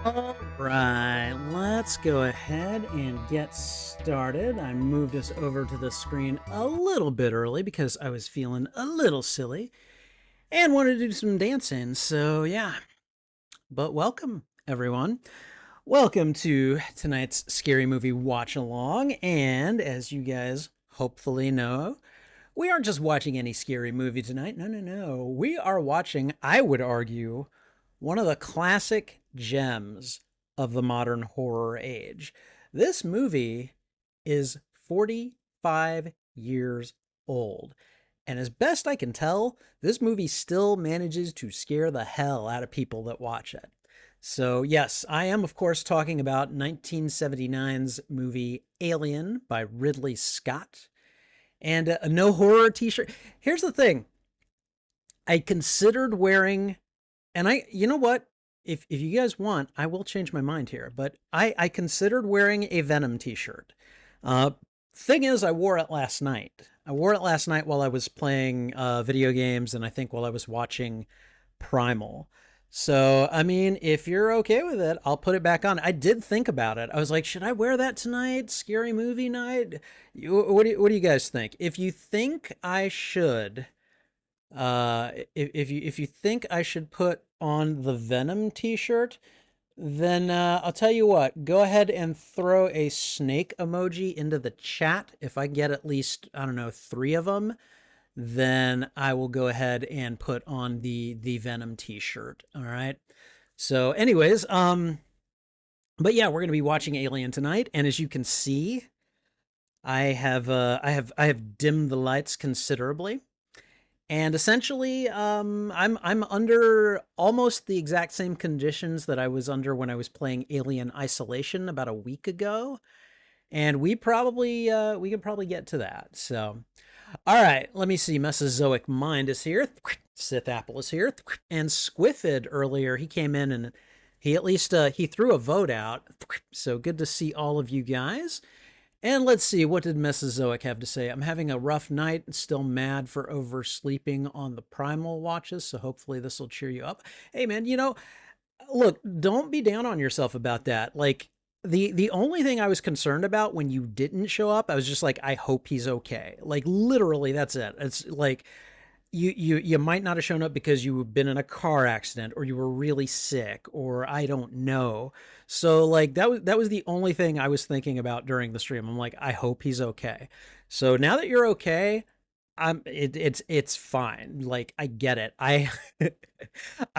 All right, let's go ahead and get started. I moved us over to the screen a little bit early because I was feeling a little silly and wanted to do some dancing. So, yeah. But welcome, everyone. Welcome to tonight's scary movie watch along. And as you guys hopefully know, we aren't just watching any scary movie tonight. No, no, no. We are watching, I would argue, one of the classic gems of the modern horror age. This movie is 45 years old. And as best I can tell, this movie still manages to scare the hell out of people that watch it. So, yes, I am, of course, talking about 1979's movie Alien by Ridley Scott and a no horror t shirt. Here's the thing, I considered wearing, and you know what? If you guys want, I will change my mind here, but I considered wearing a Venom t shirt. Uh, Thing is, I wore it last night. I wore it last night while I was playing video games, and I think while I was watching Primal. So, I mean, if you're okay with it, I'll put it back on. I did think about it. I was like, should I wear that tonight? Scary movie night? What do you guys think? If you think I should, if you think I should put on the Venom t-shirt, then I'll tell you what, go ahead and throw a snake emoji into the chat. If I get at least, I don't know, 3 of them, then I will go ahead and put on the Venom t-shirt. All right. So anyways, but yeah, we're going to be watching Alien tonight, and as you can see, I have dimmed the lights considerably. And essentially, I'm under almost the exact same conditions that I was under when I was playing Alien Isolation about a week ago, and we could probably get to that. So, all right, let me see. Mesozoic Mind is here. Sith Apple is here, and Squiffid earlier he came in and he at least he threw a vote out. So good to see all of you guys. And let's see, what did Mesozoic have to say? I'm having a rough night and still mad for oversleeping on the Primal watches, so hopefully this will cheer you up. Hey man, look, don't be down on yourself about that. Like the only thing I was concerned about when you didn't show up, I was just like, I hope he's okay. Like literally, that's it. It's like you might not have shown up because you've been in a car accident or you were really sick or I don't know. So like that was the only thing I was thinking about during the stream. I'm like, I hope he's okay. So now that you're okay, it's fine. Like I get it. I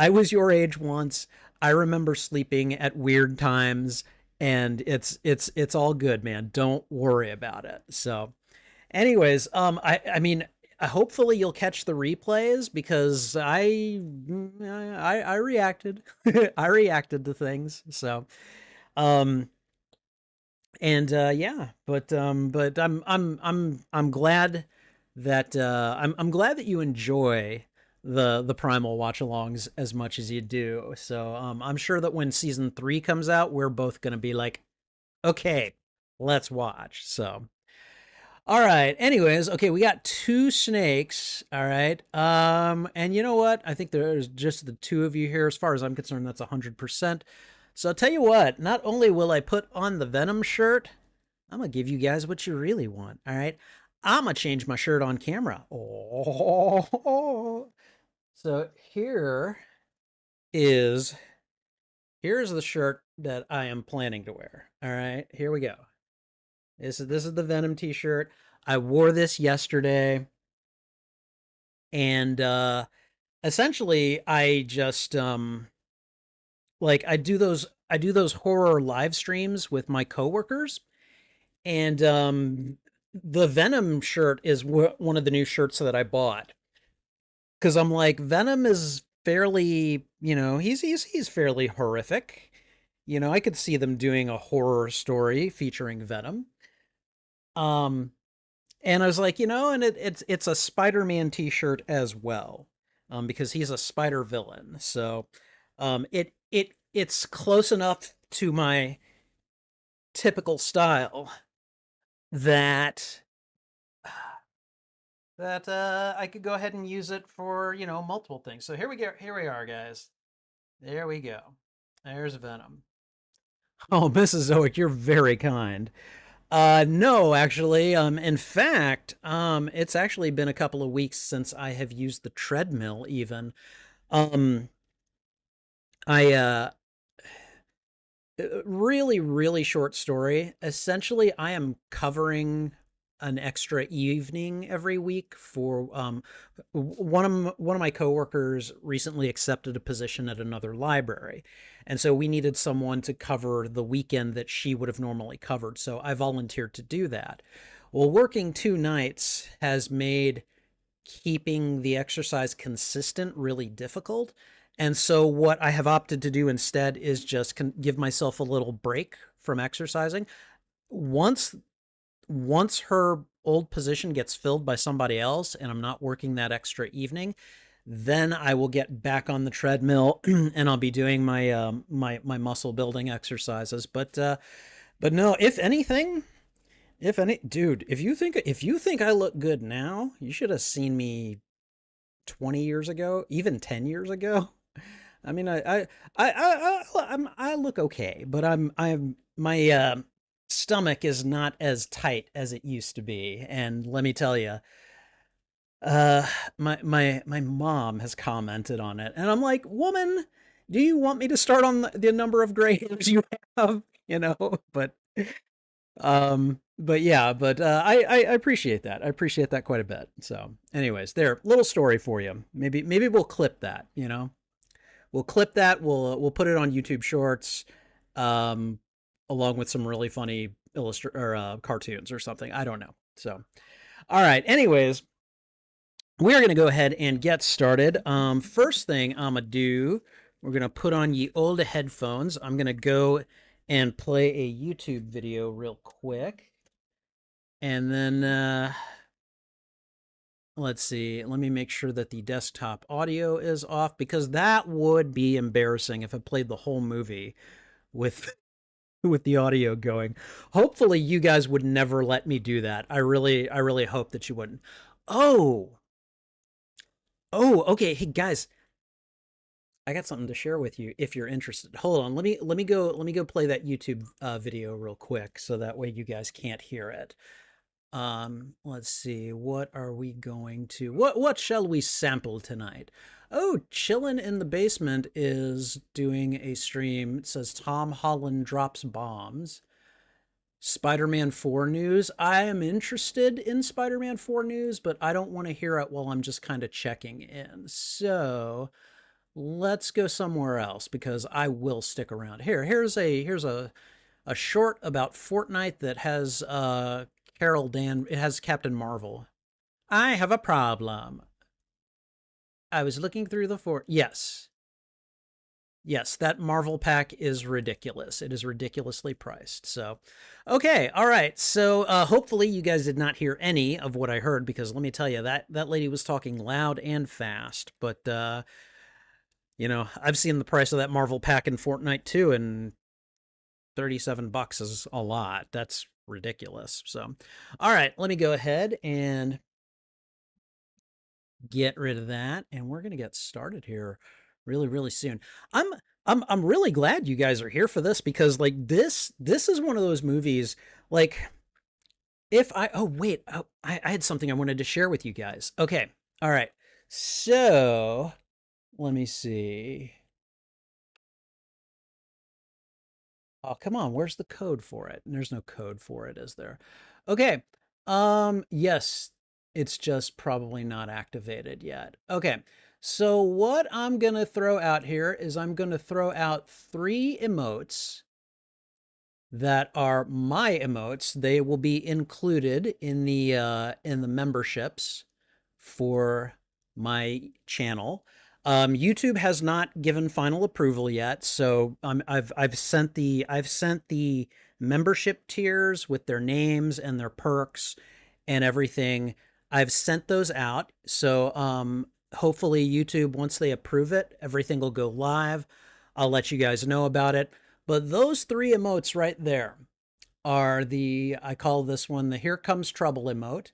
was your age once. I remember sleeping at weird times, and it's all good, man. Don't worry about it. So anyways, I mean, hopefully you'll catch the replays because I reacted. I reacted to things. So, um, and yeah, but I'm glad that I'm glad that you enjoy the Primal watch-alongs as much as you do. So, I'm sure that when season 3 comes out, we're both gonna be like, okay, let's watch. So. All right. Anyways, okay, we got 2 snakes. All right. And you know what? I think there's just the 2 of you here. As far as I'm concerned, that's 100%. So I'll tell you what, not only will I put on the Venom shirt, I'm gonna give you guys what you really want. All right. I'm gonna change my shirt on camera. Oh. So is here's the shirt that I am planning to wear. All right. Here we go. This is the Venom t-shirt. I wore this yesterday, and essentially I just like I do those horror live streams with my coworkers, and the Venom shirt is one of the new shirts that I bought because I'm like, Venom is fairly, he's fairly horrific. I could see them doing a horror story featuring Venom. Um, And I was like, and it's a Spider-Man t-shirt as well, because he's a spider villain. So, it's close enough to my typical style that I could go ahead and use it for multiple things. So here we go. Here we are, guys. There we go. There's Venom. Oh, Mrs. Zoic, you're very kind. No, actually. In fact, it's actually been a couple of weeks since I have used the treadmill even. Um, I, really, really short story. Essentially, I am covering an extra evening every week for one of my coworkers recently accepted a position at another library, and so we needed someone to cover the weekend that she would have normally covered. So I volunteered to do that. Well, working 2 nights has made keeping the exercise consistent really difficult. And so what I have opted to do instead is just give myself a little break from exercising. Once once her old position gets filled by somebody else and I'm not working that extra evening, then I will get back on the treadmill and I'll be doing my muscle building exercises. But no, if anything, if any, dude, if you think I look good now, you should have seen me 20 years ago, even 10 years ago. I mean, I look okay, but I'm my stomach is not as tight as it used to be, and let me tell you, uh, my mom has commented on it, and I'm like, woman, do you want me to start on the number of gray hairs you have? You know, but yeah, but I appreciate that. I appreciate that quite a bit. So, anyways, there, little story for you. Maybe we'll clip that. You know, we'll clip that. We'll put it on YouTube Shorts, um, along with some really funny cartoons or something. I don't know. So, all right. Anyways, we're gonna go ahead and get started. First thing I'm gonna do, we're gonna put on ye old headphones. I'm gonna go and play a YouTube video real quick, and then let's see. Let me make sure that the desktop audio is off because that would be embarrassing if I played the whole movie with with the audio going. Hopefully you guys would never let me do that. I really hope that you wouldn't. Oh. Oh, okay. Hey guys, I got something to share with you if you're interested. Hold on. Let me go play that YouTube video real quick so that way you guys can't hear it. Let's see. What are we going to what shall we sample tonight? Oh, Chillin' in the Basement is doing a stream. It says Tom Holland drops bombs. Spider-Man 4 news. I am interested in Spider-Man 4 news, but I don't want to hear it while I'm just kind of checking in. So, let's go somewhere else because I will stick around. Here's a short about Fortnite that has Carol Dan. It has Captain Marvel. I have a problem. I was looking through the fort. Yes. Yes, that Marvel pack is ridiculous. It is ridiculously priced. So, okay, all right. So, hopefully you guys did not hear any of what I heard because let me tell you that lady was talking loud and fast. But you know, I've seen the price of that Marvel pack in Fortnite too, and $37 is a lot. That's ridiculous. So, all right, let me go ahead and get rid of that, and we're gonna get started here really soon. I'm I'm really glad you guys are here for this because like this is one of those movies like if I oh wait oh, I had something I wanted to share with you guys. Okay, all right, so let me see. Oh, come on. Where's the code for it? There's no code for it, is there? Okay. Yes, it's just probably not activated yet. Okay. So what I'm going to throw out here is I'm going to throw out 3 emotes that are my emotes. They will be included in the memberships for my channel. YouTube has not given final approval yet, so I've sent the membership tiers with their names and their perks and everything. I've sent those out, so hopefully YouTube, once they approve it, everything will go live. I'll let you guys know about it. But those 3 emotes right there are I call this one the Here Comes Trouble emote,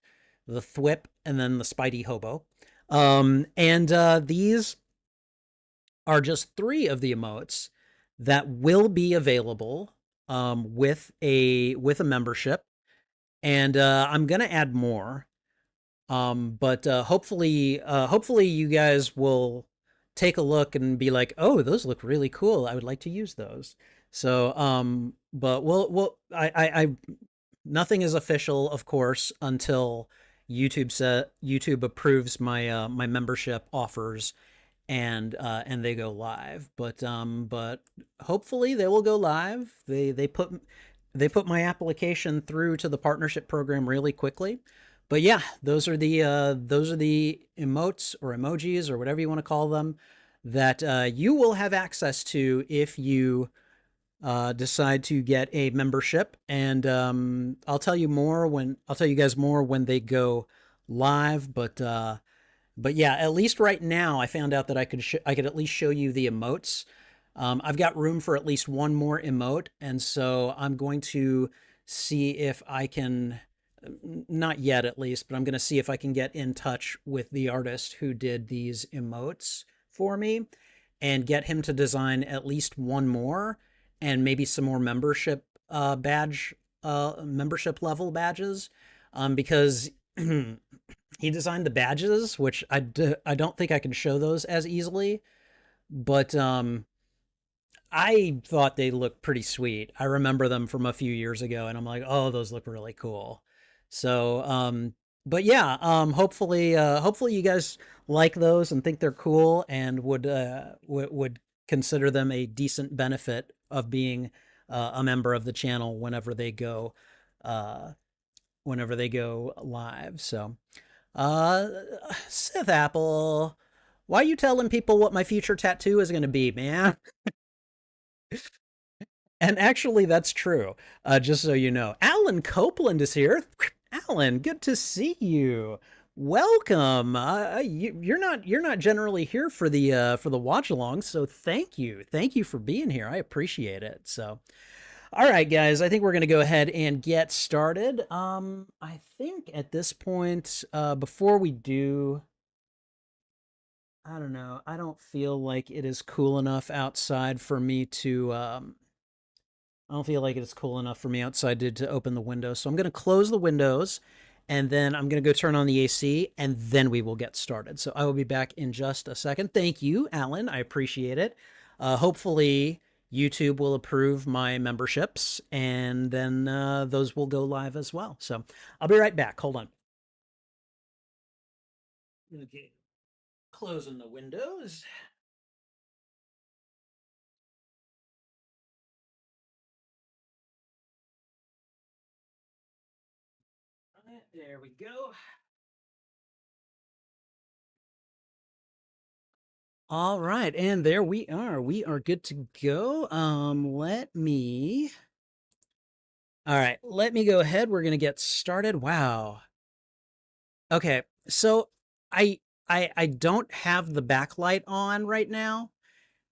the Thwip, and then the Spidey Hobo. And these are just 3 of the emotes that will be available with a membership. And I'm gonna add more. But hopefully you guys will take a look and be like, oh, those look really cool. I would like to use those. So, but I nothing is official, of course, until YouTube approves my membership offers and they go live. But hopefully they will go live. They put my application through to the partnership program really quickly. But yeah, those are the emotes or emojis or whatever you want to call them that you will have access to if you decide to get a membership. And I'll tell you guys more when they go live. But yeah, at least right now, I found out that I could at least show you the emotes. I've got room for at least one more emote, and so I'm going to see if I can, not yet at least, but I'm going to see if I can get in touch with the artist who did these emotes for me and get him to design at least one more and maybe some more membership level badges, because he designed the badges, which I don't think I can show those as easily, but I thought they looked pretty sweet. I remember them from a few years ago, and I'm like, oh, those look really cool. So, but yeah, hopefully you guys like those and think they're cool and would consider them a decent benefit of being a member of the channel uh, whenever they go live. So, uh, Sith Apple, why are you telling people what my future tattoo is going to be, man? And actually, that's true. Just so you know, Alan Copeland is here. Alan, good to see you. Welcome. You're not generally here for the watch along, so thank you for being here. I appreciate it. So, all right, guys, I think we're gonna go ahead and get started. I think at this point, before we do, I don't know. I don't feel like it is cool enough outside for me to I don't feel like it's cool enough for me outside to open the windows. So I'm going to close the windows and then I'm going to go turn on the AC and then we will get started. So I will be back in just a second. Thank you, Alan. I appreciate it. Hopefully, YouTube will approve my memberships and then those will go live as well. So I'll be right back. Hold on. Okay. Closing the windows. There we go. All right, and there we are. We are good to go. All right, let me go ahead. We're gonna get started. Wow. Okay, so I I don't have the backlight on right now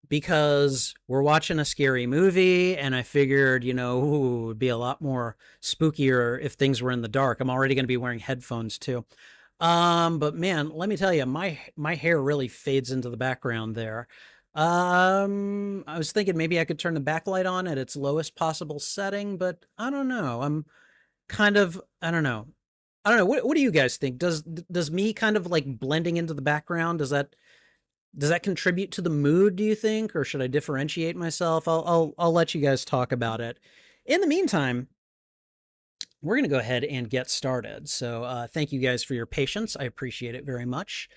because we're watching a scary movie, and I figured, ooh, it would be a lot more spookier if things were in the dark. I'm already gonna be wearing headphones too. But man, let me tell you, my hair really fades into the background there. I was thinking maybe I could turn the backlight on at its lowest possible setting, but I don't know. I'm kind of I don't know. I don't know. What do you guys think? Does me kind of like blending into the background, does that contribute to the mood, do you think, or should I differentiate myself? I'll let you guys talk about it. In the meantime, we're going to go ahead and get started. So, thank you guys for your patience. I appreciate it very much.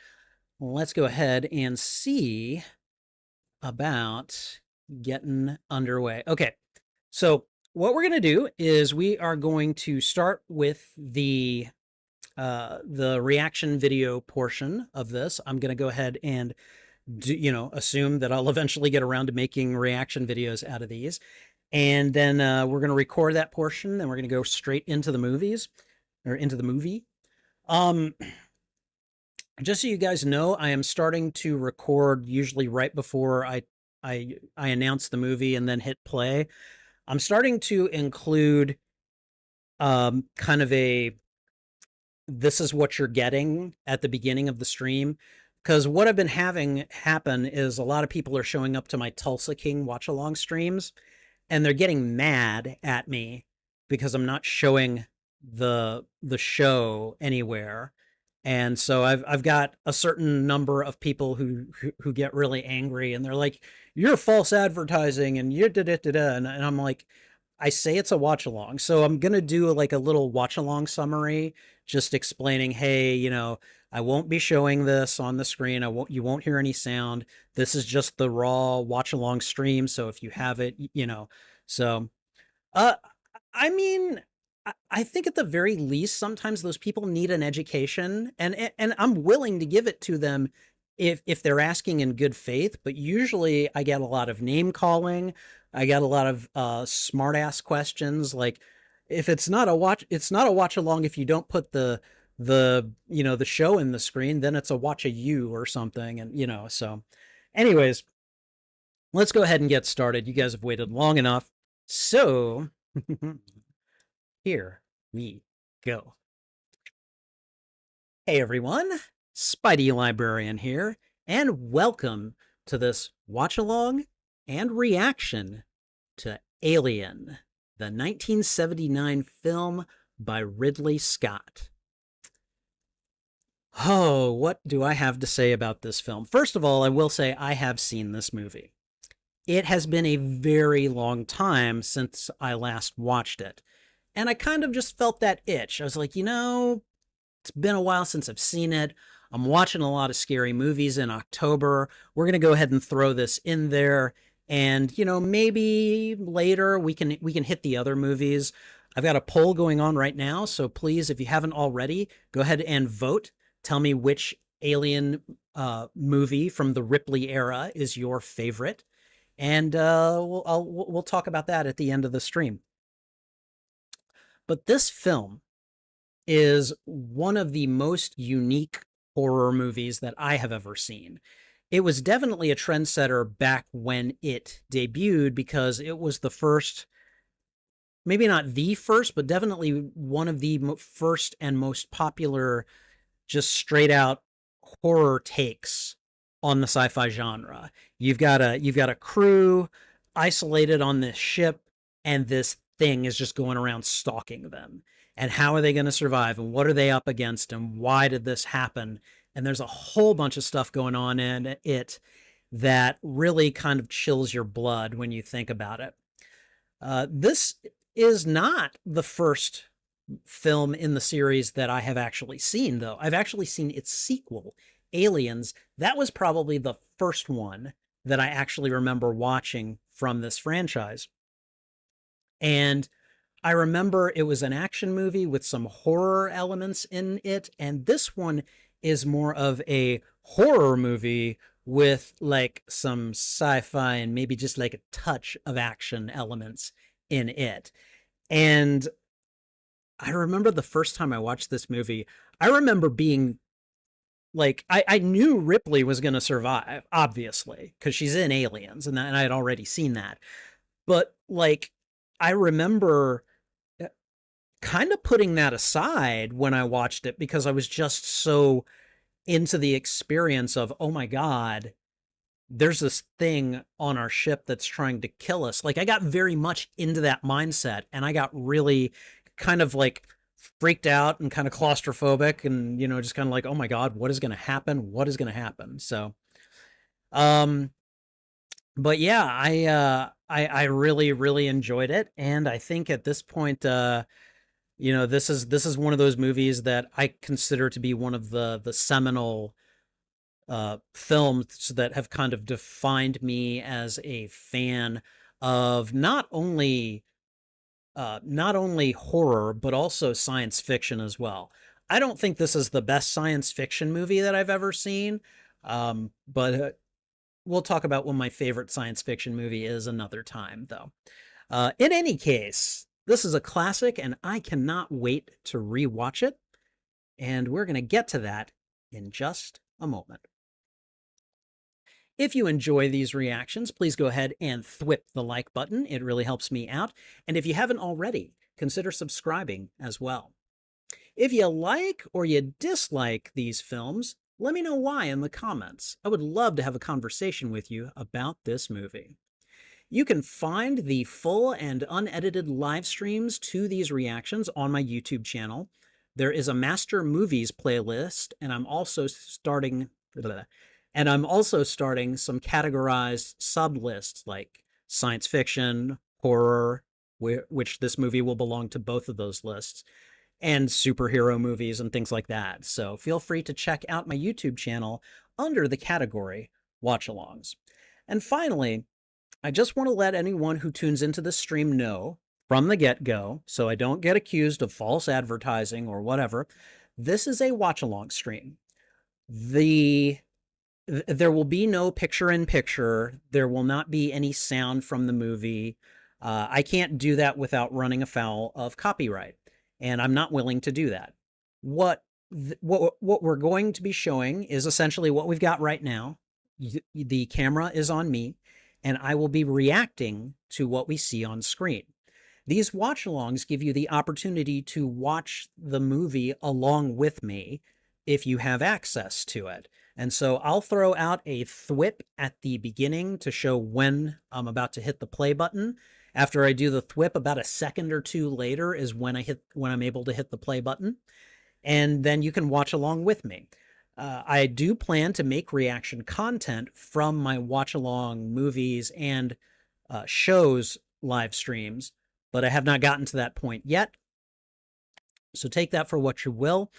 Let's go ahead and see about getting underway. Okay, so what we're going to do is we are going to start with the reaction video portion of this. I'm going to go ahead and assume that I'll eventually get around to making reaction videos out of these. And then we're going to record that portion, and we're going to go straight into the movies or into the movie. Um, just so you guys know, I am starting to record usually right before I announce the movie and then hit play. I'm starting to include kind of a this is what you're getting at the beginning of the stream. Because what I've been having happen is a lot of people are showing up to my Tulsa King watch along streams and they're getting mad at me because I'm not showing the show anywhere. And so I've got a certain number of people who get really angry and they're like, "You're false advertising," and you da da da da. And I'm like, I say it's a watch along, so I'm gonna do like a little watch along summary, just explaining, hey, I won't be showing this on the screen. You won't hear any sound. This is just the raw watch along stream. So if you have it, so, uh, I mean, I think at the very least, sometimes those people need an education, and I'm willing to give it to them if they're asking in good faith, but usually I get a lot of name calling. I get a lot of smart ass questions. Like if it's not a watch along if you don't put the show in the screen, then it's a watch a you or something. And so anyways, let's go ahead and get started. You guys have waited long enough. So here we go. Hey everyone, Spidey Librarian here, and welcome to this watch along and reaction to Alien, the 1979 film by Ridley Scott. Oh, what do I have to say about this film? First of all, I will say I have seen this movie. It has been a very long time since I last watched it. And I kind of just felt that itch. I was like, it's been a while since I've seen it. I'm watching a lot of scary movies in October. We're going to go ahead and throw this in there. And, maybe later we can hit the other movies. I've got a poll going on right now, so please, if you haven't already, go ahead and vote. Tell me which Alien movie from the Ripley era is your favorite, and we'll talk about that at the end of the stream. But this film is one of the most unique horror movies that I have ever seen. It was definitely a trendsetter back when it debuted because it was the first, maybe not the first, but definitely one of the first and most popular just straight out horror takes on the sci-fi genre. You've got a crew isolated on this ship, and this thing is just going around stalking them. And how are they going to survive? And what are they up against? And why did this happen? And there's a whole bunch of stuff going on in it that really kind of chills your blood when you think about it. This is not the first film in the series that I have actually seen, though. I've actually seen its sequel, Aliens. That was probably the first one that I actually remember watching from this franchise. And I remember it was an action movie with some horror elements in it, and this one is more of a horror movie with like some sci-fi and maybe just like a touch of action elements in it. And I remember the first time I watched this movie, I remember being like, I knew Ripley was going to survive, obviously, because she's in Aliens, and I had already seen that. But like, I remember kind of putting that aside when I watched it because I was just so into the experience of, oh my God, there's this thing on our ship that's trying to kill us. Like I got very much into that mindset, and I got really kind of like freaked out and kind of claustrophobic, and just kind of like, oh my God, what is going to happen? What is going to happen? So um but yeah, I really really enjoyed it, and I think at this point this is one of those movies that I consider to be one of the seminal films that have kind of defined me as a fan of not only horror but also science fiction as well. I don't think this is the best science fiction movie that I've ever seen, but we'll talk about what my favorite science fiction movie is another time, though. In any case, this is a classic, and I cannot wait to rewatch it. And we're going to get to that in just a moment. If you enjoy these reactions, please go ahead and thwip the like button. It really helps me out. And if you haven't already, consider subscribing as well. If you like or you dislike these films, let me know why in the comments. I would love to have a conversation with you about this movie. You can find the full and unedited live streams to these reactions on my YouTube channel. There is a Master Movies playlist, and I'm also starting some categorized sub-lists like science fiction, horror, which this movie will belong to both of those lists, and superhero movies and things like that. So feel free to check out my YouTube channel under the category Watch-Alongs. And finally, I just want to let anyone who tunes into this stream know from the get-go, so I don't get accused of false advertising or whatever, this is a watch-along stream. The There will be no picture in picture. There will not be any sound from the movie. I can't do that without running afoul of copyright, and I'm not willing to do that. What what we're going to be showing is essentially what we've got right now. The camera is on me, and I will be reacting to what we see on screen. These watch alongs give you the opportunity to watch the movie along with me if you have access to it. And so I'll throw out a thwip at the beginning to show when I'm about to hit the play button. After I do the thwip, about a second or two later is when I'm able to hit the play button, and then you can watch along with me. I do plan to make reaction content from my watch along movies and shows live streams, but I have not gotten to that point yet. So take that for what you will.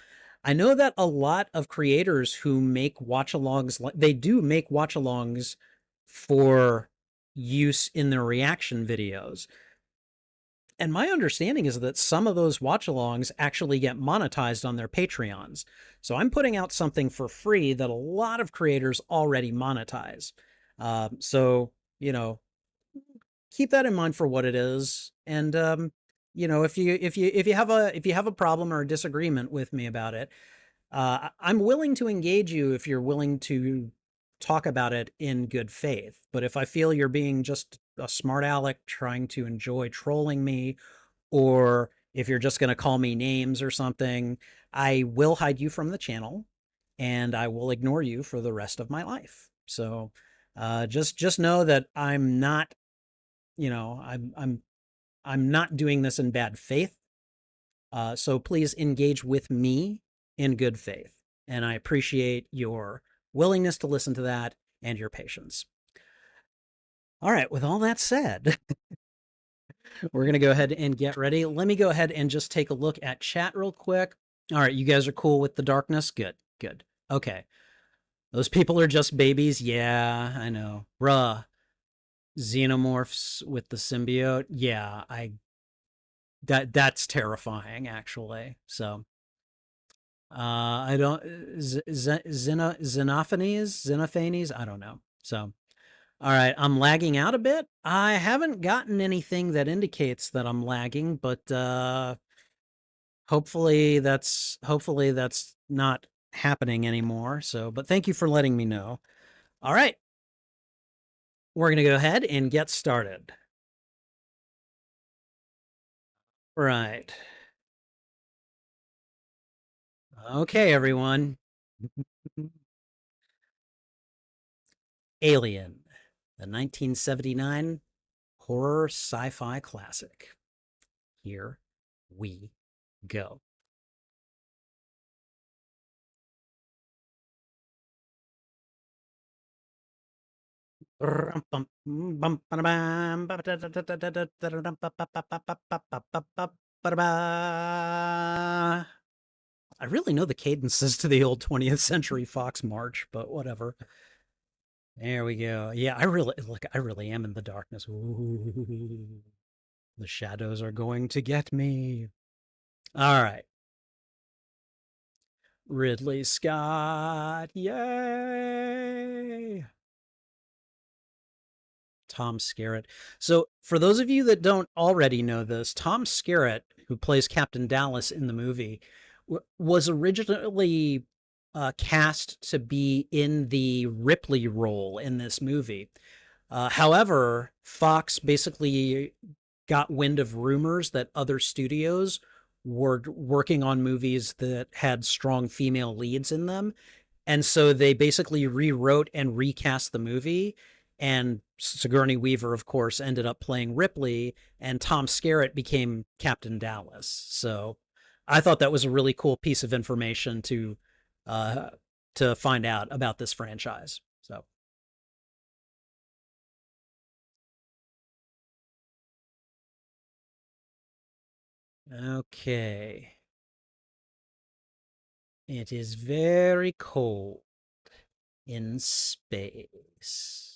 I know that a lot of creators who make watch alongs, they do make watch alongs for use in their reaction videos. And my understanding is that some of those watch alongs actually get monetized on their Patreons. So I'm putting out something for free that a lot of creators already monetize. So, you know, keep that in mind for what it is. And, if you have a problem or a disagreement with me about it, I'm willing to engage you if you're willing to talk about it in good faith. But if I feel you're being just a smart aleck trying to enjoy trolling me, or if you're just going to call me names or something, I will hide you from the channel and I will ignore you for the rest of my life. So just know that I'm not, I'm not doing this in bad faith. So please engage with me in good faith. And I appreciate your willingness to listen to that and your patience. All right, with all that said, we're going to go ahead and get ready. Let me go ahead and just take a look at chat real quick. All right, you guys are cool with the darkness? Good, good. Okay. Those people are just babies. Yeah, I know. Bruh. Xenomorphs with the symbiote. Yeah, that's terrifying actually. So I don't Xenophanes, I don't know. So all right, I'm lagging out a bit. I haven't gotten anything that indicates that I'm lagging, but hopefully that's not happening anymore. So, but thank you for letting me know. All right. We're going to go ahead and get started. Right. Okay, everyone. Alien, the 1979 horror sci-fi classic. Here we go. I really know the cadences to the old 20th Century Fox march, but whatever. There we go. Yeah, I really am in the darkness. Ooh, the shadows are going to get me. All right. Ridley Scott. Yay. Tom Skerritt. So, for those of you that don't already know this, Tom Skerritt, who plays Captain Dallas in the movie, was originally cast to be in the Ripley role in this movie. However, Fox basically got wind of rumors that other studios were working on movies that had strong female leads in them, and so they basically rewrote and recast the movie. And Sigourney Weaver, of course, ended up playing Ripley, and Tom Skerritt became Captain Dallas. So I thought that was a really cool piece of information uh, to find out about this franchise. So okay, it is very cold in space.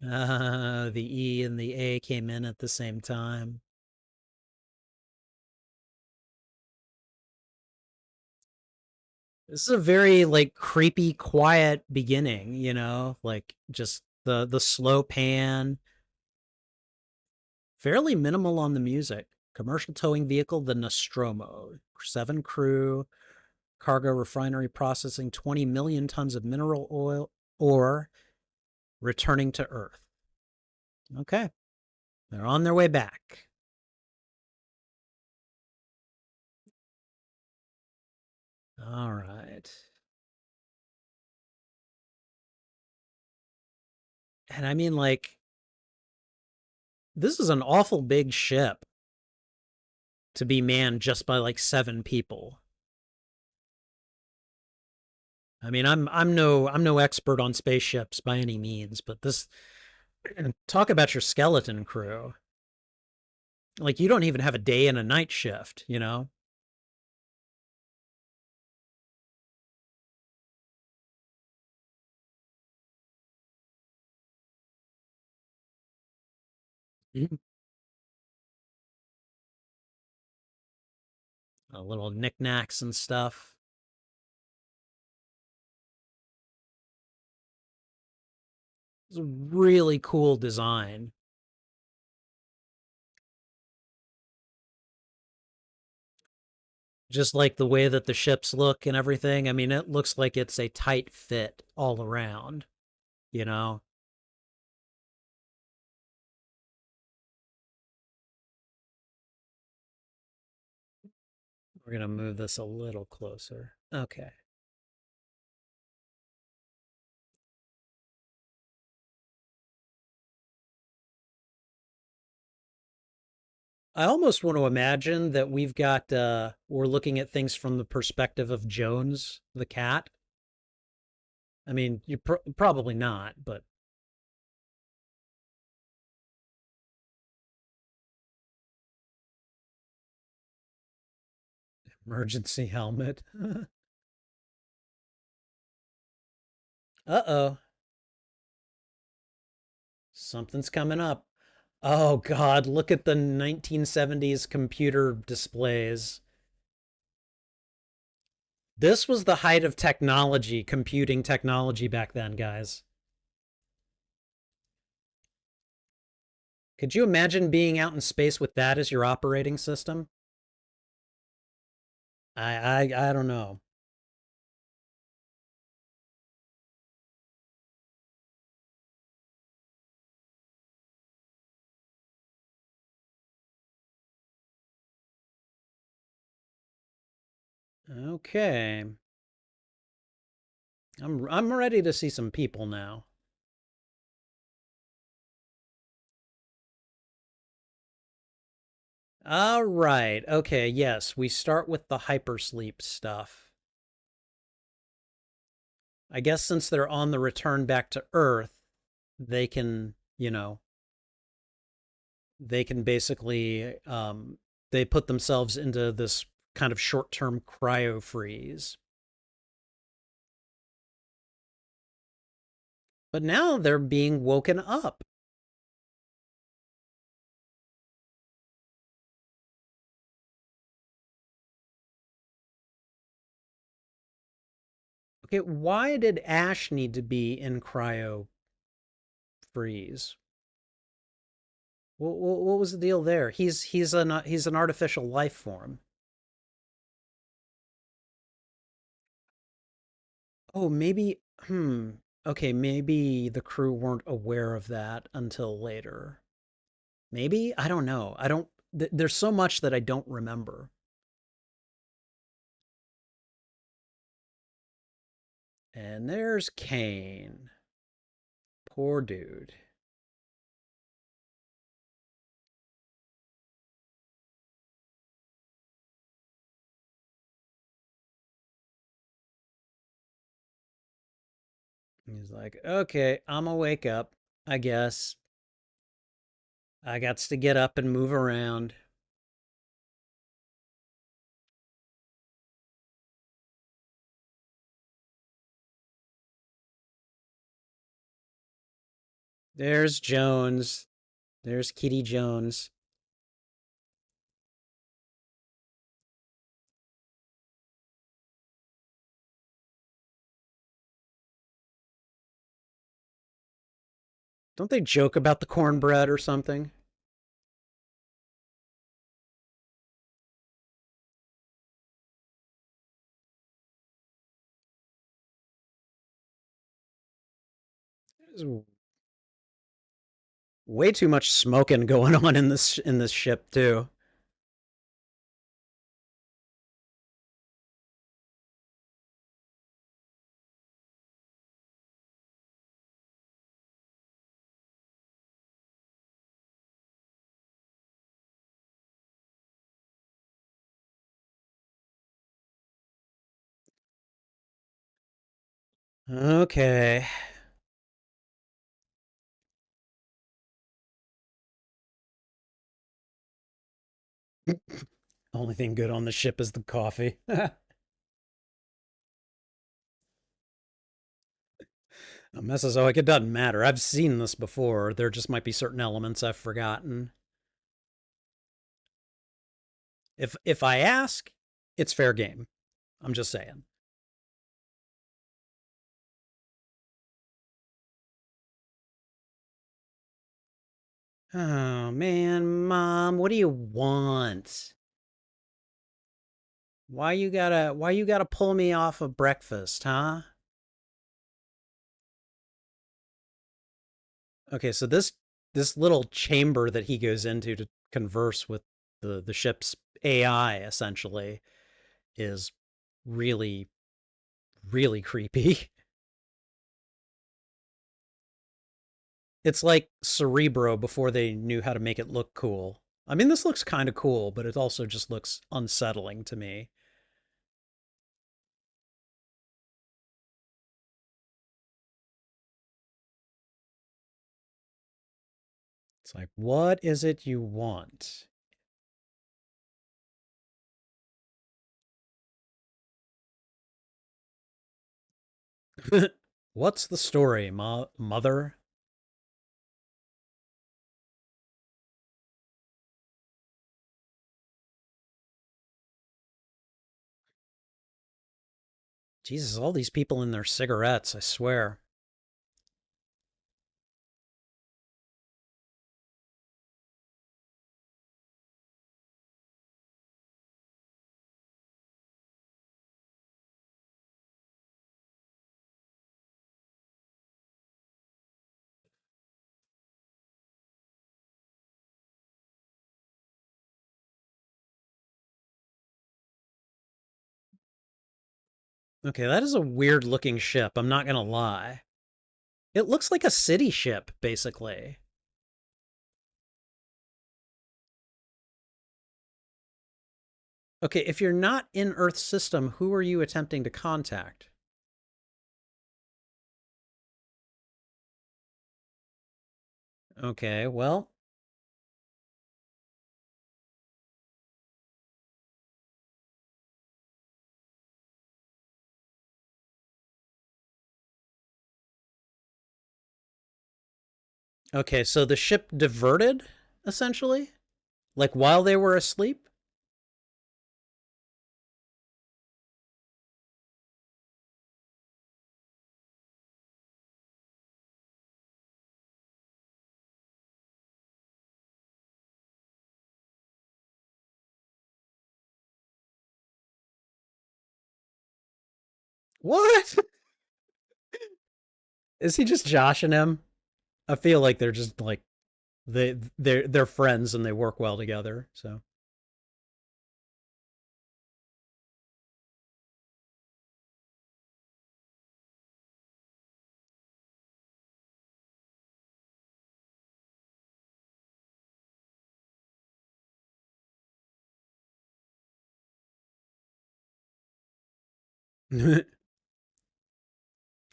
The E and the A came in at the same time. This is a very like creepy, quiet beginning, you know, like just the slow pan, fairly minimal on the music. Commercial towing vehicle, the Nostromo, 7 crew, cargo refinery processing 20 million tons of mineral oil ore, returning to Earth. Okay, they're on their way back. All right. And I mean, like, this is an awful big ship to be manned just by like 7 people. I mean, I'm no expert on spaceships by any means, but this talk about your skeleton crew. Like you don't even have a day and a night shift, you know? Mhm. Little knickknacks and stuff. It's a really cool design. Just like the way that the ships look and everything. I mean, it looks like it's a tight fit all around, you know? We're going to move this a little closer. Okay. I almost want to imagine that we're looking at things from the perspective of Jones, the cat. I mean, you probably not, but emergency helmet. Uh-oh. Something's coming up. Oh God, look at the 1970s computer displays. This was the height of technology, computing technology back then, guys. Could you imagine being out in space with that as your operating system? I don't know. Okay. I'm ready to see some people now. All right. Okay, yes, we start with the hypersleep stuff. I guess since they're on the return back to Earth, they can, they can basically they put themselves into this kind of short-term cryo freeze. But now they're being woken up. Okay, why did Ash need to be in cryo freeze? What was the deal there? He's an artificial life form. Oh, maybe. Okay, maybe the crew weren't aware of that until later. Maybe I don't know. I don't. There's so much that I don't remember. And there's Kane. Poor dude. He's like, okay, I'm gonna wake up. I guess I got to get up and move around. There's Jones. There's Kitty Jones. Don't they joke about the cornbread or something? There's way too much smoking going on in this ship too. Okay. Only thing good on the ship is the coffee. Mesozoic, it doesn't matter. I've seen this before. There just might be certain elements I've forgotten. If I ask, it's fair game. I'm just saying. Oh man, Mom, what do you want? Why you gotta pull me off of breakfast, huh? Okay, so this little chamber that he goes into to converse with the ship's AI essentially is really really creepy. It's like Cerebro before they knew how to make it look cool. I mean, this looks kind of cool, but it also just looks unsettling to me. It's like, what is it you want? What's the story, mother? Jesus, all these people in their cigarettes, I swear. Okay, that is a weird looking ship, I'm not gonna lie. It looks like a city ship, basically. Okay, if you're not in Earth's system, who are you attempting to contact? Okay, well, okay, so the ship diverted, essentially? Like while they were asleep? What? Is he just joshing him? I feel like they're just like they're friends and they work well together. So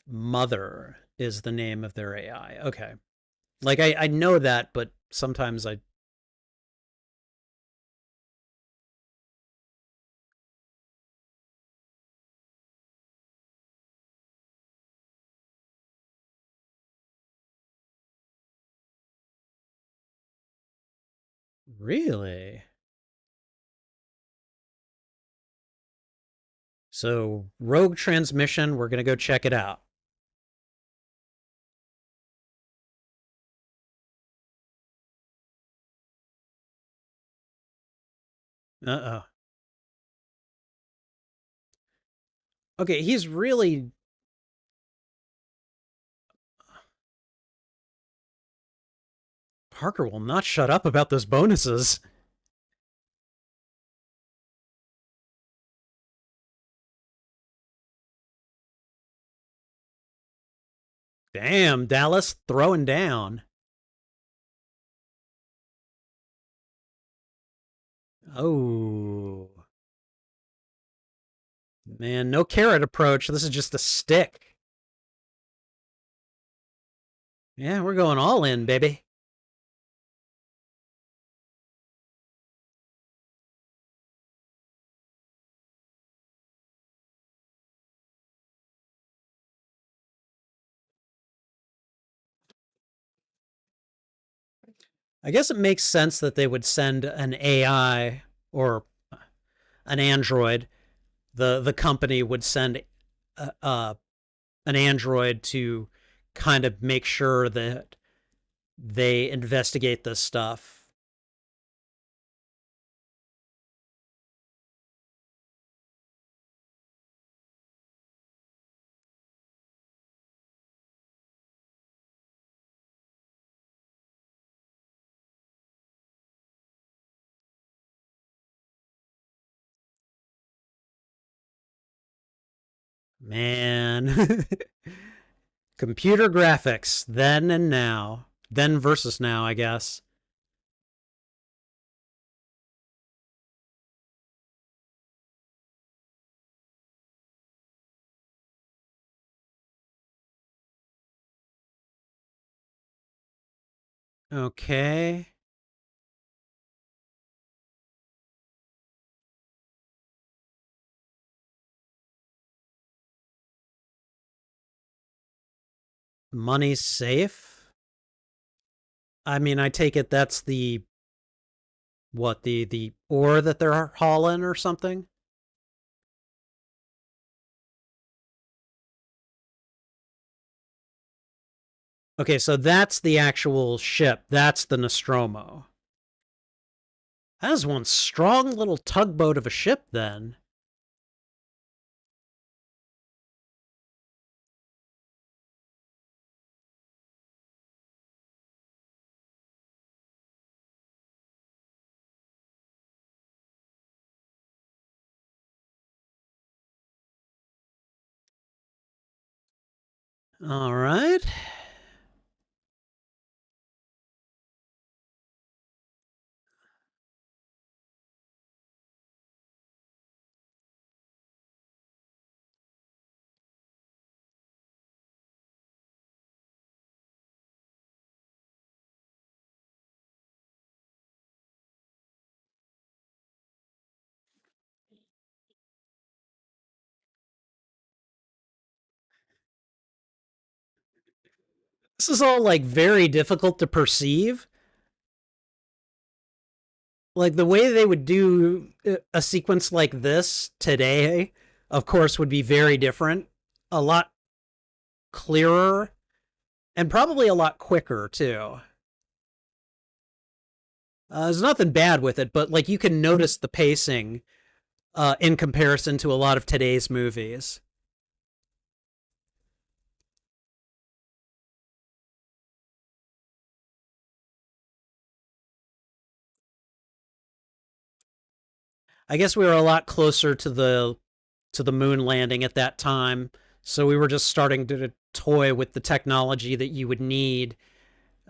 Mother is the name of their AI. Okay. Like I know that, but sometimes I Really? So, Rogue Transmission, we're going to go check it out. Uh oh. Okay, he's really. Parker will not shut up about those bonuses. Damn, Dallas throwing down. Oh. Man, no carrot approach. This is just a stick. Yeah, we're going all in, baby. I guess it makes sense that they would send an AI or an android. The company would send an android to kind of make sure that they investigate this stuff. Man. Computer graphics, then and now. Then versus now, I guess. Okay. Money's safe. I mean, I take it that's the what the ore that they're hauling or something. Okay, so that's the actual ship. That's the Nostromo. That is one strong little tugboat of a ship, then. All right. This is all like very difficult to perceive. Like the way they would do a sequence like this today, of course, would be very different. A lot clearer and probably a lot quicker too. There's nothing bad with it, but like you can notice the pacing in comparison to a lot of today's movies. I guess we were a lot closer to the moon landing at that time, so we were just starting to toy with the technology that you would need,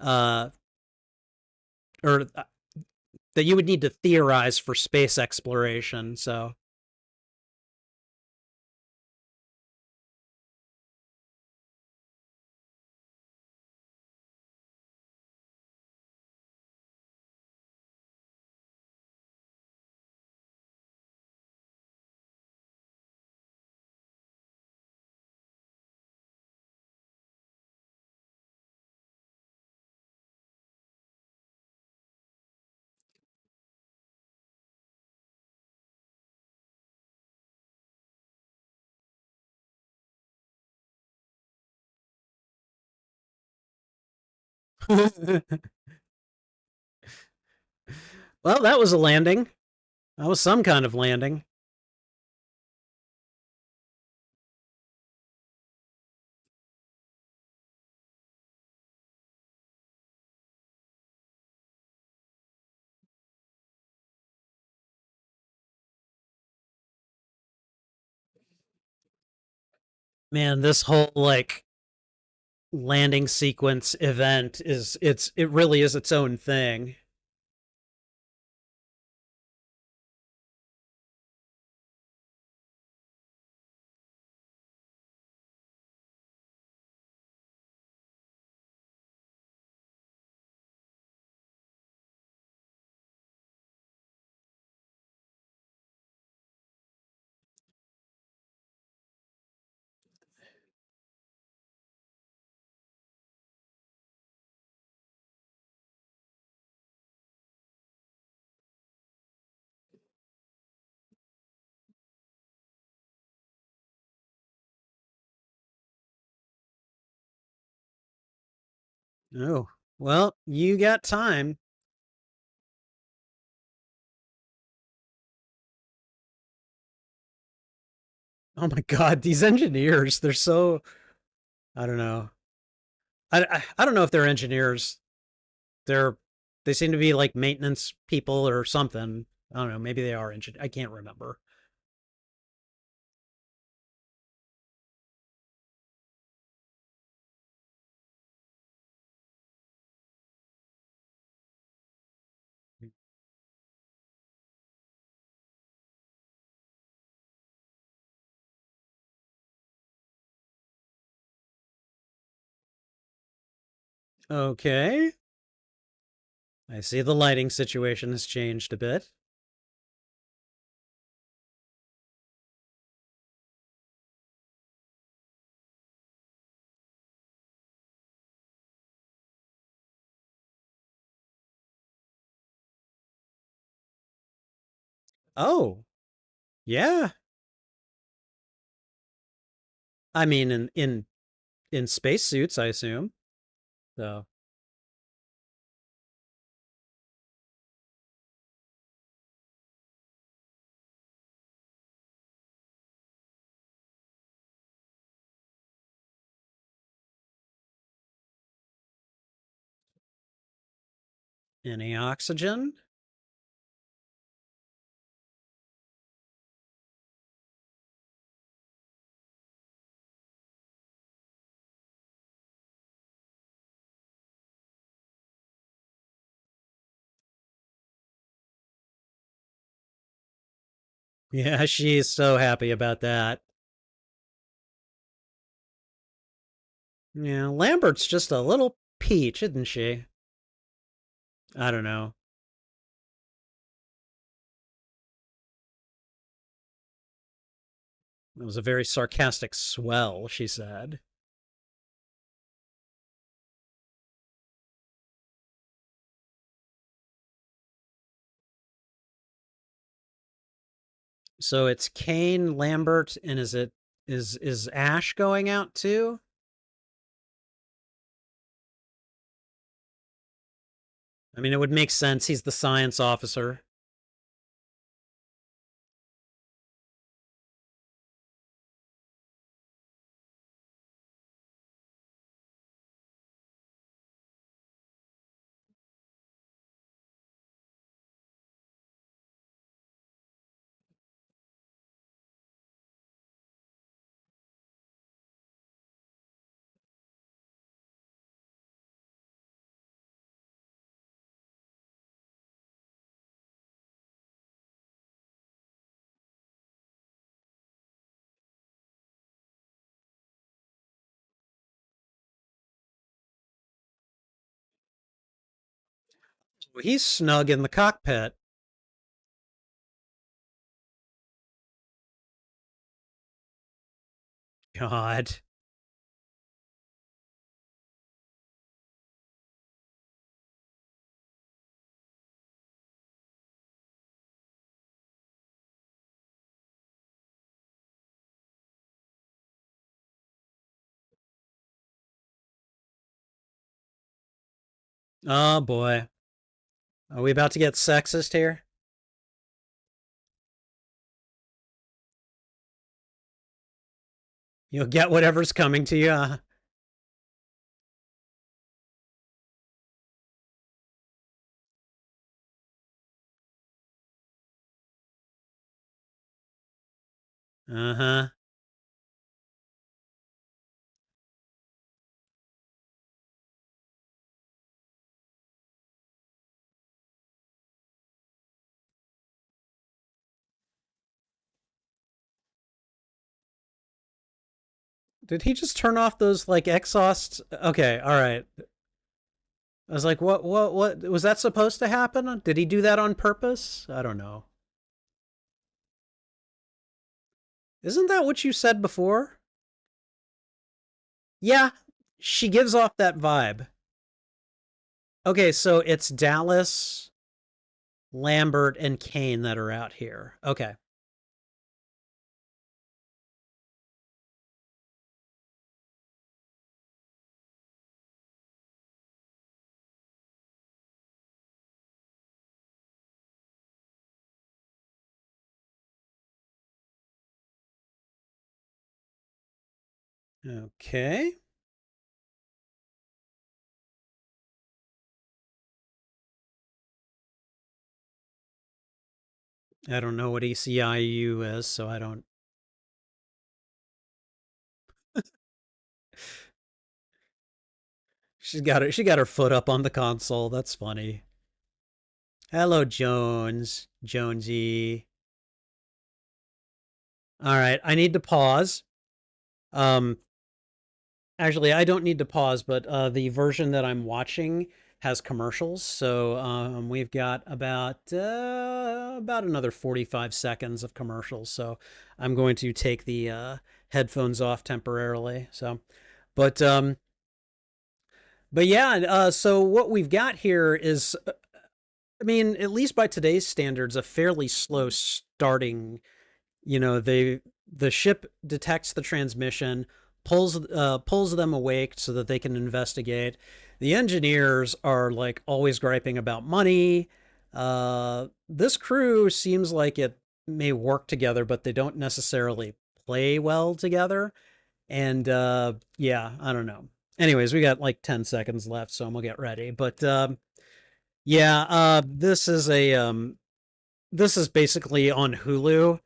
uh, or that you would need to theorize for space exploration. So Well, that was a landing. That was some kind of landing. Man, this whole like landing sequence event it really is its own thing. Oh, well, you got time. Oh my god, these engineers, they're so I don't know. I don't know if they're engineers. They're they seem to be like maintenance people or something. I don't know, maybe they are engineers. I can't remember. Okay. I see the lighting situation has changed a bit. Oh, yeah. I mean in spacesuits, I assume. So, any oxygen? Yeah, she's so happy about that. Yeah, Lambert's just a little peach, isn't she? I don't know. It was a very sarcastic swell, she said. So it's Kane, Lambert, and is Ash going out too? I mean, it would make sense. He's the science officer. He's snug in the cockpit. God. Oh boy. Are we about to get sexist here? You'll get whatever's coming to you. Uh-huh. Did he just turn off those like exhausts? Okay, all right. I was like, what was that supposed to happen? Did he do that on purpose? I don't know. Isn't that what you said before? Yeah, she gives off that vibe. Okay, so it's Dallas, Lambert, and Kane that are out here. Okay. Okay. I don't know what ECIU is, so I don't. She got her foot up on the console. That's funny. Hello, Jones. Jonesy. All right, I need to pause. Um, Actually, I don't need to pause, but the version that I'm watching has commercials, so we've got about another 45 seconds of commercials. So I'm going to take the headphones off temporarily. But um, but yeah, so what we've got here is, I mean, at least by today's standards, a fairly slow starting. The ship detects the transmission, pulls them awake so that they can investigate. The engineers are like always griping about money. This crew seems like it may work together, but they don't necessarily play well together. And yeah, I don't know. Anyways, we got like 10 seconds left, so I'm gonna get ready. But yeah, this is basically on Hulu,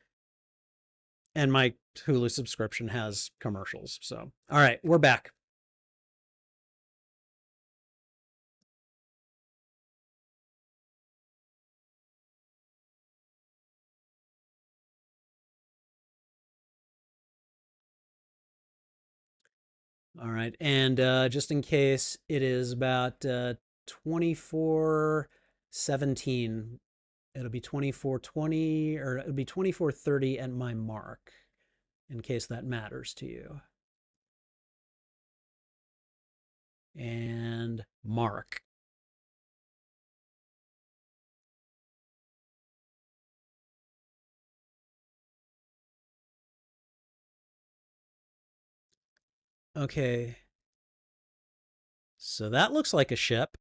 and my Hulu subscription has commercials. So, all right, we're back. All right, and just in case, it is about 24:17. It'll be 24:20, or it'll be 24:30 at my mark, in case that matters to you. And mark. Okay, so that looks like a ship.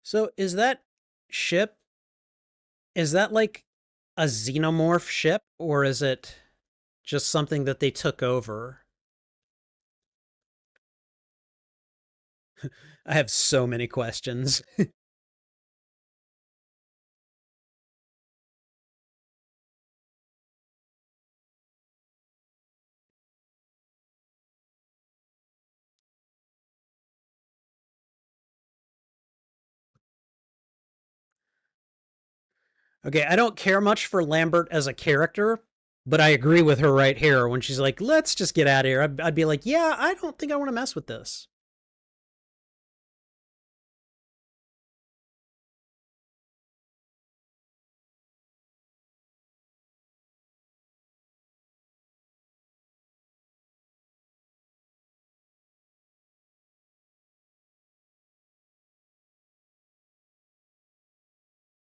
So ship, is that like a xenomorph ship, or is it just something that they took over? I have so many questions. Okay, I don't care much for Lambert as a character, but I agree with her right here when she's like, let's just get out of here. I'd be like, yeah, I don't think I want to mess with this.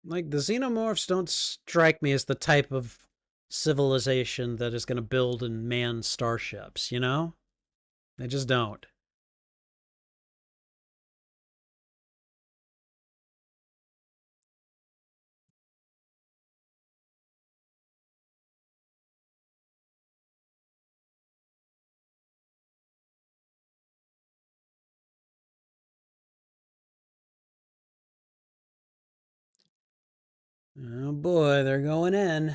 Like, the xenomorphs don't strike me as the type of civilization that is going to build and man starships, you know? They just don't. Oh boy, they're going in.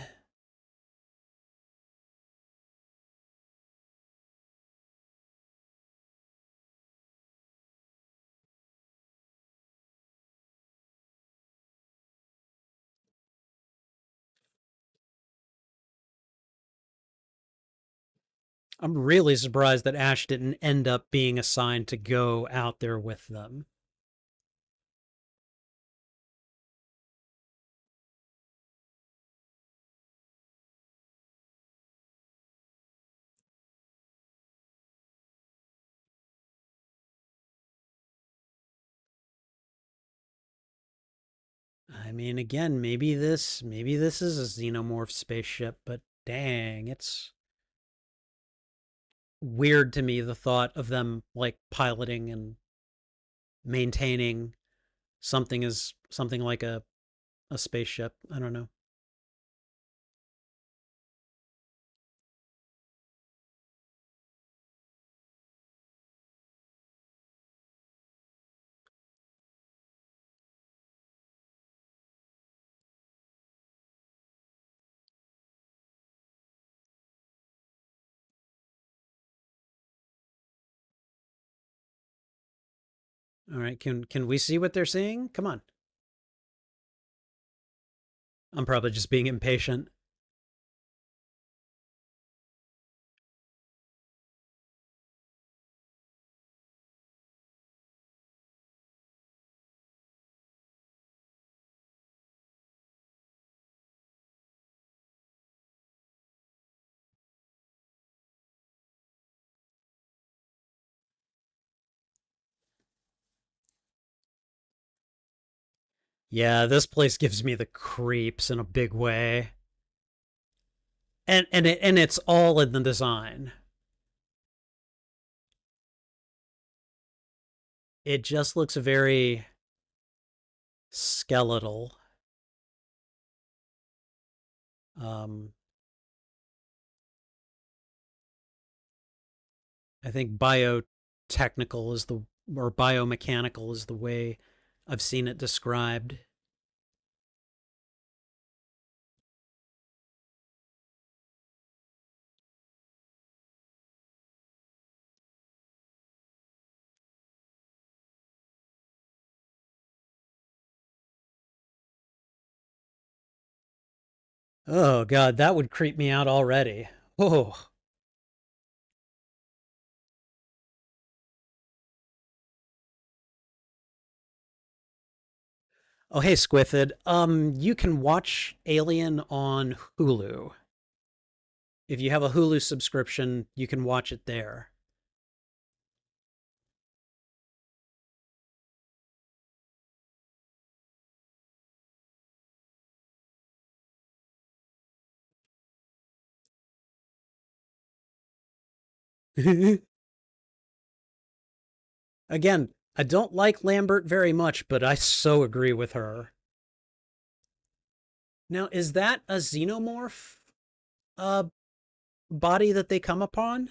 I'm really surprised that Ash didn't end up being assigned to go out there with them. I mean, again, maybe this is a xenomorph spaceship, but dang, it's weird to me the thought of them like piloting and maintaining something like a spaceship. I don't know. All right, can we see what they're seeing? Come on. I'm probably just being impatient. Yeah, this place gives me the creeps in a big way. And it's all in the design. It just looks very skeletal. Um, I think biotechnical is the or biomechanical is the way I've seen it described. Oh god, that would creep me out already. Oh. Oh hey Squiffid. You can watch Alien on Hulu. If you have a Hulu subscription, you can watch it there. Again, I don't like Lambert very much, but I so agree with her. Now, is that a xenomorph uh body that they come upon?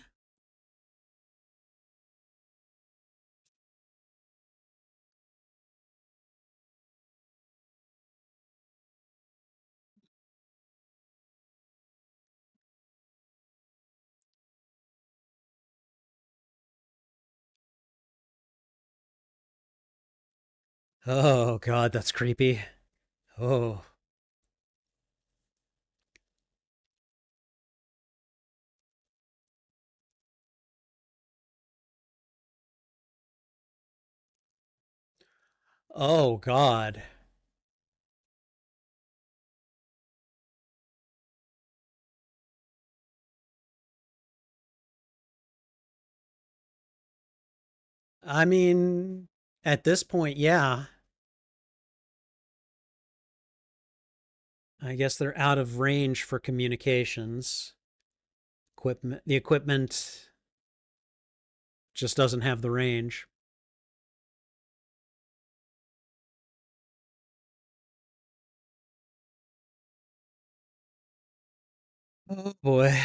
Oh god, that's creepy. Oh. Oh god. I mean, at this point, yeah. I guess they're out of range for communications. The equipment just doesn't have the range. Oh boy.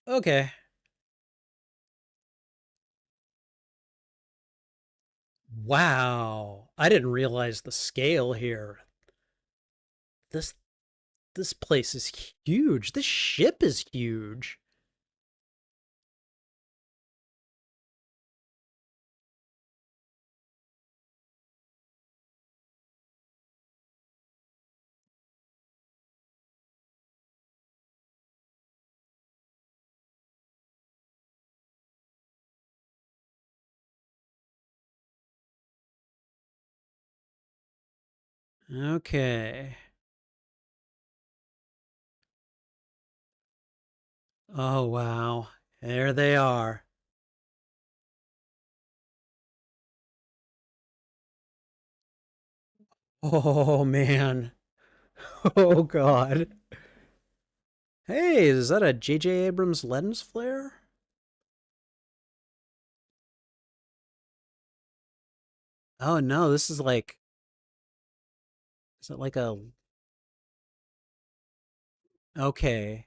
Okay. Wow. I didn't realize the scale here. This this place is huge. This ship is huge. Okay. Oh wow. There they are. Oh man. Oh god. Hey, is that a J.J. Abrams lens flare? Oh no, this is like, is it like a, okay.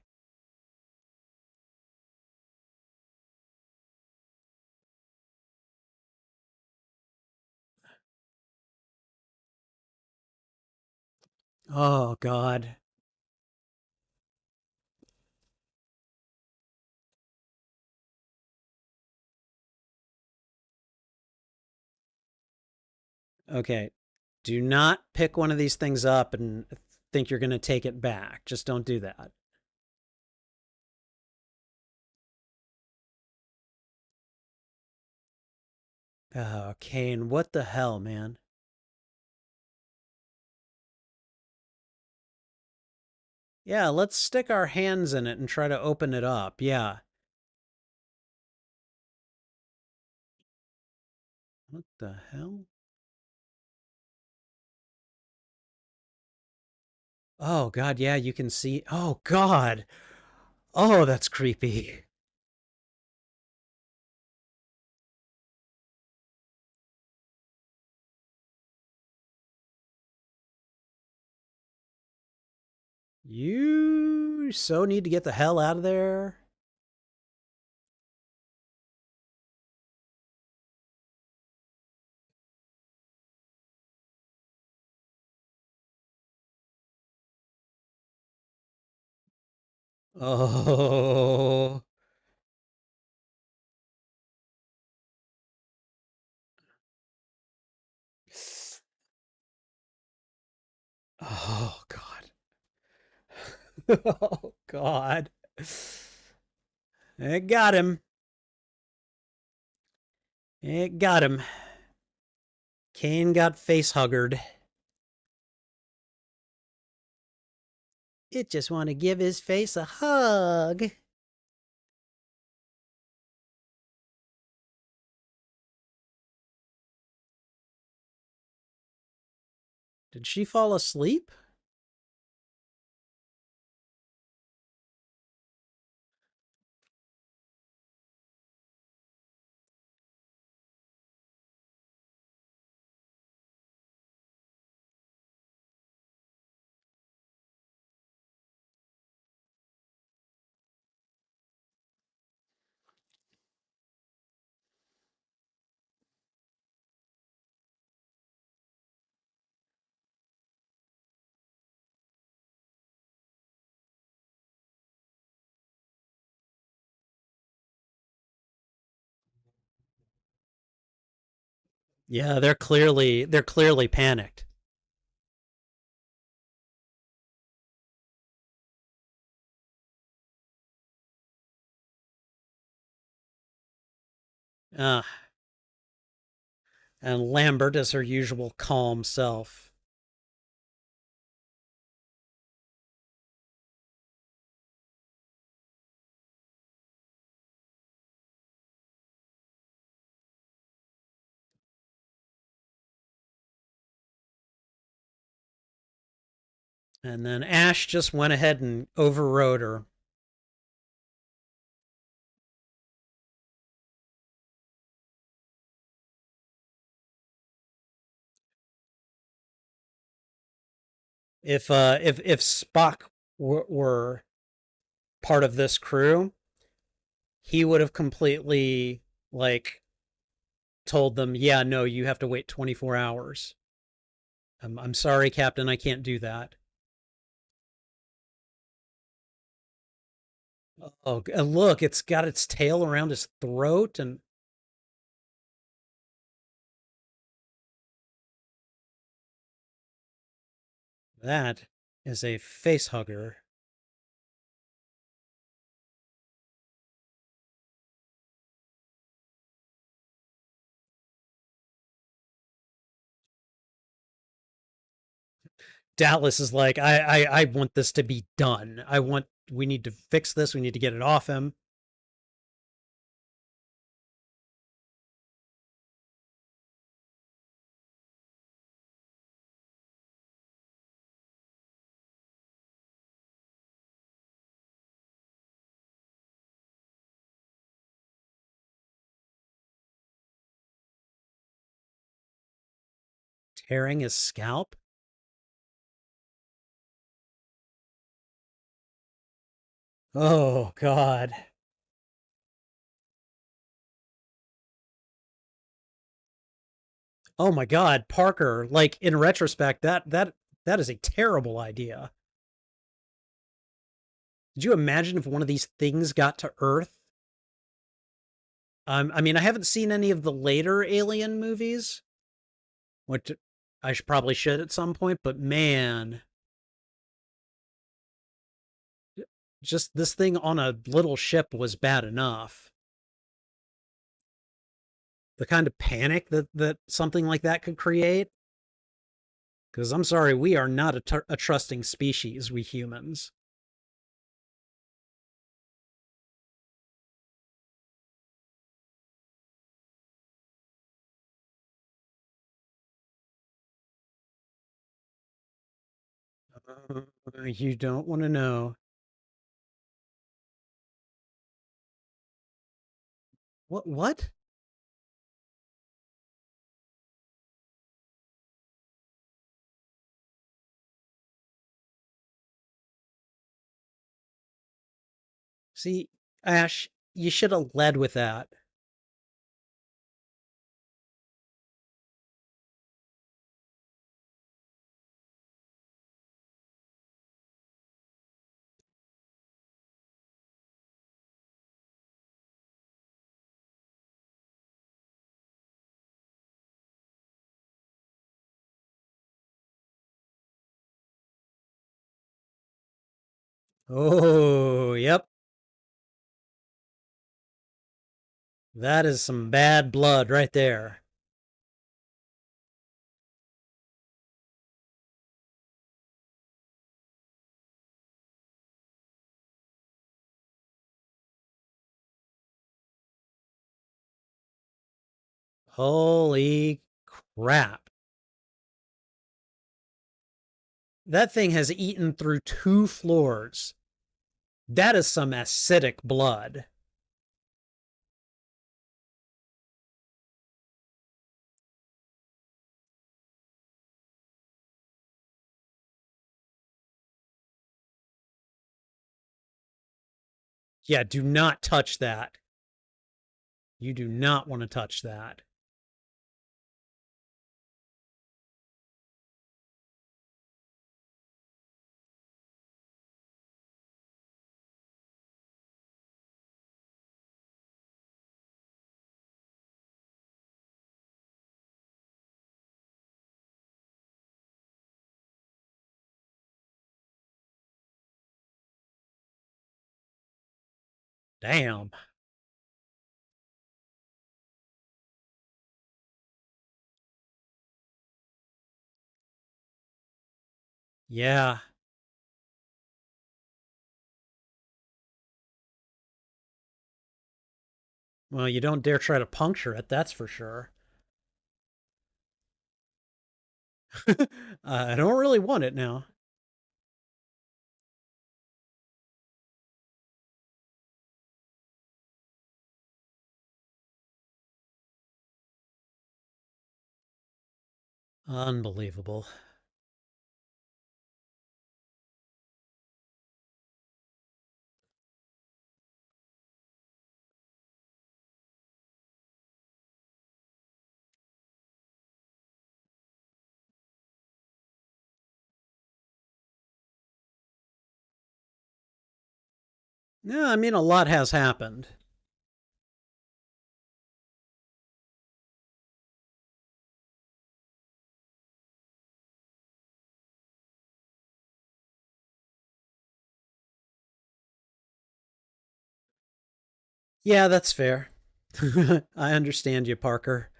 Oh god. Okay. Do not pick one of these things up and think you're going to take it back. Just don't do that. Oh, Kane, what the hell, man? Yeah, let's stick our hands in it and try to open it up. Yeah. What the hell? Oh, God, yeah, you can see. Oh, God. Oh, that's creepy. You so need to get the hell out of there. Oh. Oh, God. Oh, God. It got him. It got him. Kane got face huggered. It just want to give his face a hug. Did she fall asleep? Yeah, they're clearly panicked. Uh, and Lambert is her usual calm self. And then Ash just went ahead and overrode her. If Spock were part of this crew, he would have completely like told them, "Yeah, no, you have to wait 24 hours. I'm sorry, Captain, I can't do that." Oh, and look, it's got its tail around his throat, and that is a face hugger. Dallas is like, I want this to be done. We need to fix this. We need to get it off him. Tearing his scalp. Oh God. Oh my God, Parker. Like in retrospect, that is a terrible idea. Did you imagine if one of these things got to Earth? I mean, I haven't seen any of the later Alien movies, which I should probably should at some point. But man, just this thing on a little ship was bad enough. The kind of panic that something like that could create. Because I'm sorry, we are not a trusting species, we humans. You don't want to know. What? What? See, Ash, you should have led with that. Oh, yep. That is some bad blood right there. Holy crap. That thing has eaten through 2 floors. That is some acidic blood. Yeah, do not touch that. You do not want to touch that. Damn. Yeah. Well, you don't dare try to puncture it, that's for sure. I don't really want it now. Unbelievable. Yeah, I mean, a lot has happened. Yeah, that's fair. I understand you, Parker.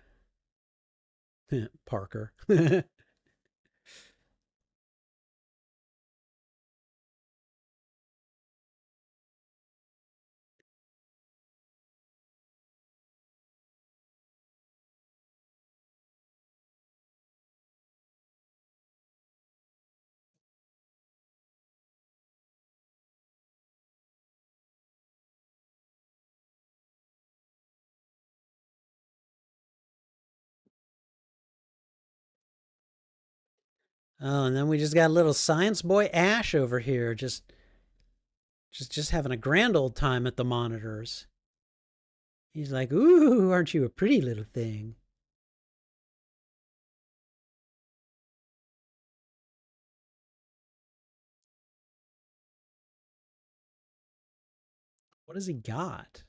Parker. Oh, and then we just got little science boy Ash over here, just having a grand old time at the monitors. He's like, "Ooh, aren't you a pretty little thing?" What has he got?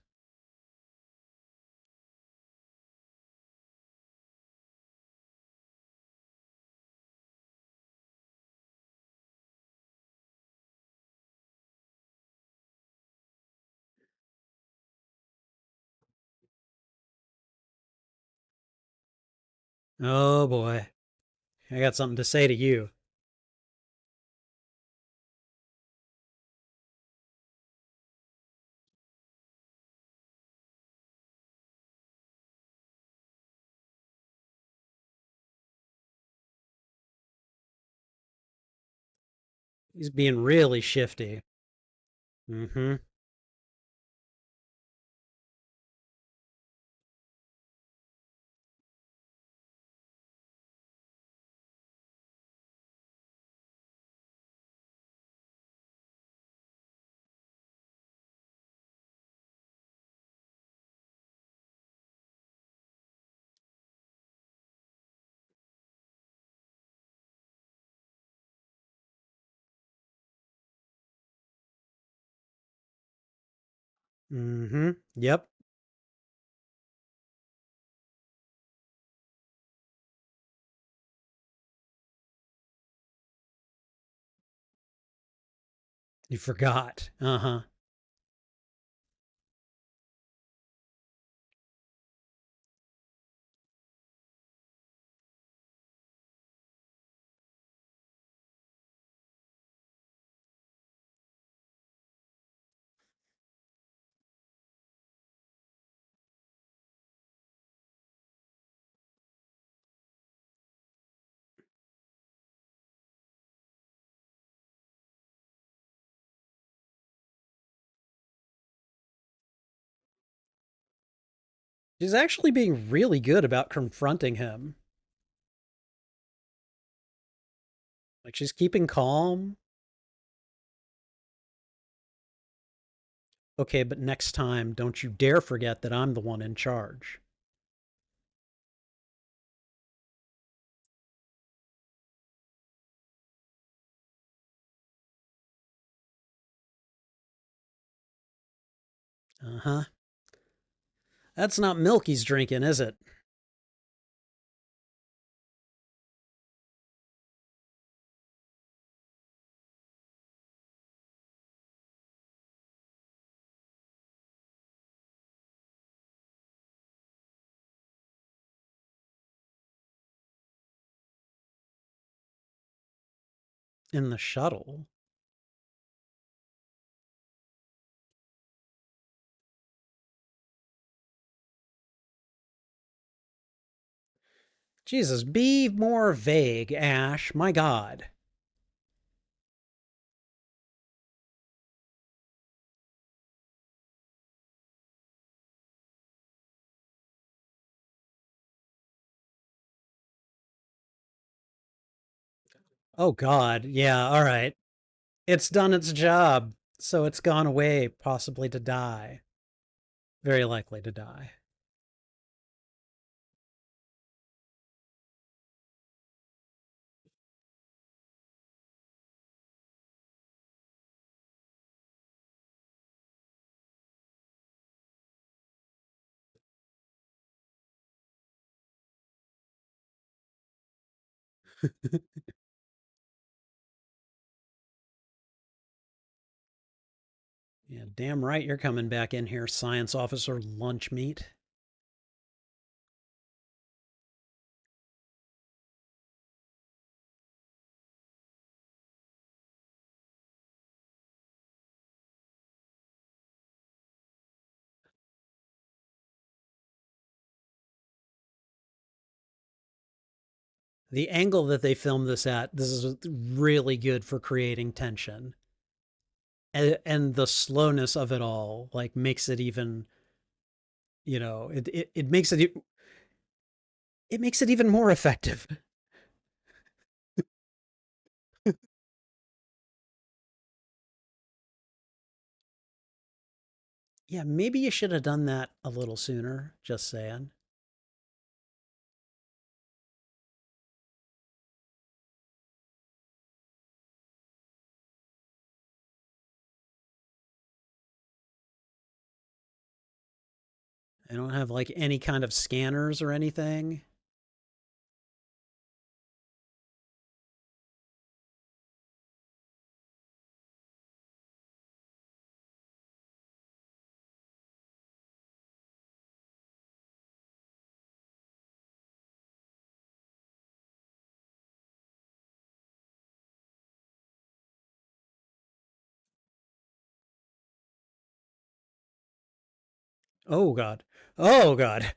Oh boy, I got something to say to you. He's being really shifty. Mm-hmm. Mm-hmm. Yep. You forgot. Uh-huh. She's actually being really good about confronting him. Like she's keeping calm. Okay, but next time, don't you dare forget that I'm the one in charge. Uh-huh. That's not milk he's drinking, is it? In the shuttle. Jesus, be more vague, Ash. My God. Oh God. Yeah, all right. It's done its job, so it's gone away, possibly to die. Very likely to die. Yeah, damn right you're coming back in here, science officer lunch meat. The angle that they filmed this at, this is really good for creating tension. And the slowness of it all, like, makes it even, it makes it makes it even more effective. Yeah, maybe you should have done that a little sooner, just saying. I don't have like any kind of scanners or anything. Oh God. Oh God.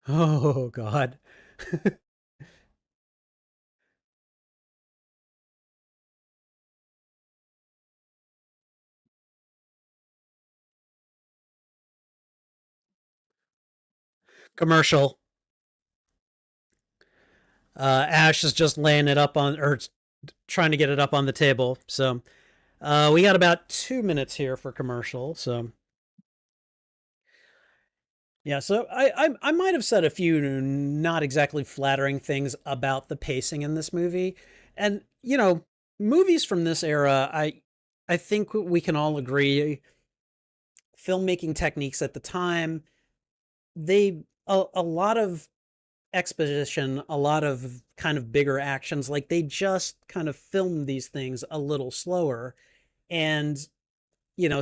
Oh God. Commercial. Ash is just laying it up on, or trying to get it up on the table. So we got about 2 minutes here for commercial. So yeah, so I might have said a few not exactly flattering things about the pacing in this movie, and movies from this era, I think we can all agree, filmmaking techniques at the time, they a lot of exposition, a lot of kind of bigger actions, like they just kind of filmed these things a little slower, and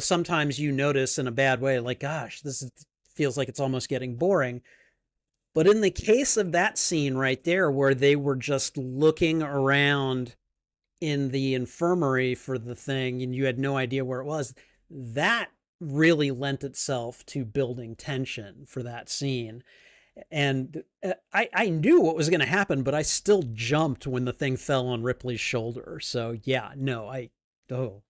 sometimes you notice in a bad way, like, gosh, feels like it's almost getting boring. But in the case of that scene right there, where they were just looking around in the infirmary for the thing and you had no idea where it was, that really lent itself to building tension for that scene. And I knew what was going to happen, but I still jumped when the thing fell on Ripley's shoulder. So yeah, no, oh,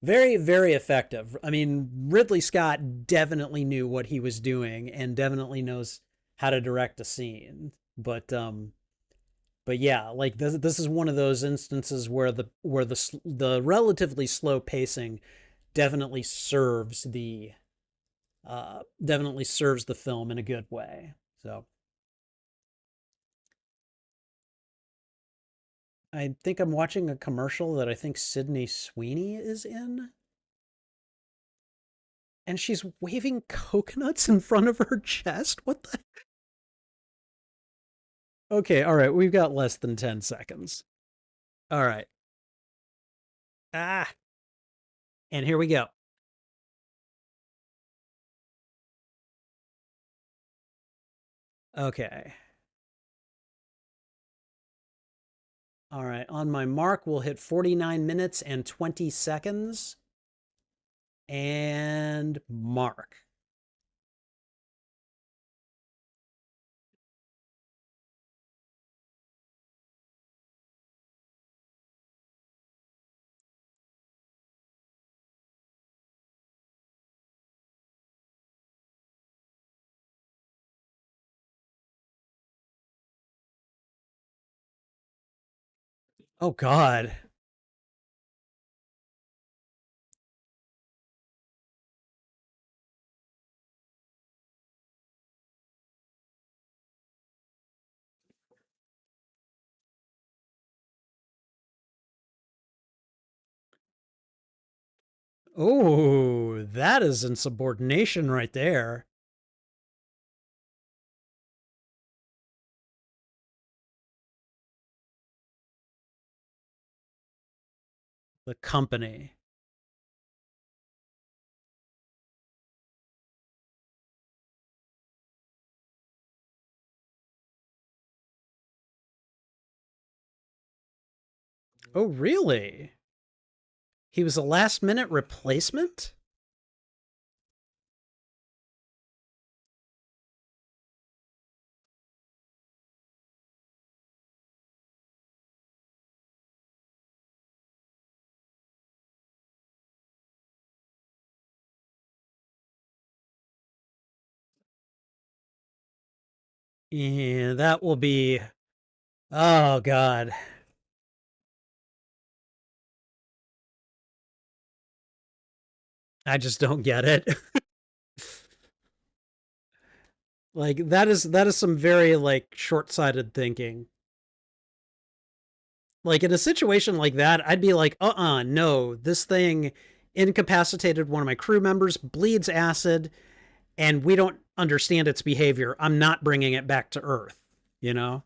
very, very effective. I mean, Ridley Scott definitely knew what he was doing and definitely knows how to direct a scene. But yeah, like this is one of those instances where the relatively slow pacing definitely definitely serves the film in a good way. So I think I'm watching a commercial that I think Sydney Sweeney is in, and she's waving coconuts in front of her chest. What the? Okay, all right, we've got less than 10 seconds. All right. Ah, and here we go. Okay. All right, on my mark, we'll hit 49 minutes and 20 seconds. And mark. Oh, God. Oh, that is insubordination right there. The company. Oh, really? He was a last minute replacement? Yeah, that will be. Oh, God. I just don't get it. Like that is some very like short-sighted thinking. Like in a situation like that, I'd be like, no, this thing incapacitated one of my crew members, bleeds acid, and we don't understand its behavior. I'm not bringing it back to Earth, you know?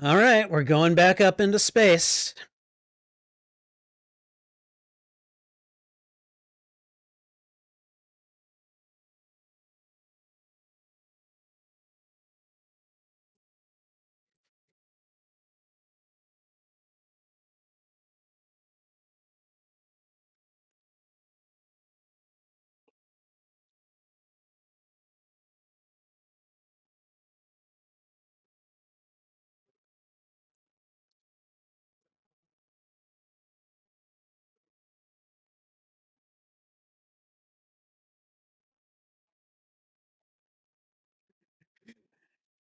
All right, we're going back up into space.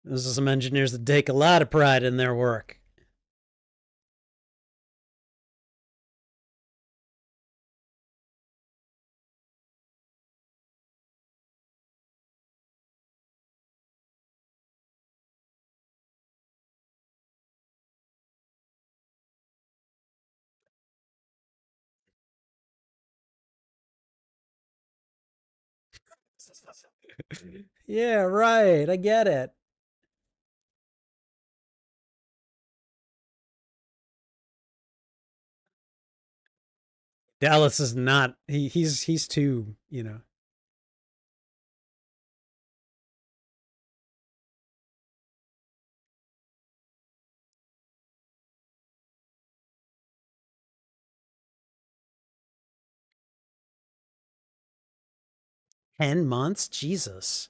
Those are some engineers that take a lot of pride in their work. 'Yeah, right. I get it. Dallas is not. He's too. 10 months. Jesus.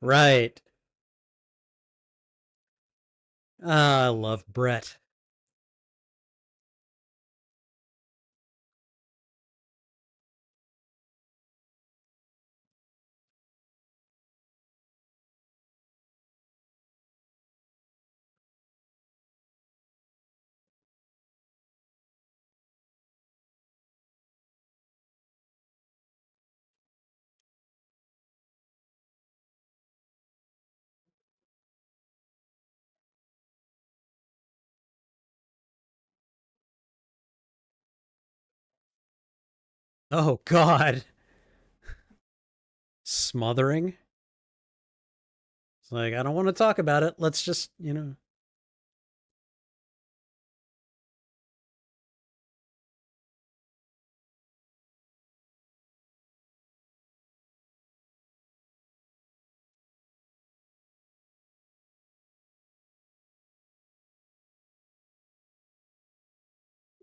Right. I love Brett. Oh God. Smothering. It's like I don't want to talk about it. Let's just.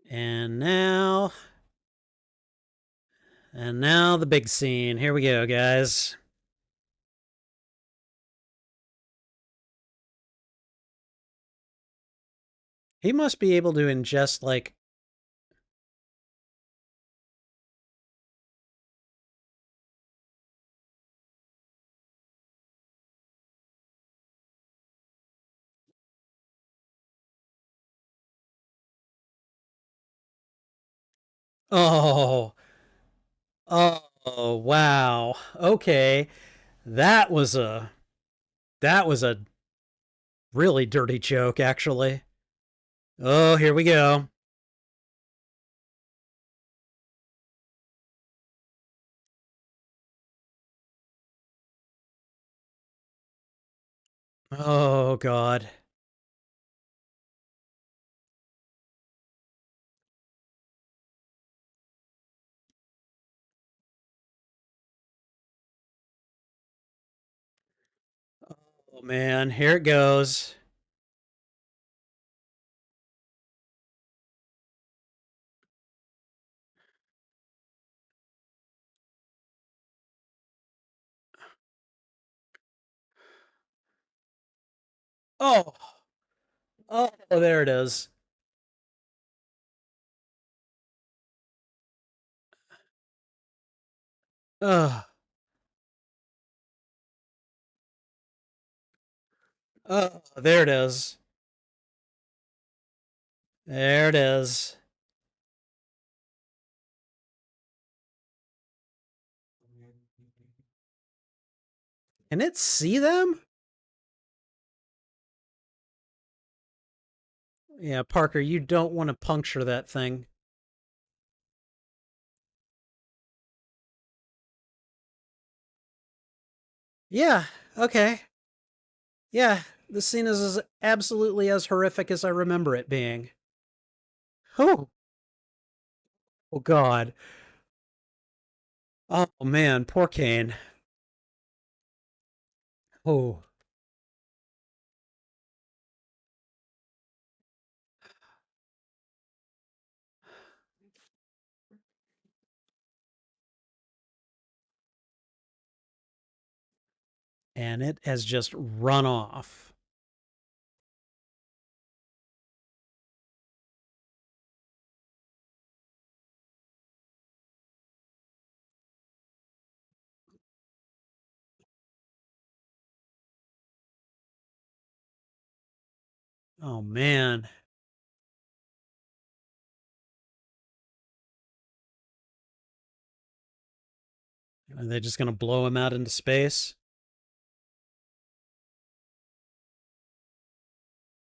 And now And now the big scene. Here we go, guys. He must be able to ingest, like... Oh. Oh, wow. Okay. That was a... That was a really dirty joke, actually. Oh, here we go. Oh, God. Oh, man. Here it goes. Oh. Oh, there it is. Oh. Oh, there it is. There it is. Can it see them? Yeah, Parker, you don't want to puncture that thing. Yeah, okay. Yeah, the scene is as absolutely as horrific as I remember it being. Oh, oh God. Oh man, poor Kane. Oh, and it has just run off. Oh man. Are they just gonna blow him out into space?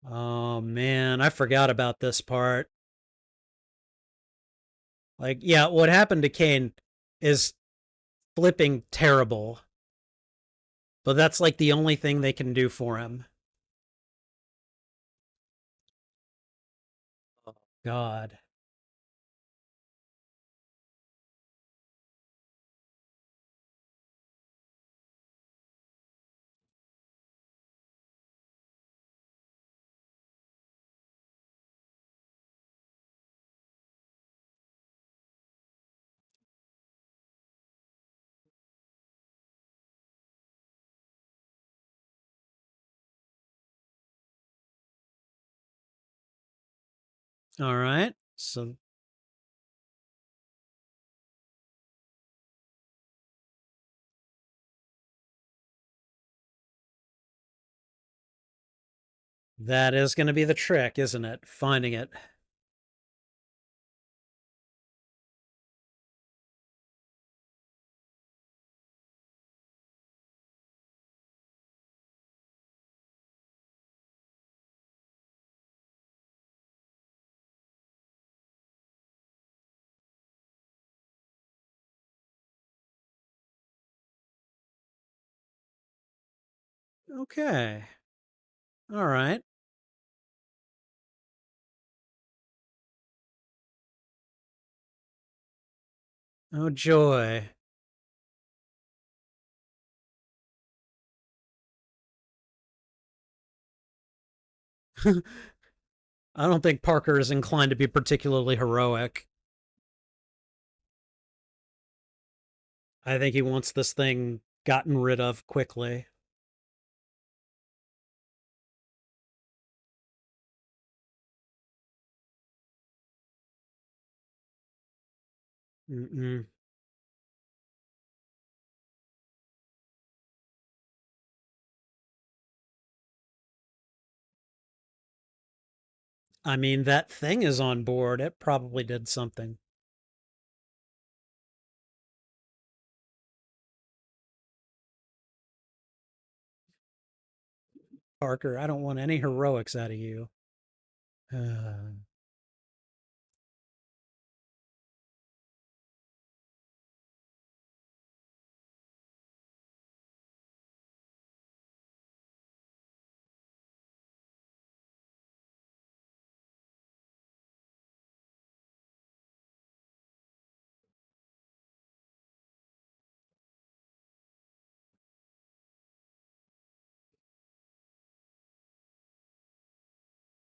Oh man, I forgot about this part. Like, yeah, what happened to Kane is flipping terrible, but that's like the only thing they can do for him. Oh, God. All right. So that is going to be the trick, isn't it? Finding it. Okay. All right. Oh, joy. I don't think Parker is inclined to be particularly heroic. I think he wants this thing gotten rid of quickly. Mm-mm. I mean, that thing is on board. It probably did something. Parker, I don't want any heroics out of you.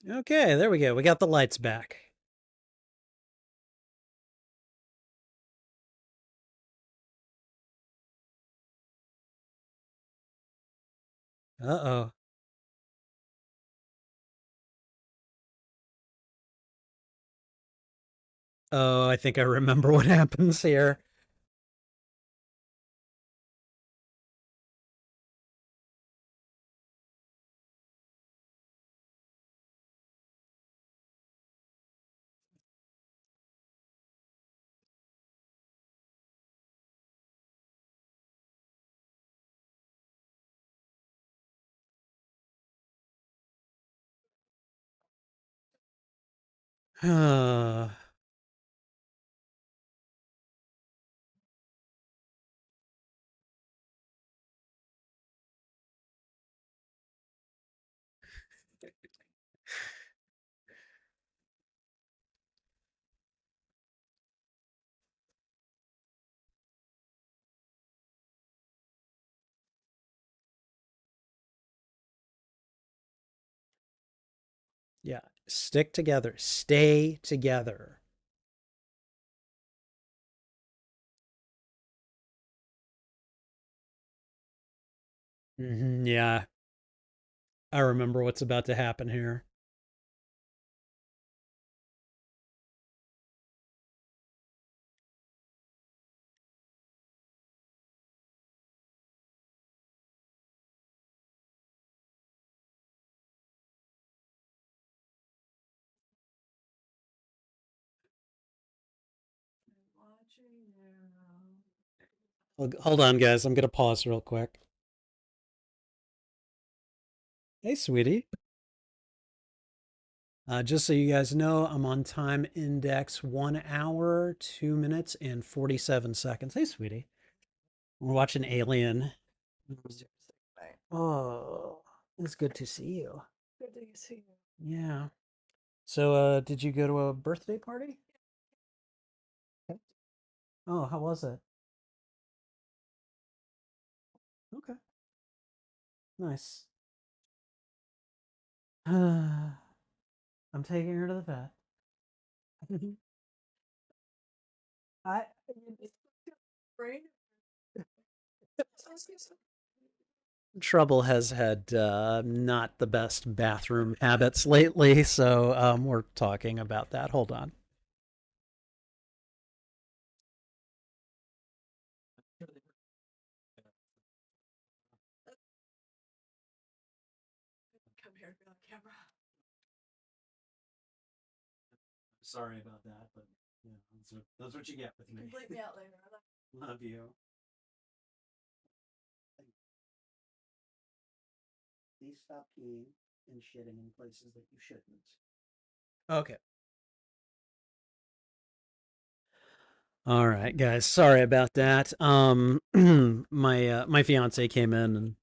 Okay, there we go. We got the lights back. Uh-oh. Oh, I think I remember what happens here. Yeah, stick together. Stay together. Yeah, I remember what's about to happen here. Hold on, guys. I'm going to pause real quick. Hey, sweetie. Just so you guys know, I'm on time index 1 hour, 2 minutes, and 47 seconds. Hey, sweetie. We're watching Alien. Oh, it's good to see you. Yeah. So, did you go to a birthday party? Oh, how was it? Okay, nice. I'm taking her to the vet. I Trouble has had not the best bathroom habits lately, so we're talking about that. Hold on. Sorry about that, but yeah, that's what you get with me. Love you. Please stop peeing and shitting in places that you shouldn't. Okay. All right, guys. Sorry about that. My fiance came in and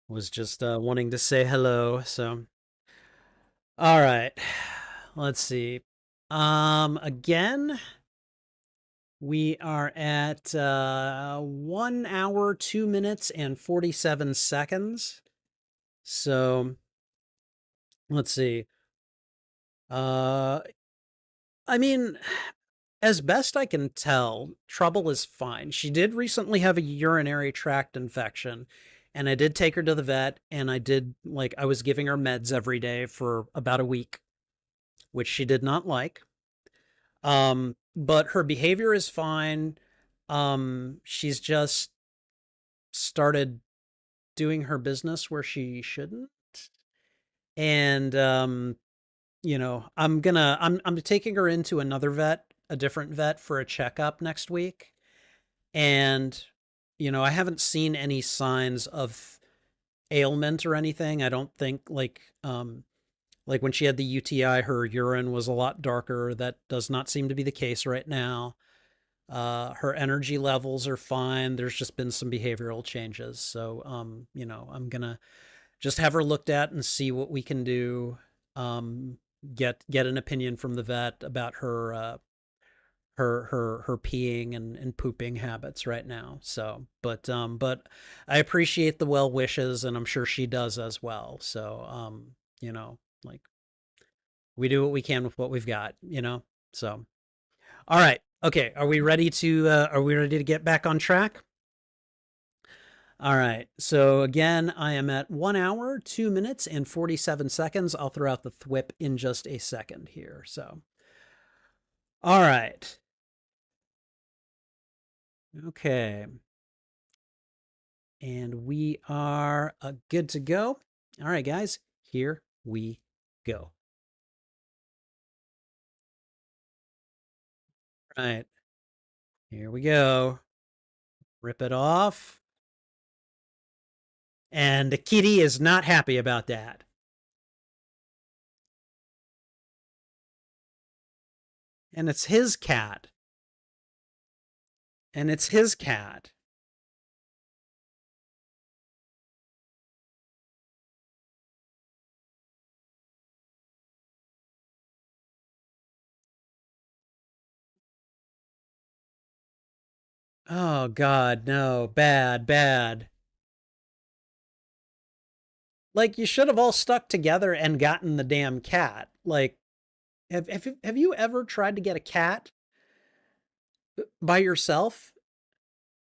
was just wanting to say hello. So, all right. Let's see. Again, we are at 1 hour, 2 minutes, and 47 seconds. So, let's see. Uh, I mean, As best I can tell, Trouble is fine. She did recently have a urinary tract infection, and I did take her to the vet, and I was giving her meds every day for about a week, which she did not like. But her behavior is fine. She's just started doing her business where she shouldn't. And I'm taking her into another vet, a different vet for a checkup next week. And I haven't seen any signs of ailment or anything. I don't think like when she had the UTI, her urine was a lot darker. That does not seem to be the case right now. Her energy levels are fine. There's just been some behavioral changes. So, I'm gonna just have her looked at and see what we can do. Um, get an opinion from the vet about her peeing and pooping habits right now. So, but I appreciate the well wishes, and I'm sure she does as well. So, like we do what we can with what we've got. So, all right. Okay, are we ready to get back on track? All right. So again, I am at 1 hour, 2 minutes, and 47 seconds. I'll throw out the thwip in just a second here. So, all right. Okay. And we are good to go. All right, guys, here we go. All right, here we go. Rip it off. And the kitty is not happy about that. And it's his cat. And it's his cat. Oh, God, no. Bad, bad. Like, you should have all stuck together and gotten the damn cat. Like, have you ever tried to get a cat by yourself?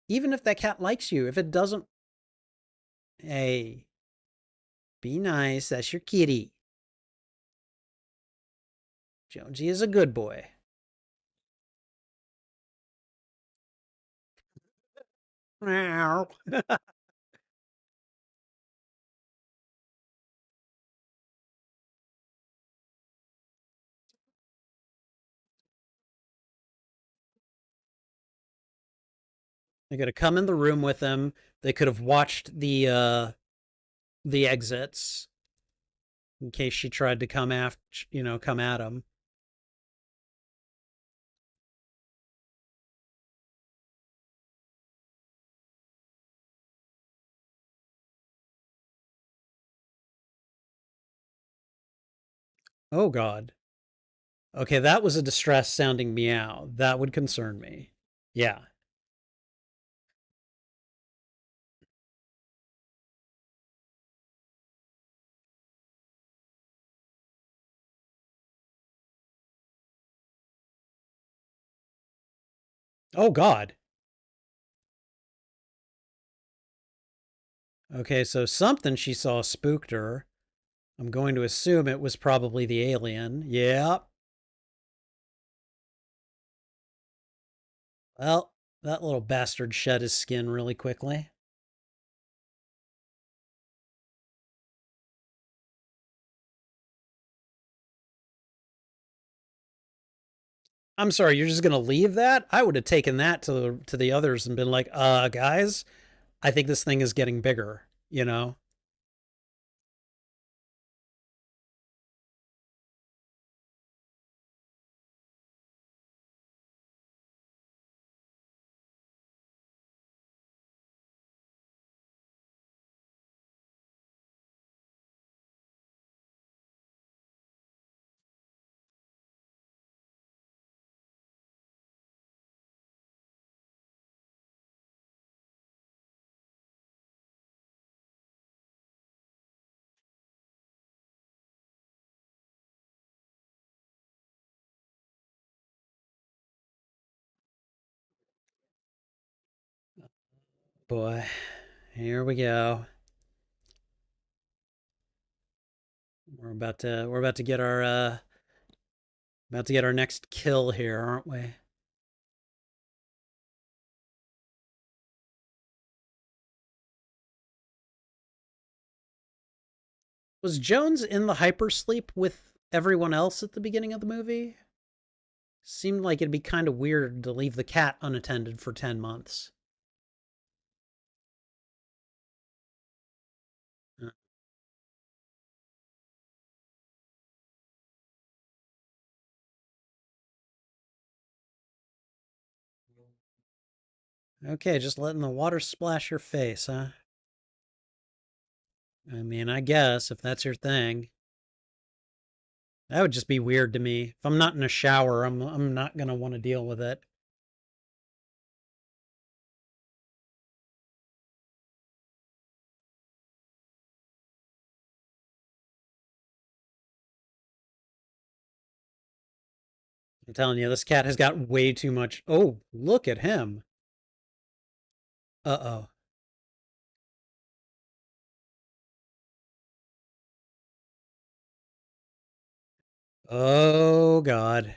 Even if that cat likes you, if it doesn't, hey, be nice. That's your kitty. Jonesy is a good boy. Meow. They could have come in the room with him. They could have watched the exits in case she tried to come after, come at him. Oh God. Okay, that was a distressed sounding meow. That would concern me. Yeah. Oh God. Okay, so something she saw spooked her. I'm going to assume it was probably the alien. Yeah. Well, that little bastard shed his skin really quickly. I'm sorry, you're just gonna leave that? I would have taken that to the others and been like, guys, I think this thing is getting bigger. Boy, here we go. We're about to get our next kill here, aren't we? Was Jones in the hypersleep with everyone else at the beginning of the movie? Seemed like it'd be kind of weird to leave the cat unattended for 10 months. Uh, Okay, just letting the water splash your face, huh? I mean, I guess if that's your thing. That would just be weird to me. If I'm not in a shower, I'm not gonna want to deal with it. I'm telling you, this cat has got way too much. Oh, look at him. Uh-oh. Oh God.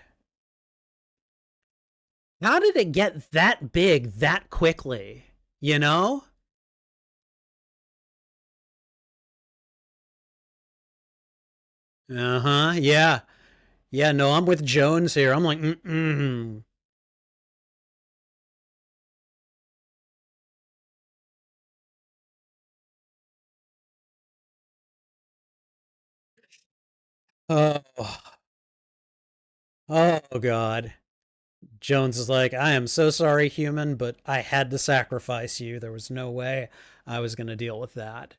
How did it get that big that quickly? You know? Uh-huh. Yeah. Yeah, no, I'm with Jones here. I'm like, mm-mm. Oh, oh God. Jones is like, I am so sorry, human, but I had to sacrifice you. There was no way I was going to deal with that.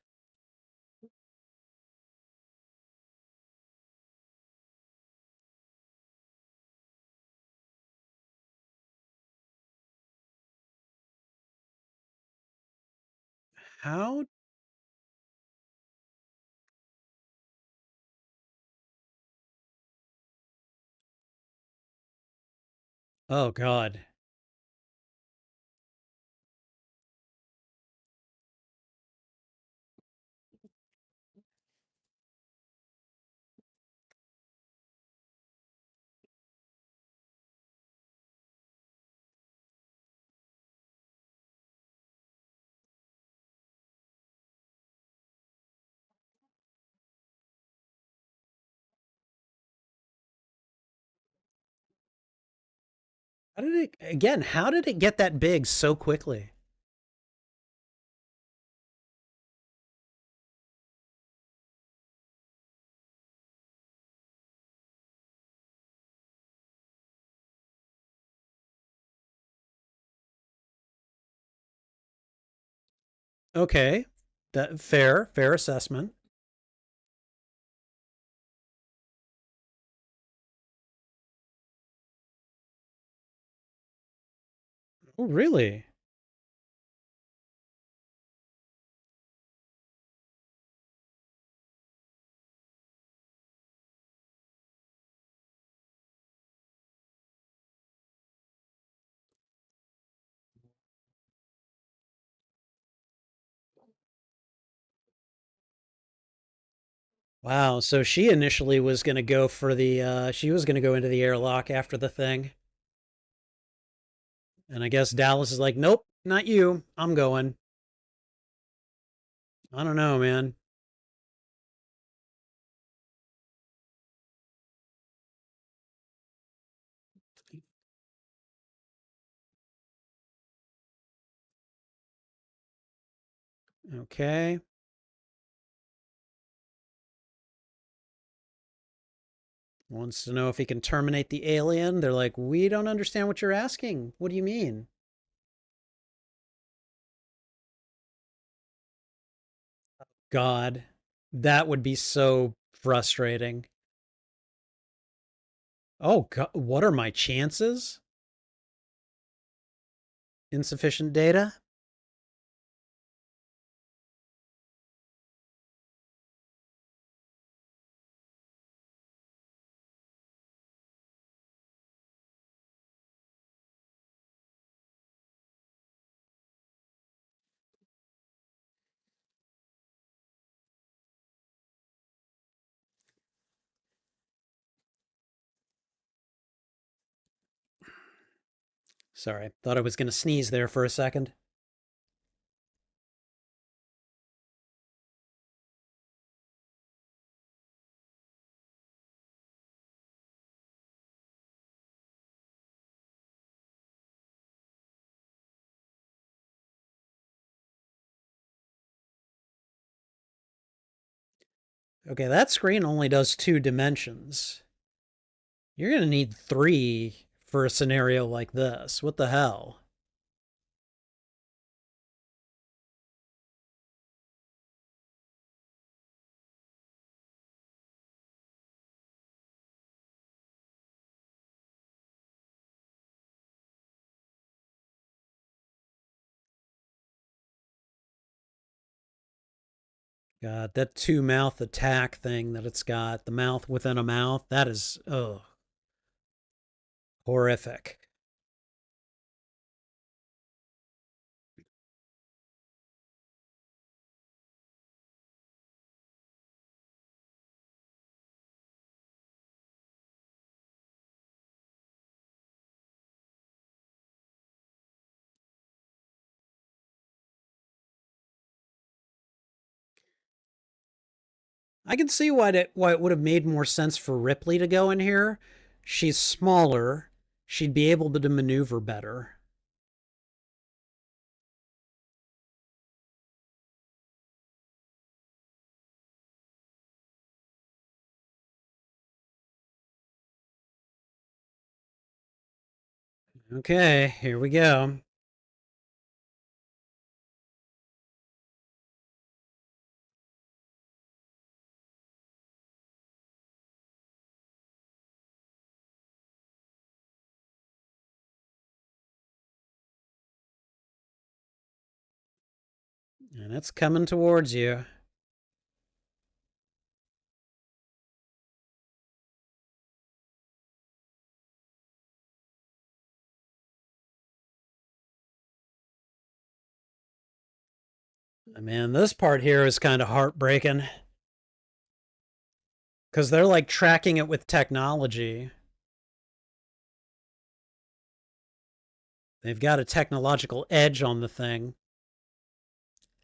How? Oh God. How did it again? How did it get that big so quickly? Okay, that fair assessment. Oh, really? Wow. So she initially was going to go for the. She was going to go into the airlock after the thing, and I guess Dallas is like, nope, not you. I'm going. I don't know, man. Okay. Wants to know if he can terminate the alien. They're like, we don't understand what you're asking. What do you mean? God, that would be so frustrating. Oh, God, what are my chances? Insufficient data? Sorry, thought I was going to sneeze there for a second. Okay, that screen only does 2 dimensions. You're going to need 3 for a scenario like this. What the hell? God, that two mouth attack thing that it's got, the mouth within a mouth, that is, oh, horrific. I can see why it would have made more sense for Ripley to go in here. She's smaller. She'd be able to maneuver better. Okay, here we go. And it's coming towards you. Man, this part here is kind of heartbreaking. Because they're like tracking it with technology. They've got a technological edge on the thing.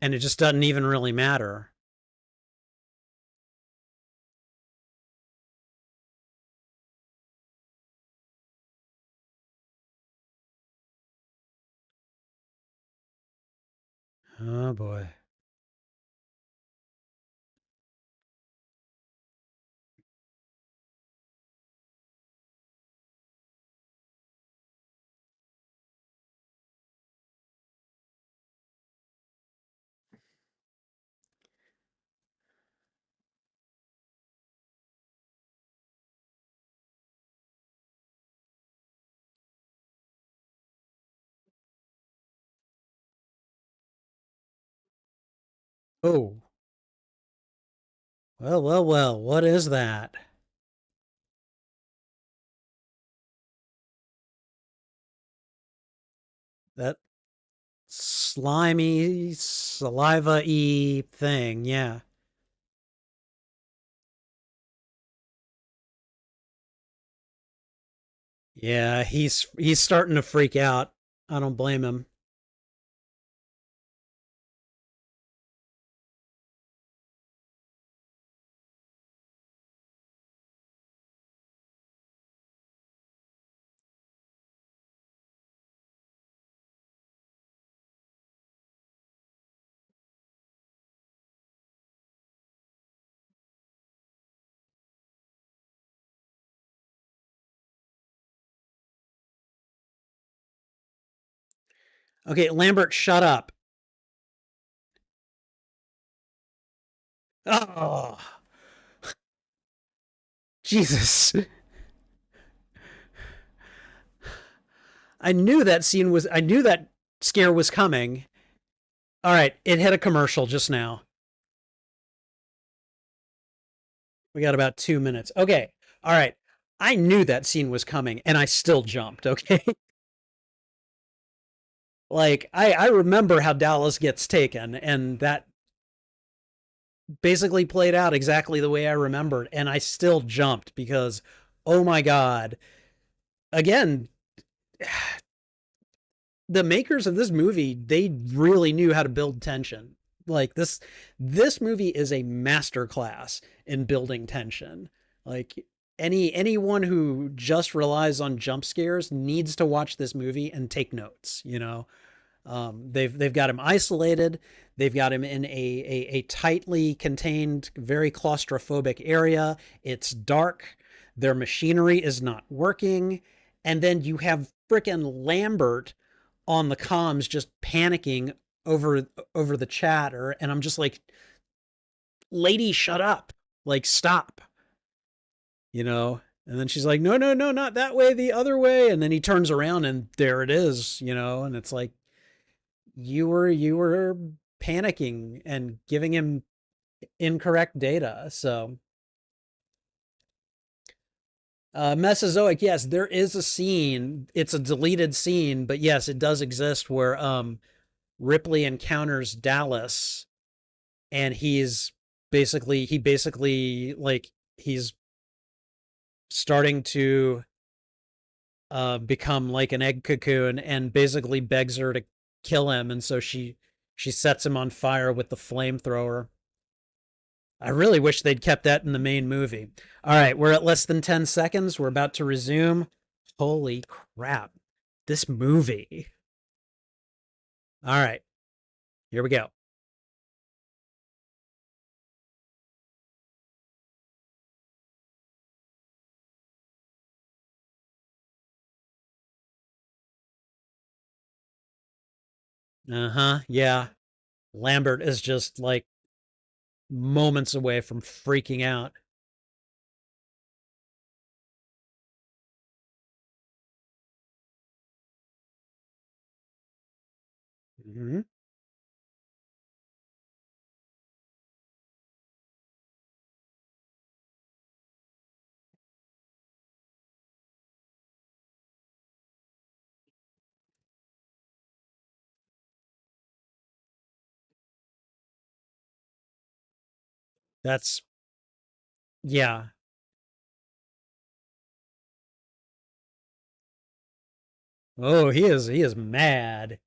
And it just doesn't even really matter. Oh boy. Oh. Well, well, well. What is that? That slimy, saliva-y thing. Yeah. Yeah, he's starting to freak out. I don't blame him. Okay, Lambert, shut up. Oh, Jesus. I knew that scare was coming. All right, it hit a commercial just now. We got about 2 minutes. Okay. All right. I knew that scene was coming and I still jumped. Okay. Like, I remember how Dallas gets taken, and that basically played out exactly the way I remembered. And I still jumped because, oh my God. Again, the makers of this movie, they really knew how to build tension. Like this movie is a masterclass in building tension. Like anyone who just relies on jump scares needs to watch this movie and take notes, you know. They've got him isolated. They've got him in a tightly contained, very claustrophobic area. It's dark. Their machinery is not working. And then you have frickin' Lambert on the comms just panicking over the chatter. And I'm just like, lady, shut up. Like, stop. You know? And then she's like, no, no, no, not that way, the other way. And then he turns around and there it is, you know, and it's like, you were panicking and giving him incorrect data. So Mesozoic, yes, there is a scene. It's a deleted scene, but yes, it does exist where Ripley encounters Dallas, and he basically like he's starting to become like an egg cocoon and basically begs her to kill him, and so she sets him on fire with the flamethrower. I really wish they'd kept that in the main movie. All right, we're at less than 10 seconds. We're about to resume. Holy crap. This movie. All right, here we go. Uh huh. Yeah. Lambert is just like moments away from freaking out. Mm-hmm. That's, yeah. Oh, he is mad.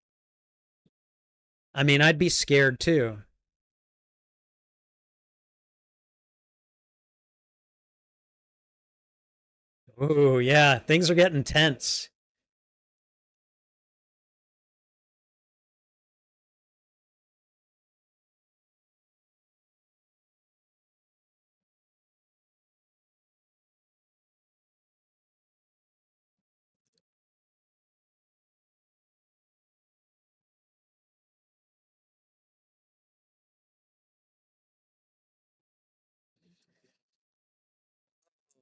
I mean, I'd be scared too. Oh, yeah. Things are getting tense.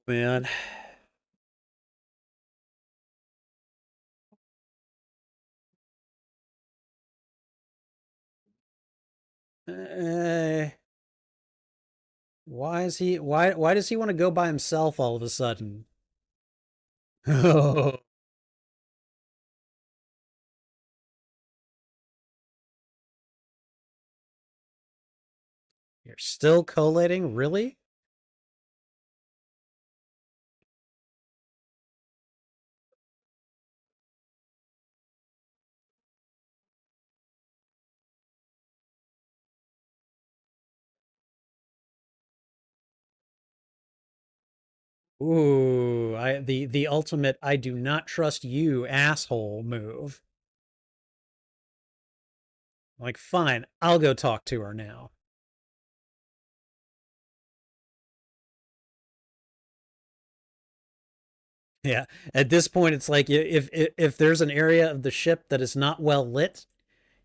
Man. Uh, why does he want to go by himself all of a sudden? Oh, you're still collating? Really? Ooh, the ultimate I do not trust you asshole move. Like, fine, I'll go talk to her now. Yeah. At this point, it's like if there's an area of the ship that is not well lit,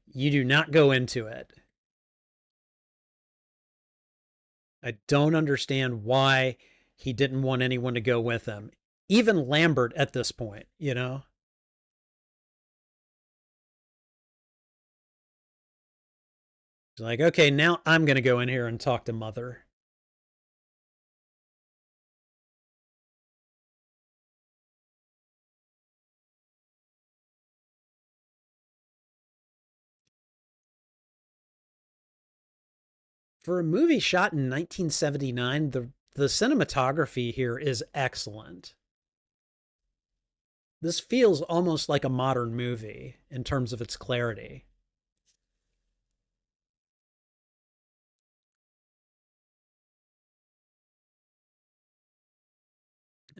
you do not go into it. I don't understand why he didn't want anyone to go with him. Even Lambert at this point, you know? He's like, okay, now I'm going to go in here and talk to Mother. For a movie shot in 1979, the cinematography here is excellent. this feels almost like a modern movie in terms of its clarity.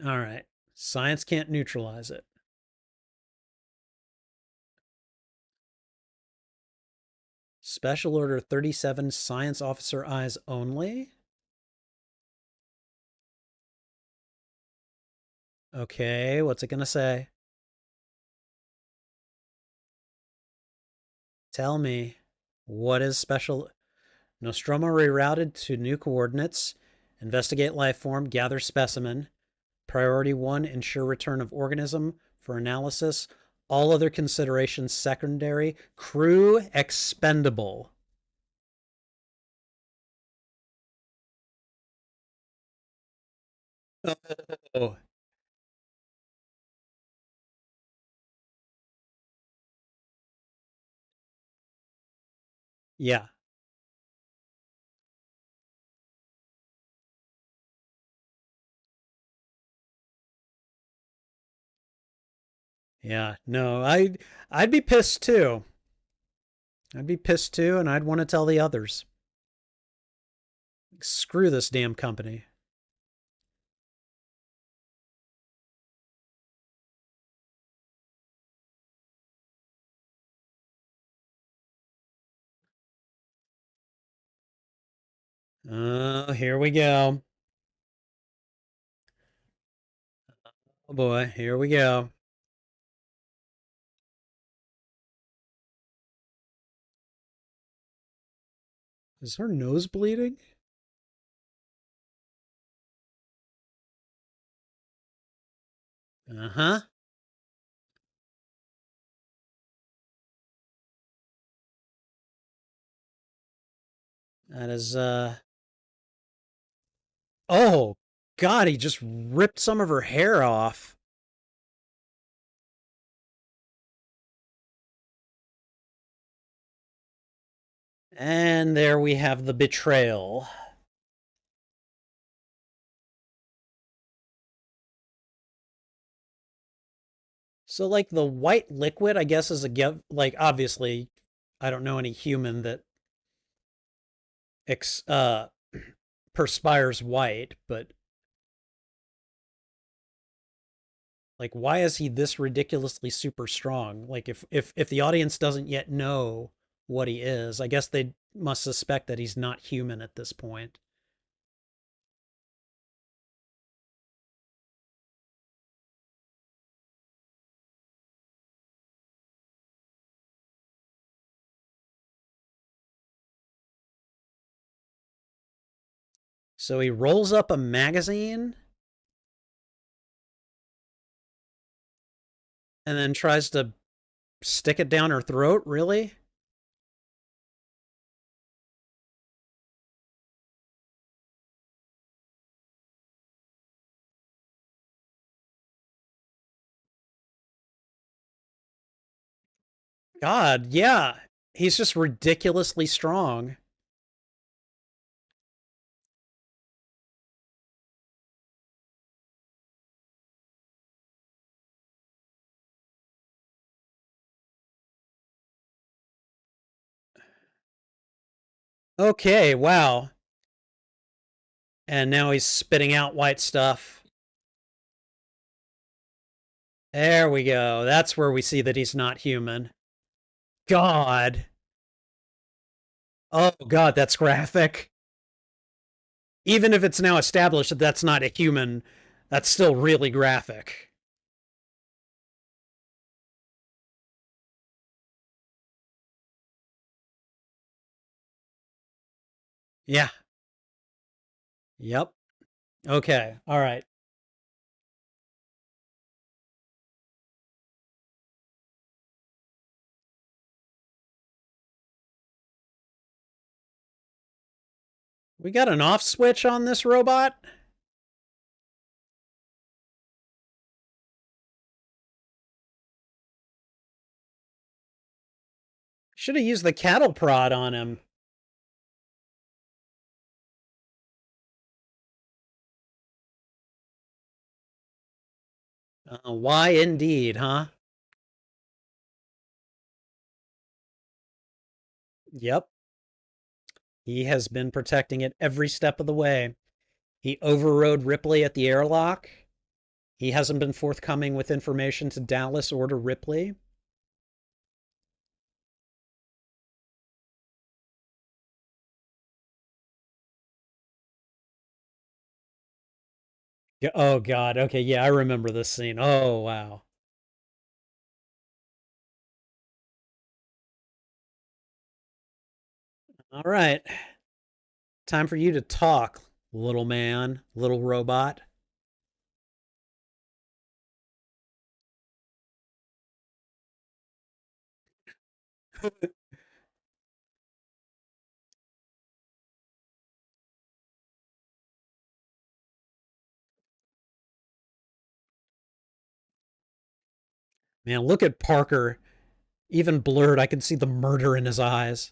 All right. Science can't neutralize it. Special Order 37 Science Officer Eyes Only. Okay, what's it going to say? Tell me. What is special? Nostromo rerouted to new coordinates. Investigate life form. Gather specimen. Priority 1, ensure return of organism for analysis. All other considerations secondary. Crew expendable. Oh, yeah. Yeah. No, I'd be pissed too. I'd be pissed too, and I'd want to tell the others. Screw this damn company. Here we go. Oh boy, here we go. Is her nose bleeding? Uh huh. That is, oh, God, he just ripped some of her hair off. And there we have the betrayal. So, like, the white liquid, I guess, is a give. Like, obviously, I don't know any human that ex perspires white, but like, why is he this ridiculously super strong? Like, if the audience doesn't yet know what he is, I guess they must suspect that he's not human at this point. So he rolls up a magazine and then tries to stick it down her throat. Really? God, yeah. He's just ridiculously strong. Okay, wow. And now he's spitting out white stuff. There we go. That's where we see that he's not human. God. Oh, God, that's graphic. Even if it's now established that that's not a human, that's still really graphic. Yeah. Yep. Okay. All right. We got an off switch on this robot? Should have used the cattle prod on him. Why indeed, huh? Yep. He has been protecting it every step of the way. He overrode Ripley at the airlock. He hasn't been forthcoming with information to Dallas or to Ripley. Oh, God. Okay. Yeah, I remember this scene. Oh, wow. All right. Time for you to talk, little man, little robot. Man, look at Parker. Even blurred, I can see the murder in his eyes.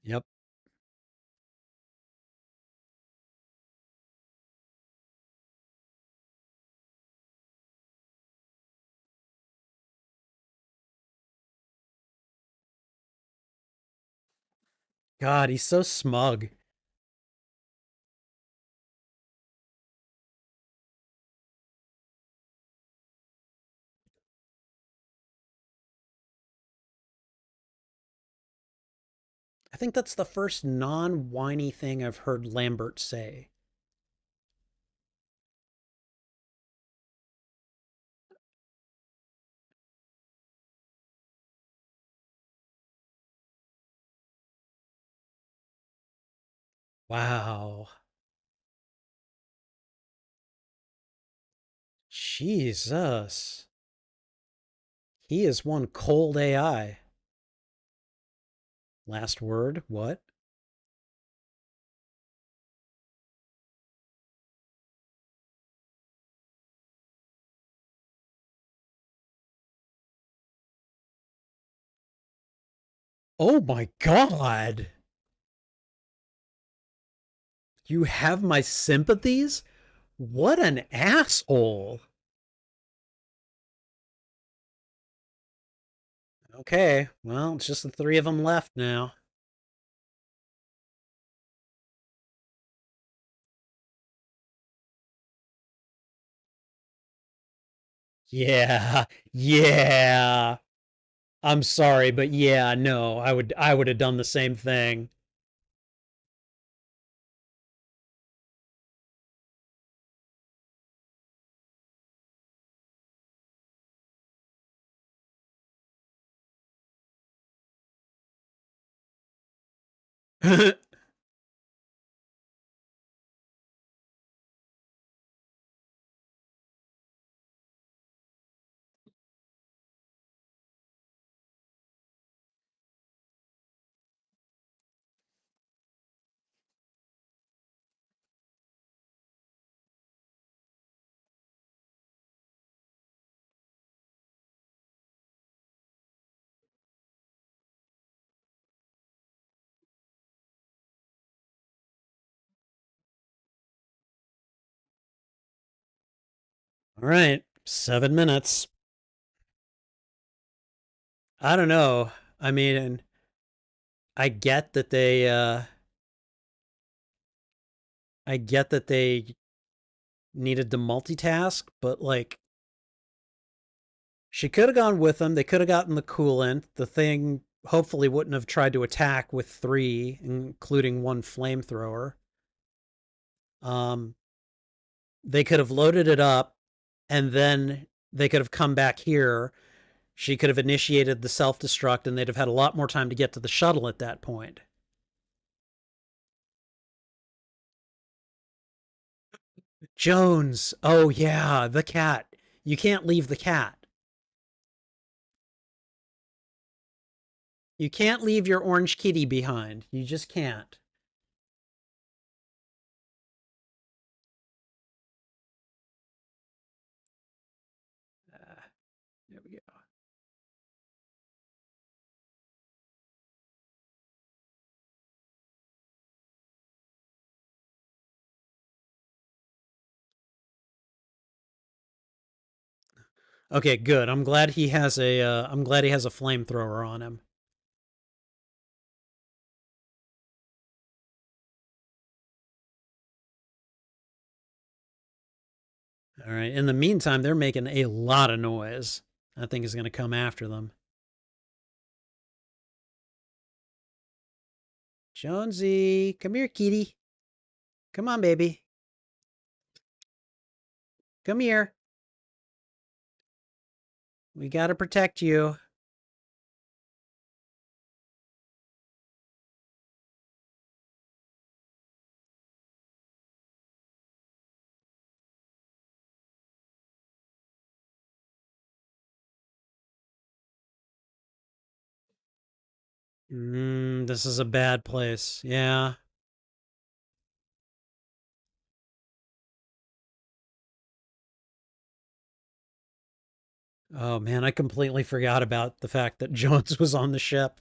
Yep. God, he's so smug. I think that's the first non whiny thing I've heard Lambert say. Wow. Jesus. He is one cold AI. Last word? What? Oh my God. You have my sympathies? What an asshole. Okay, well, it's just the three of them left now. Yeah, yeah. I'm sorry, but yeah, no, I would have done the same thing. All right, 7 minutes. I don't know. I mean, I get that I get that they needed to multitask, but like she could have gone with them. They could have gotten the coolant. The thing hopefully wouldn't have tried to attack with three, including one flamethrower. Um, they could have loaded it up, and then they could have come back here. She could have initiated the self destruct, and they'd have had a lot more time to get to the shuttle at that point. Jones. Oh, yeah, the cat. You can't leave the cat. You can't leave your orange kitty behind. You just can't. Okay, good. I'm glad he has a. I'm glad he has a flamethrower on him. All right. In the meantime, they're making a lot of noise. That thing is going to come after them. Jonesy, come here, kitty. Come on, baby. Come here. We got to protect you. This is a bad place. Yeah. Oh man, I completely forgot about the fact that Jones was on the ship.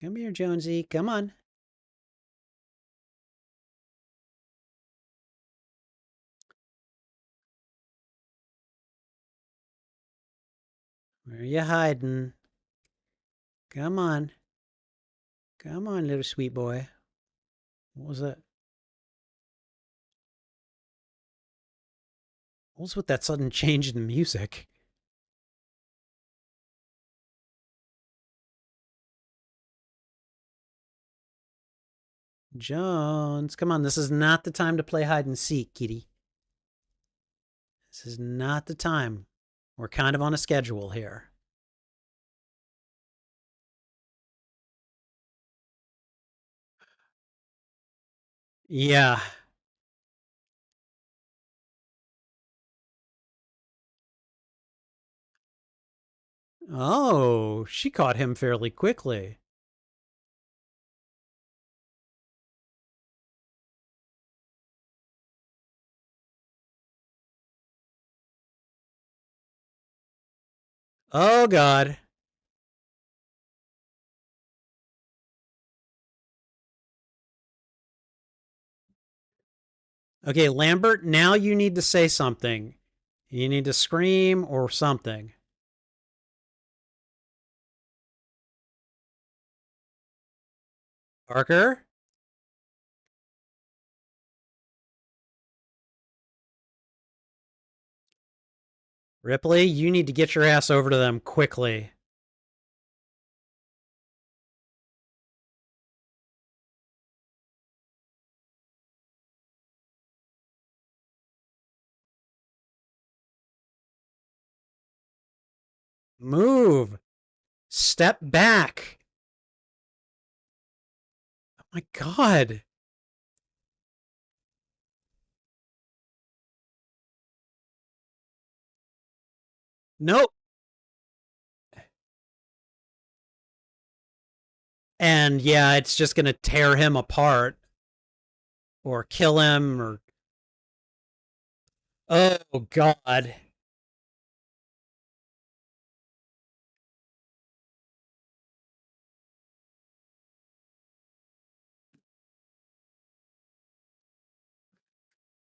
Come here, Jonesy. Come on. Where are you hiding? Come on. Come on, little sweet boy. What was that? What was with that sudden change in the music? Jones, come on. This is not the time to play hide and seek, kitty. This is not the time. We're kind of on a schedule here. Yeah. Oh, she caught him fairly quickly. Oh, God. Okay, Lambert, now you need to say something. You need to scream or something. Parker? Ripley, you need to get your ass over to them quickly. Move. Step back. Oh my God. Nope. And yeah, it's just going to tear him apart or kill him or. Oh, God.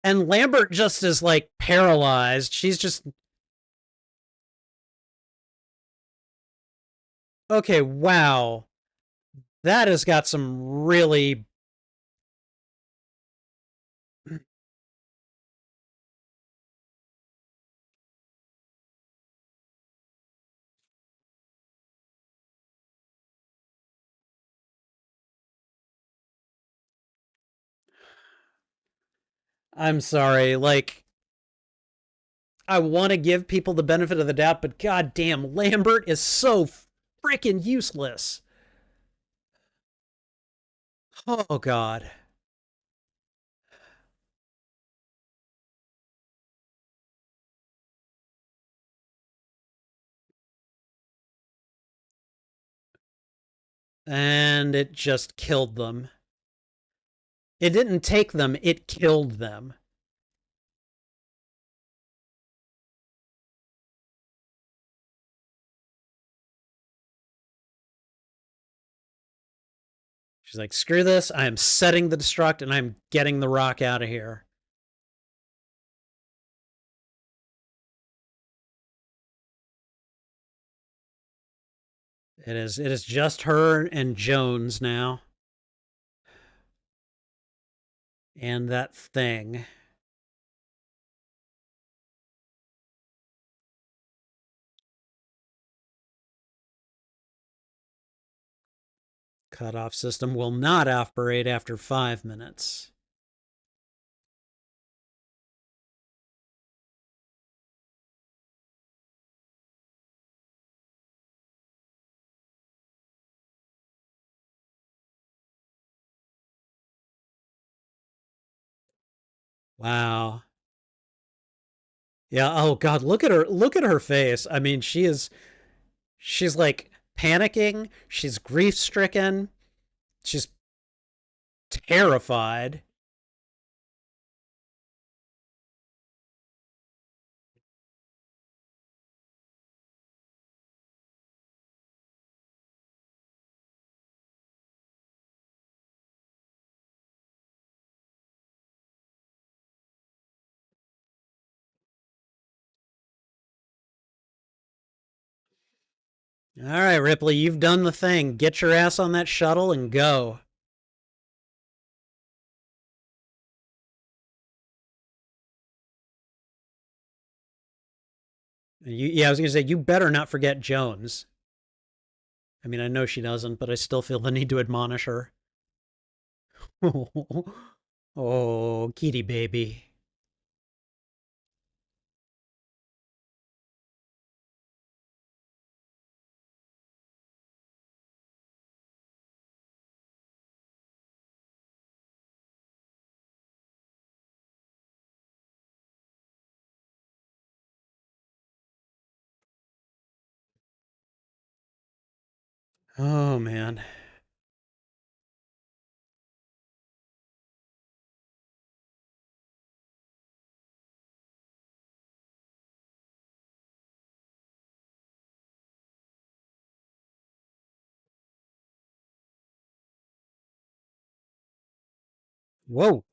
And Lambert just is like paralyzed. She's just. Okay, wow. That has got some really. I'm sorry. Like, I want to give people the benefit of the doubt, but goddamn, Lambert is so freaking useless. Oh, God. And it just killed them. It didn't take them, it killed them. She's like, screw this. I am setting the destruct and I'm getting the rock out of here. It is just her and Jones now. And that thing. Cutoff system will not operate after 5 minutes. Wow. Yeah, oh god, look at her. Look at her face. I mean, she's like panicking, she's grief-stricken, she's terrified. All right, Ripley, you've done the thing. Get your ass on that shuttle and go. Yeah, I was going to say, you better not forget Jones. I mean, I know she doesn't, but I still feel the need to admonish her. Oh, kitty baby. Oh, man. Whoa.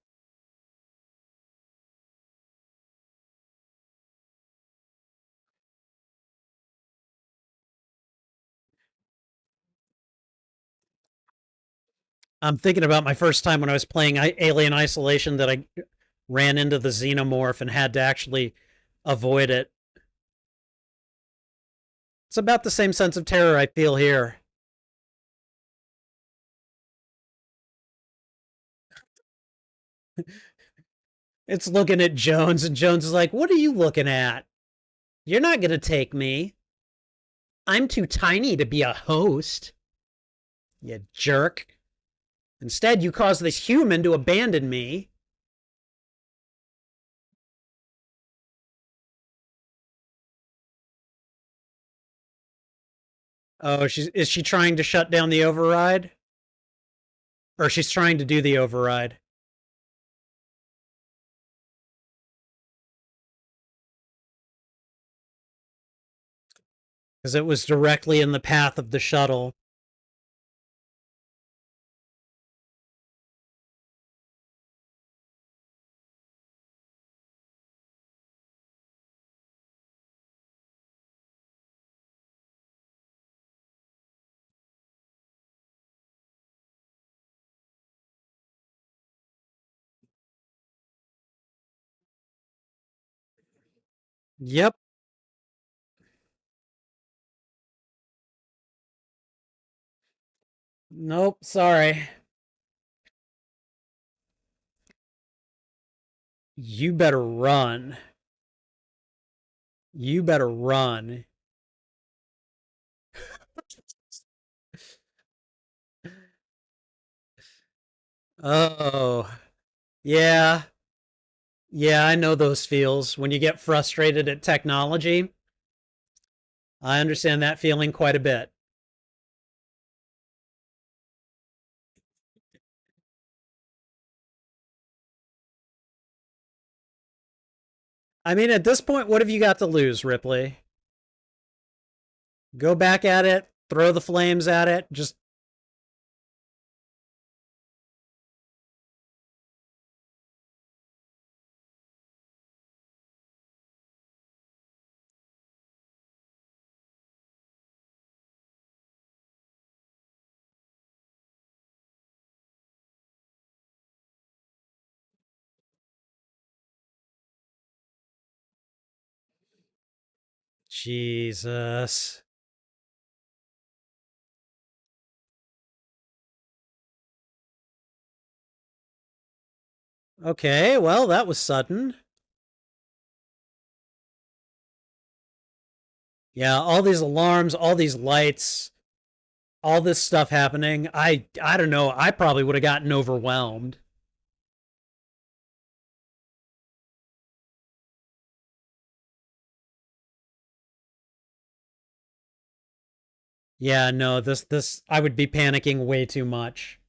I'm thinking about my first time when I was playing Alien Isolation that I ran into the xenomorph and had to actually avoid it. It's about the same sense of terror I feel here. It's looking at Jones, and Jones is like, what are you looking at? You're not going to take me. I'm too tiny to be a host. You jerk. Instead, you caused this human to abandon me. Oh, is she trying to shut down the override? Or she's trying to do the override? Because it was directly in the path of the shuttle. Yep. Nope, sorry. You better run. You better run. Oh, yeah. Yeah, I know those feels. When you get frustrated at technology, I understand that feeling quite a bit. I mean, at this point, what have you got to lose, Ripley? Go back at it, throw the flames at it, just. Jesus. Okay, well, that was sudden. Yeah, all these alarms, all these lights, all this stuff happening. I don't know. I probably would have gotten overwhelmed. Yeah, no, this I would be panicking way too much.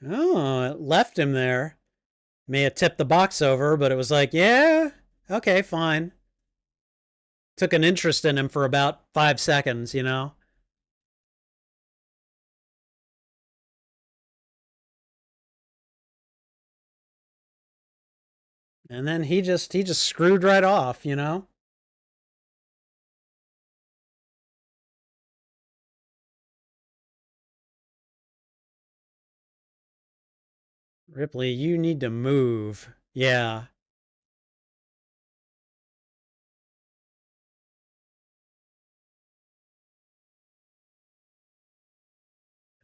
Oh, it left him there. May have tipped the box over, but it was like, yeah, okay, fine. Took an interest in him for about 5 seconds, you know? And then he just screwed right off, you know? Ripley, you need to move. Yeah.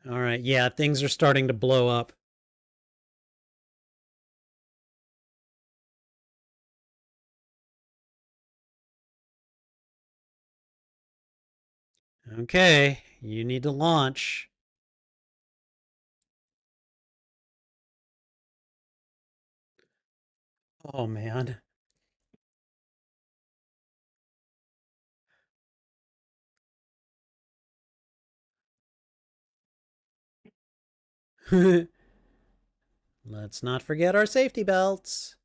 All right. Yeah, things are starting to blow up. Okay, you need to launch. Oh man. Let's not forget our safety belts.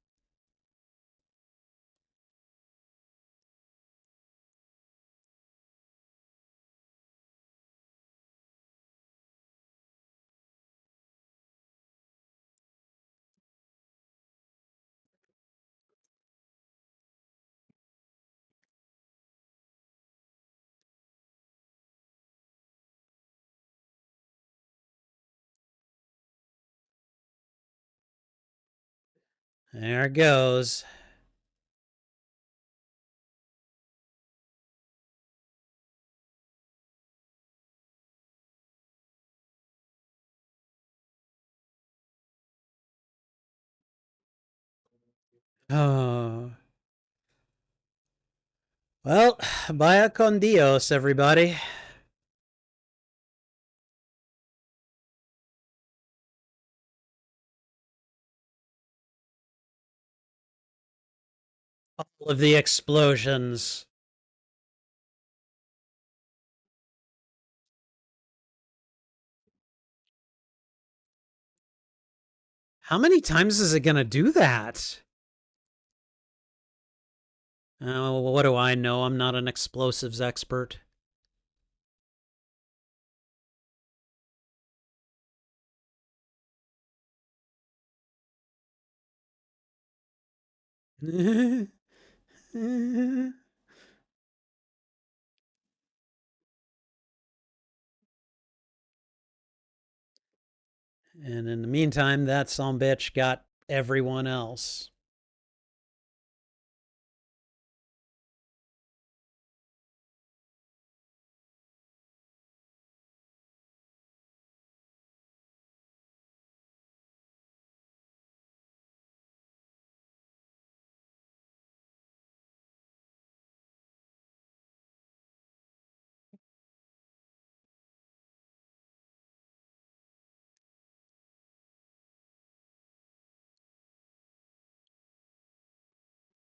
There it goes. Oh. Well, vaya con Dios, everybody. All of the explosions. How many times is it going to do that? Oh, what do I know? I'm not an explosives expert. And in the meantime, that bitch got everyone else.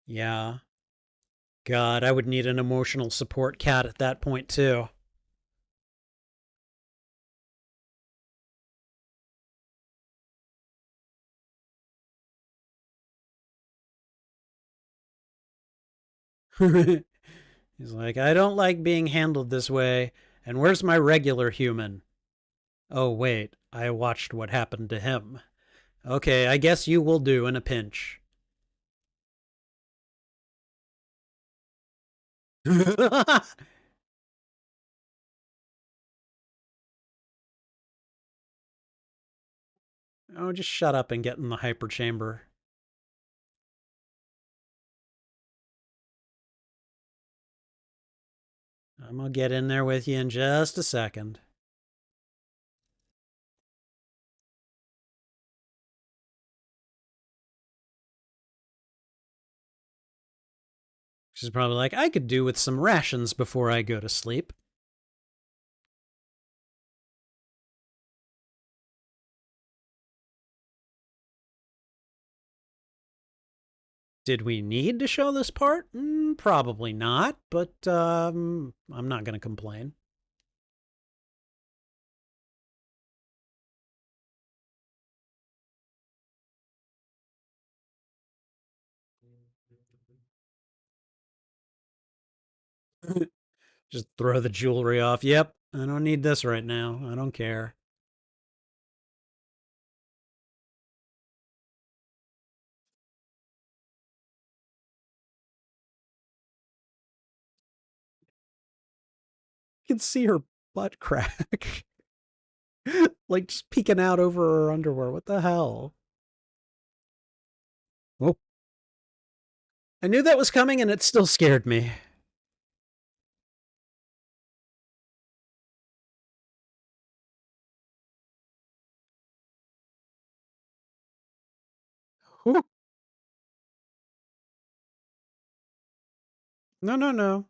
Yeah. God, I would need an emotional support cat at that point, too. He's like, I don't like being handled this way. And where's my regular human? Oh, wait, I watched what happened to him. Okay, I guess you will do in a pinch. Oh, just shut up and get in the hyper chamber. I'm gonna get in there with you in just a second. She's probably like, I could do with some rations before I go to sleep. Did we need to show this part? Probably not, but I'm not going to complain. Just throw the jewelry off. Yep, I don't need this right now. I don't care. You can see her butt crack. Like just peeking out over her underwear. What the hell? Oh, I knew that was coming and it still scared me. Ooh. No, no, no.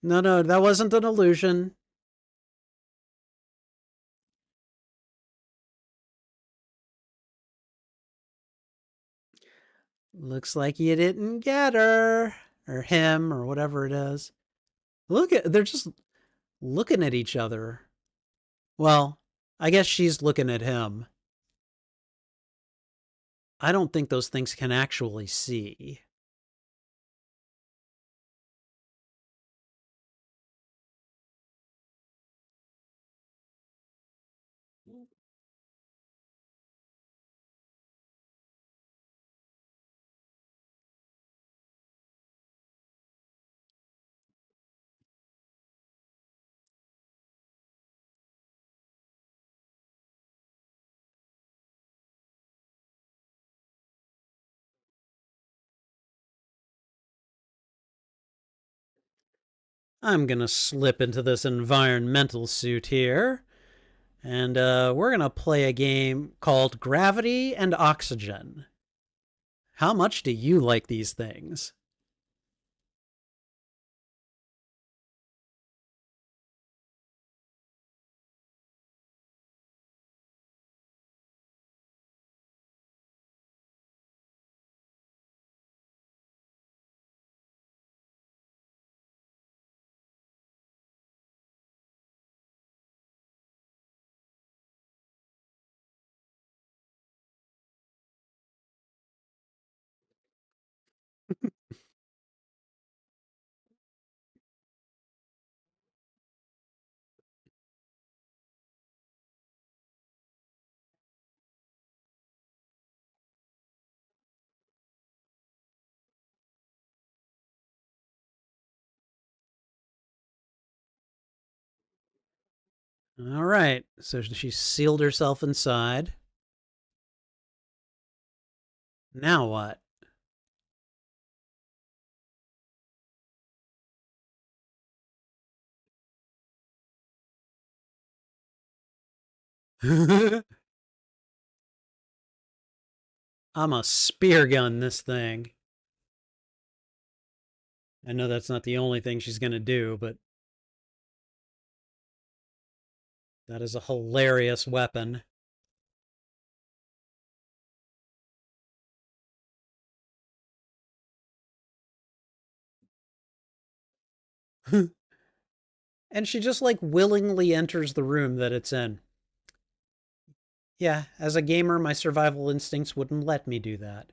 No, no, that wasn't an illusion. Looks like you didn't get her. Or him, or whatever it is. They're just looking at each other. Well, I guess she's looking at him. I don't think those things can actually see. I'm going to slip into this environmental suit here, and we're going to play a game called Gravity and Oxygen. How much do you like these things? All right, so she sealed herself inside. Now what? I'm a spear gun this thing. I know that's not the only thing she's going to do, but that is a hilarious weapon. And she just like willingly enters the room that it's in. Yeah, as a gamer, my survival instincts wouldn't let me do that.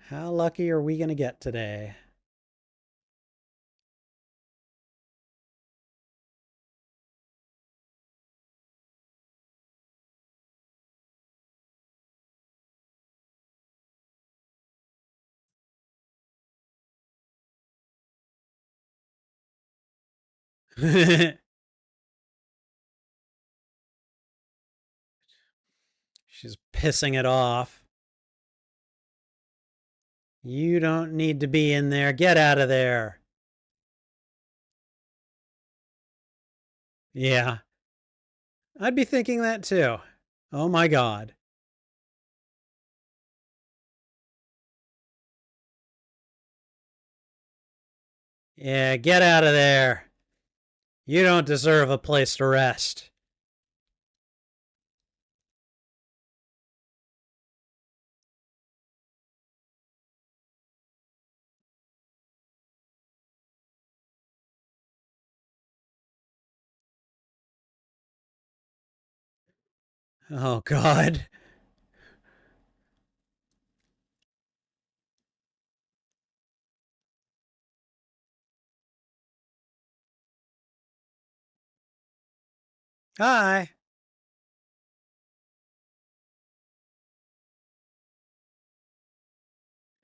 How lucky are we going to get today? She's pissing it off. You don't need to be in there. Get out of there. Yeah, I'd be thinking that too. Oh my God. Yeah, get out of there. You don't deserve a place to rest. Oh God. Hi.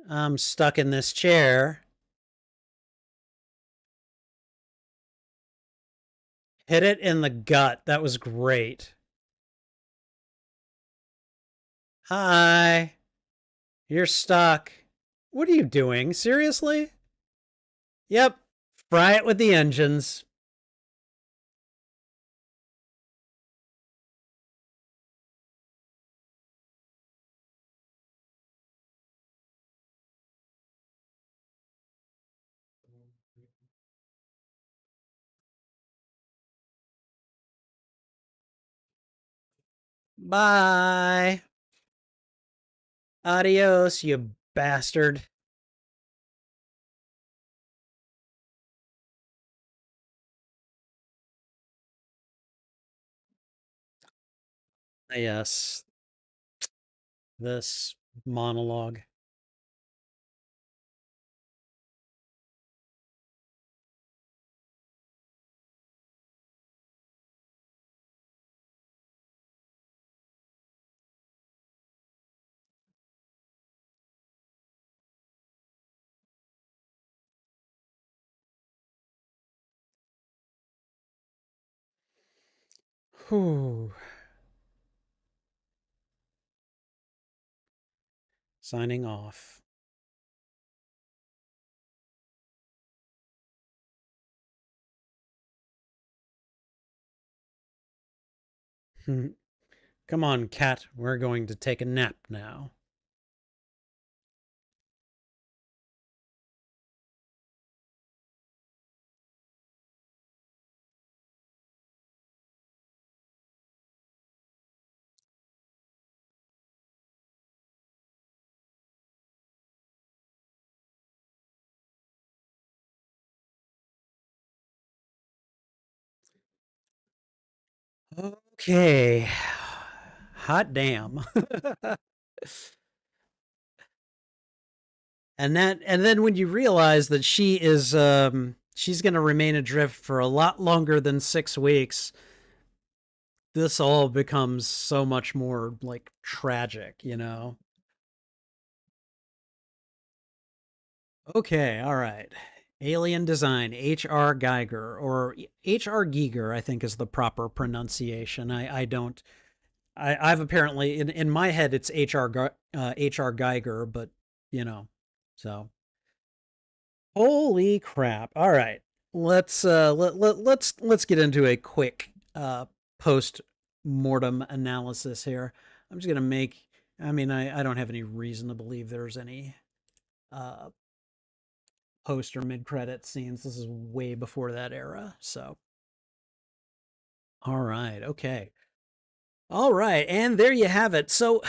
I'm stuck in this chair. Hit it in the gut. That was great. Hi. You're stuck. What are you doing? Seriously? Yep. Fry it with the engines. Bye. Adios, you bastard. Yes, this monologue. Whew. Signing off. Come on, cat. We're going to take a nap now. Okay. Hot damn. And then when you realize that she's going to remain adrift for a lot longer than 6 weeks, this all becomes so much more like tragic, you know. Okay, all right. Alien design, H.R. Geiger, or H.R. Giger, I think is the proper pronunciation. I don't I've apparently in my head it's H.R. Geiger, but you know. So, holy crap. All right. Let's get into a quick post mortem analysis here. I'm just going to make I mean I don't have any reason to believe there's any uh post or mid-credit scenes. This is way before that era. So, all right, okay. All right, and there you have it. So,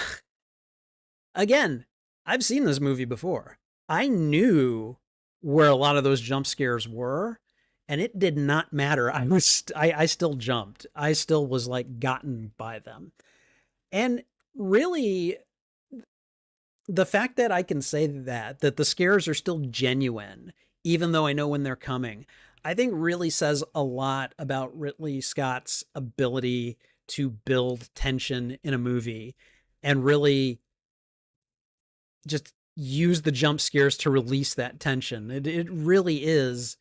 again, I've seen this movie before. I knew where a lot of those jump scares were, and it did not matter. I still jumped. I still was like gotten by them. And really, the fact that I can say that the scares are still genuine, even though I know when they're coming, I think really says a lot about Ridley Scott's ability to build tension in a movie and really just use the jump scares to release that tension. It really is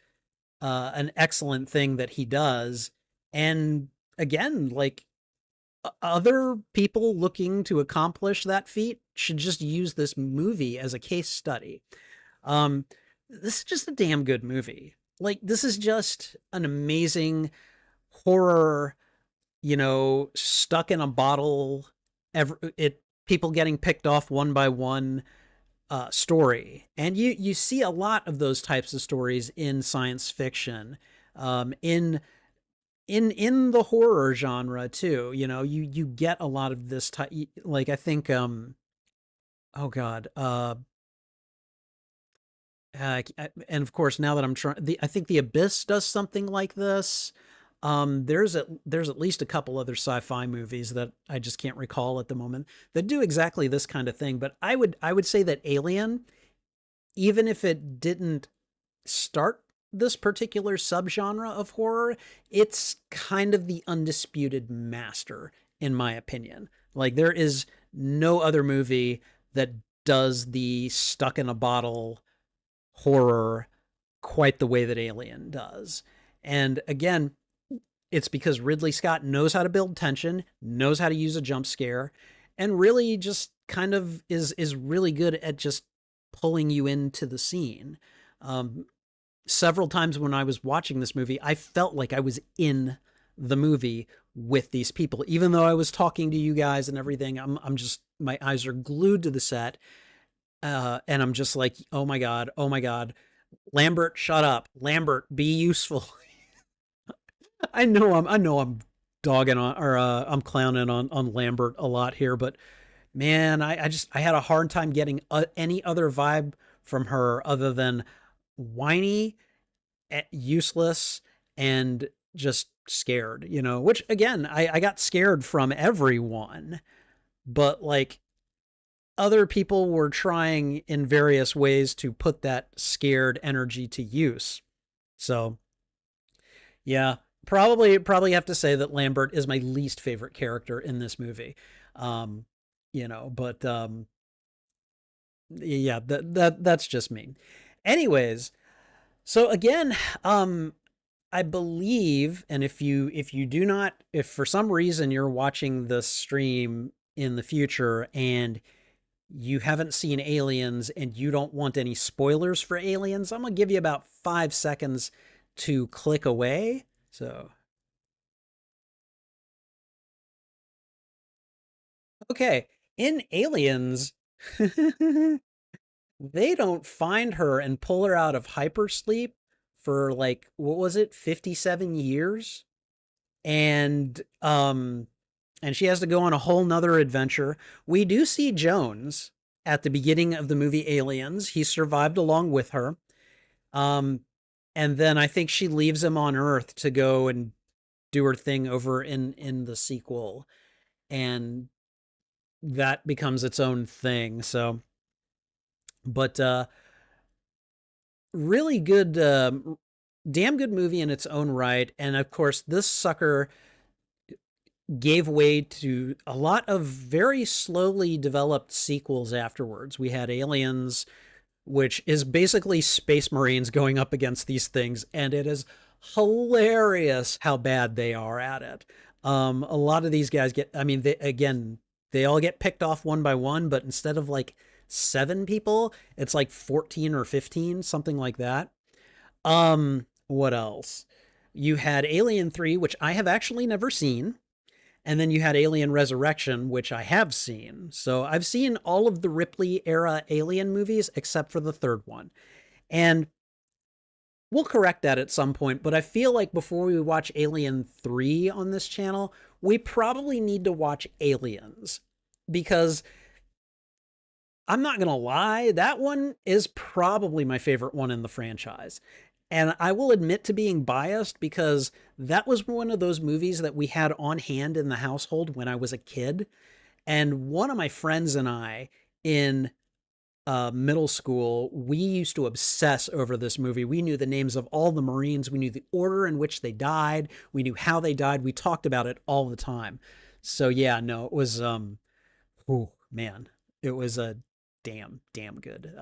an excellent thing that he does. And again, like other people looking to accomplish that feat should just use this movie as a case study. Um, this is just a damn good movie. Like, this is just an amazing horror, stuck in a bottle, people getting picked off one by one story. And you see a lot of those types of stories in science fiction, in the horror genre too. You get a lot of this type. Like I think, oh god, and of course now that I'm trying, I think the Abyss does something like this. There's at least a couple other sci-fi movies that I just can't recall at the moment that do exactly this kind of thing. But I would say that Alien, even if it didn't start this particular subgenre of horror, it's kind of the undisputed master, in my opinion. Like, there is no other movie that does the stuck in a bottle horror quite the way that Alien does. And again, it's because Ridley Scott knows how to build tension, knows how to use a jump scare, and really just kind of is really good at just pulling you into the scene. Several times when I was watching this movie, I felt like I was in the movie with these people, even though I was talking to you guys and everything. I'm just, my eyes are glued to the set, and I'm just like, oh my god, oh my god, Lambert, shut up, Lambert, be useful. I know I'm dogging on, or I'm clowning on Lambert a lot here, but man, I had a hard time getting any other vibe from her other than whiny, useless, and just scared, which again, I got scared from everyone, but like other people were trying in various ways to put that scared energy to use. So yeah, probably have to say that Lambert is my least favorite character in this movie. Um, but yeah, that's just me. Anyways, so again, I believe, and if you do not, if for some reason you're watching the stream in the future and you haven't seen Aliens and you don't want any spoilers for Aliens, I'm gonna give you about 5 seconds to click away. So, okay, in Aliens, they don't find her and pull her out of hypersleep for like, what was it, 57 years? And and she has to go on a whole nother adventure. We do see Jones at the beginning of the movie Aliens. He survived along with her. Um, and then I think she leaves him on Earth to go and do her thing over in the sequel, and that becomes its own thing. So, but really good, damn good movie in its own right. And of course, this sucker gave way to a lot of very slowly developed sequels afterwards. We had Aliens, which is basically space marines going up against these things, and it is hilarious how bad they are at it. A lot of these guys get, I mean, they all get picked off one by one, but instead of like 7 people, it's like 14 or 15, something like that. What else? You had Alien 3, which I have actually never seen. And then you had Alien Resurrection, which I have seen. So I've seen all of the Ripley era Alien movies except for the third one. And we'll correct that at some point, but I feel like before we watch Alien 3 on this channel, we probably need to watch Aliens, because I'm not going to lie, that one is probably my favorite one in the franchise. And I will admit to being biased because that was one of those movies that we had on hand in the household when I was a kid. And one of my friends and I in middle school, we used to obsess over this movie. We knew the names of all the Marines. We knew the order in which they died. We knew how they died. We talked about it all the time. So yeah, no, it was, oh man, it was a damn good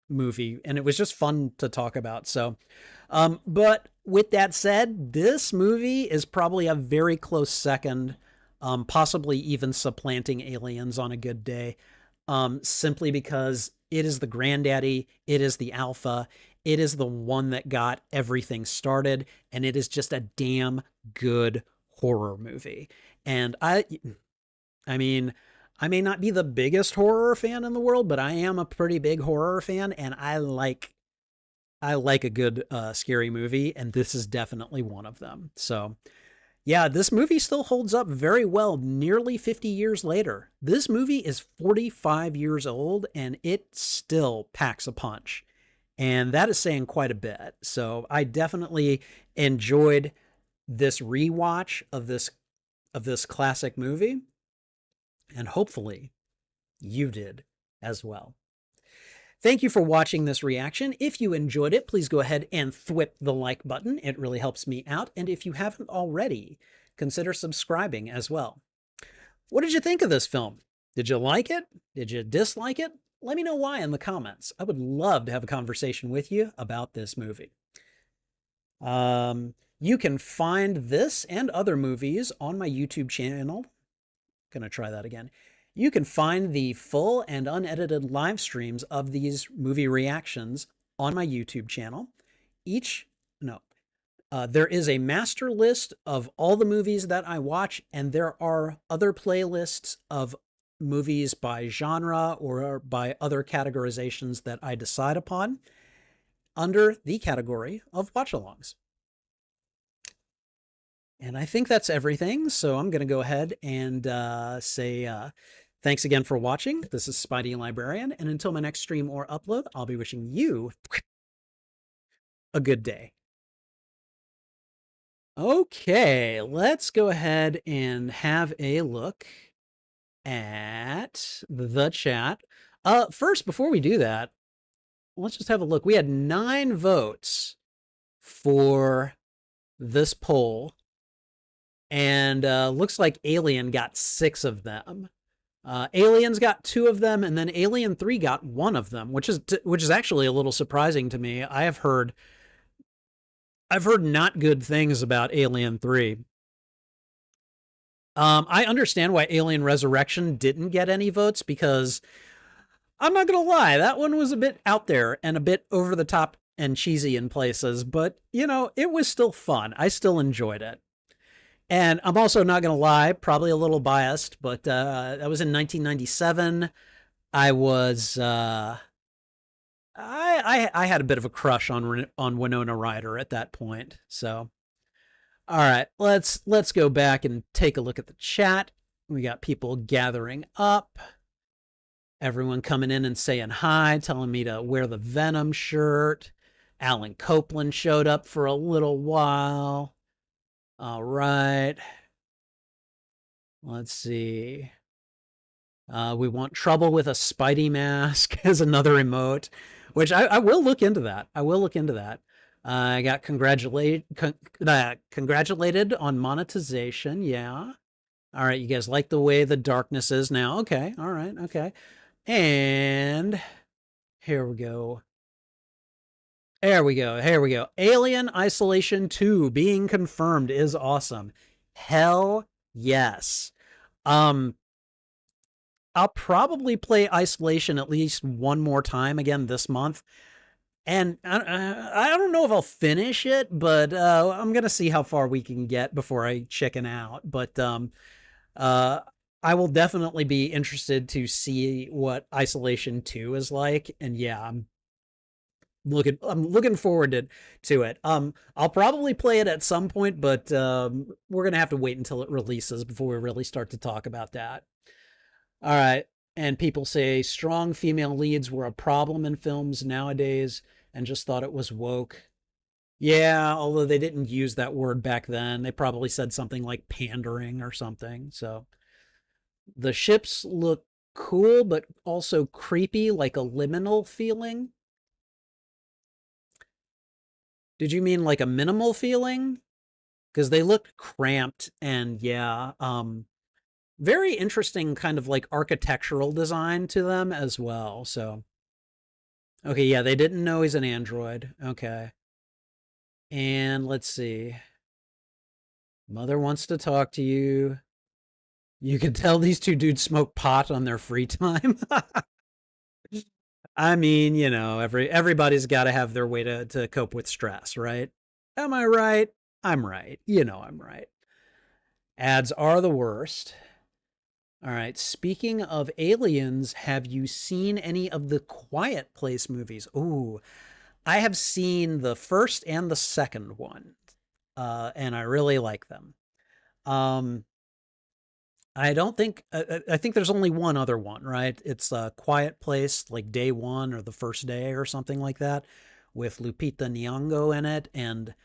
movie, and it was just fun to talk about. So, but with that said, this movie is probably a very close second, possibly even supplanting Aliens on a good day, simply because it is the granddaddy, it is the alpha, it is the one that got everything started, and it is just a damn good horror movie. And I mean, I may not be the biggest horror fan in the world, but I am a pretty big horror fan, and I like a good scary movie, and this is definitely one of them. So, yeah, this movie still holds up very well nearly 50 years later. This movie is 45 years old, and it still packs a punch. And that is saying quite a bit. So, I definitely enjoyed this rewatch of this classic movie, and hopefully you did as well. Thank you for watching this reaction. If you enjoyed it, please go ahead and thwip the like button. It really helps me out. And if you haven't already, consider subscribing as well. What did you think of this film? Did you like it? Did you dislike it? Let me know why in the comments. I would love to have a conversation with you about this movie. You can find this and other movies on my YouTube channel. Gonna try that again. You can find the full and unedited live streams of these movie reactions on my YouTube channel. There is a master list of all the movies that I watch, and there are other playlists of movies by genre or by other categorizations that I decide upon under the category of watch-alongs. And I think that's everything. So I'm going to go ahead and say thanks again for watching. This is Spidey Librarian. And until my next stream or upload, I'll be wishing you a good day. Okay, let's go ahead and have a look at the chat. First, before we do that, let's just have a look. We had 9 votes for this poll. And looks like Alien got 6 of them. Aliens got 2 of them, and then Alien 3 got 1 of them, which is actually a little surprising to me. I've heard not good things about Alien 3. I understand why Alien Resurrection didn't get any votes, because I'm not gonna lie, that one was a bit out there and a bit over the top and cheesy in places, but you know, it was still fun. I still enjoyed it. And I'm also not going to lie, probably a little biased, but that was in 1997. I was I had a bit of a crush on Winona Ryder at that point. So, all right, let's go back and take a look at the chat. We got people gathering up. Everyone coming in and saying hi, telling me to wear the Venom shirt. Alan Copeland showed up for a little while. All right. Let's see. We want Trouble with a Spidey Mask as another emote, which I will look into that. I will look into that. I got congratulated on monetization. Yeah. All right. You guys like the way the darkness is now? Okay. All right. Okay. And here we go. There we go. Here we go. Alien Isolation 2 being confirmed is awesome. Hell yes. I'll probably play Isolation at least one more time again this month. And I don't know if I'll finish it, but I'm going to see how far we can get before I chicken out. But I will definitely be interested to see what Isolation 2 is like. And yeah, I'm looking forward to it. I'll probably play it at some point, but we're gonna have to wait until it releases before we really start to talk about that. All right. And people say strong female leads were a problem in films nowadays and just thought it was woke. Yeah, although they didn't use that word back then. They probably said something like pandering or something. So the ships look cool, but also creepy, like a liminal feeling. Did you mean like a minimal feeling? Because they looked cramped and yeah, very interesting kind of like architectural design to them as well. So, okay, yeah, they didn't know he's an android. Okay. And let's see. Mother wants to talk to you. You can tell these two dudes smoke pot on their free time. I mean, everybody's got to have their way to cope with stress, right? Am I right? I'm right. I'm right. Ads are the worst. All right. Speaking of aliens, have you seen any of the Quiet Place movies? Ooh, I have seen the first and the second one, and I really like them. Um, I don't think I think there's only one other one, right? It's a Quiet Place, like day one or the first day or something like that, with Lupita Nyong'o in it, and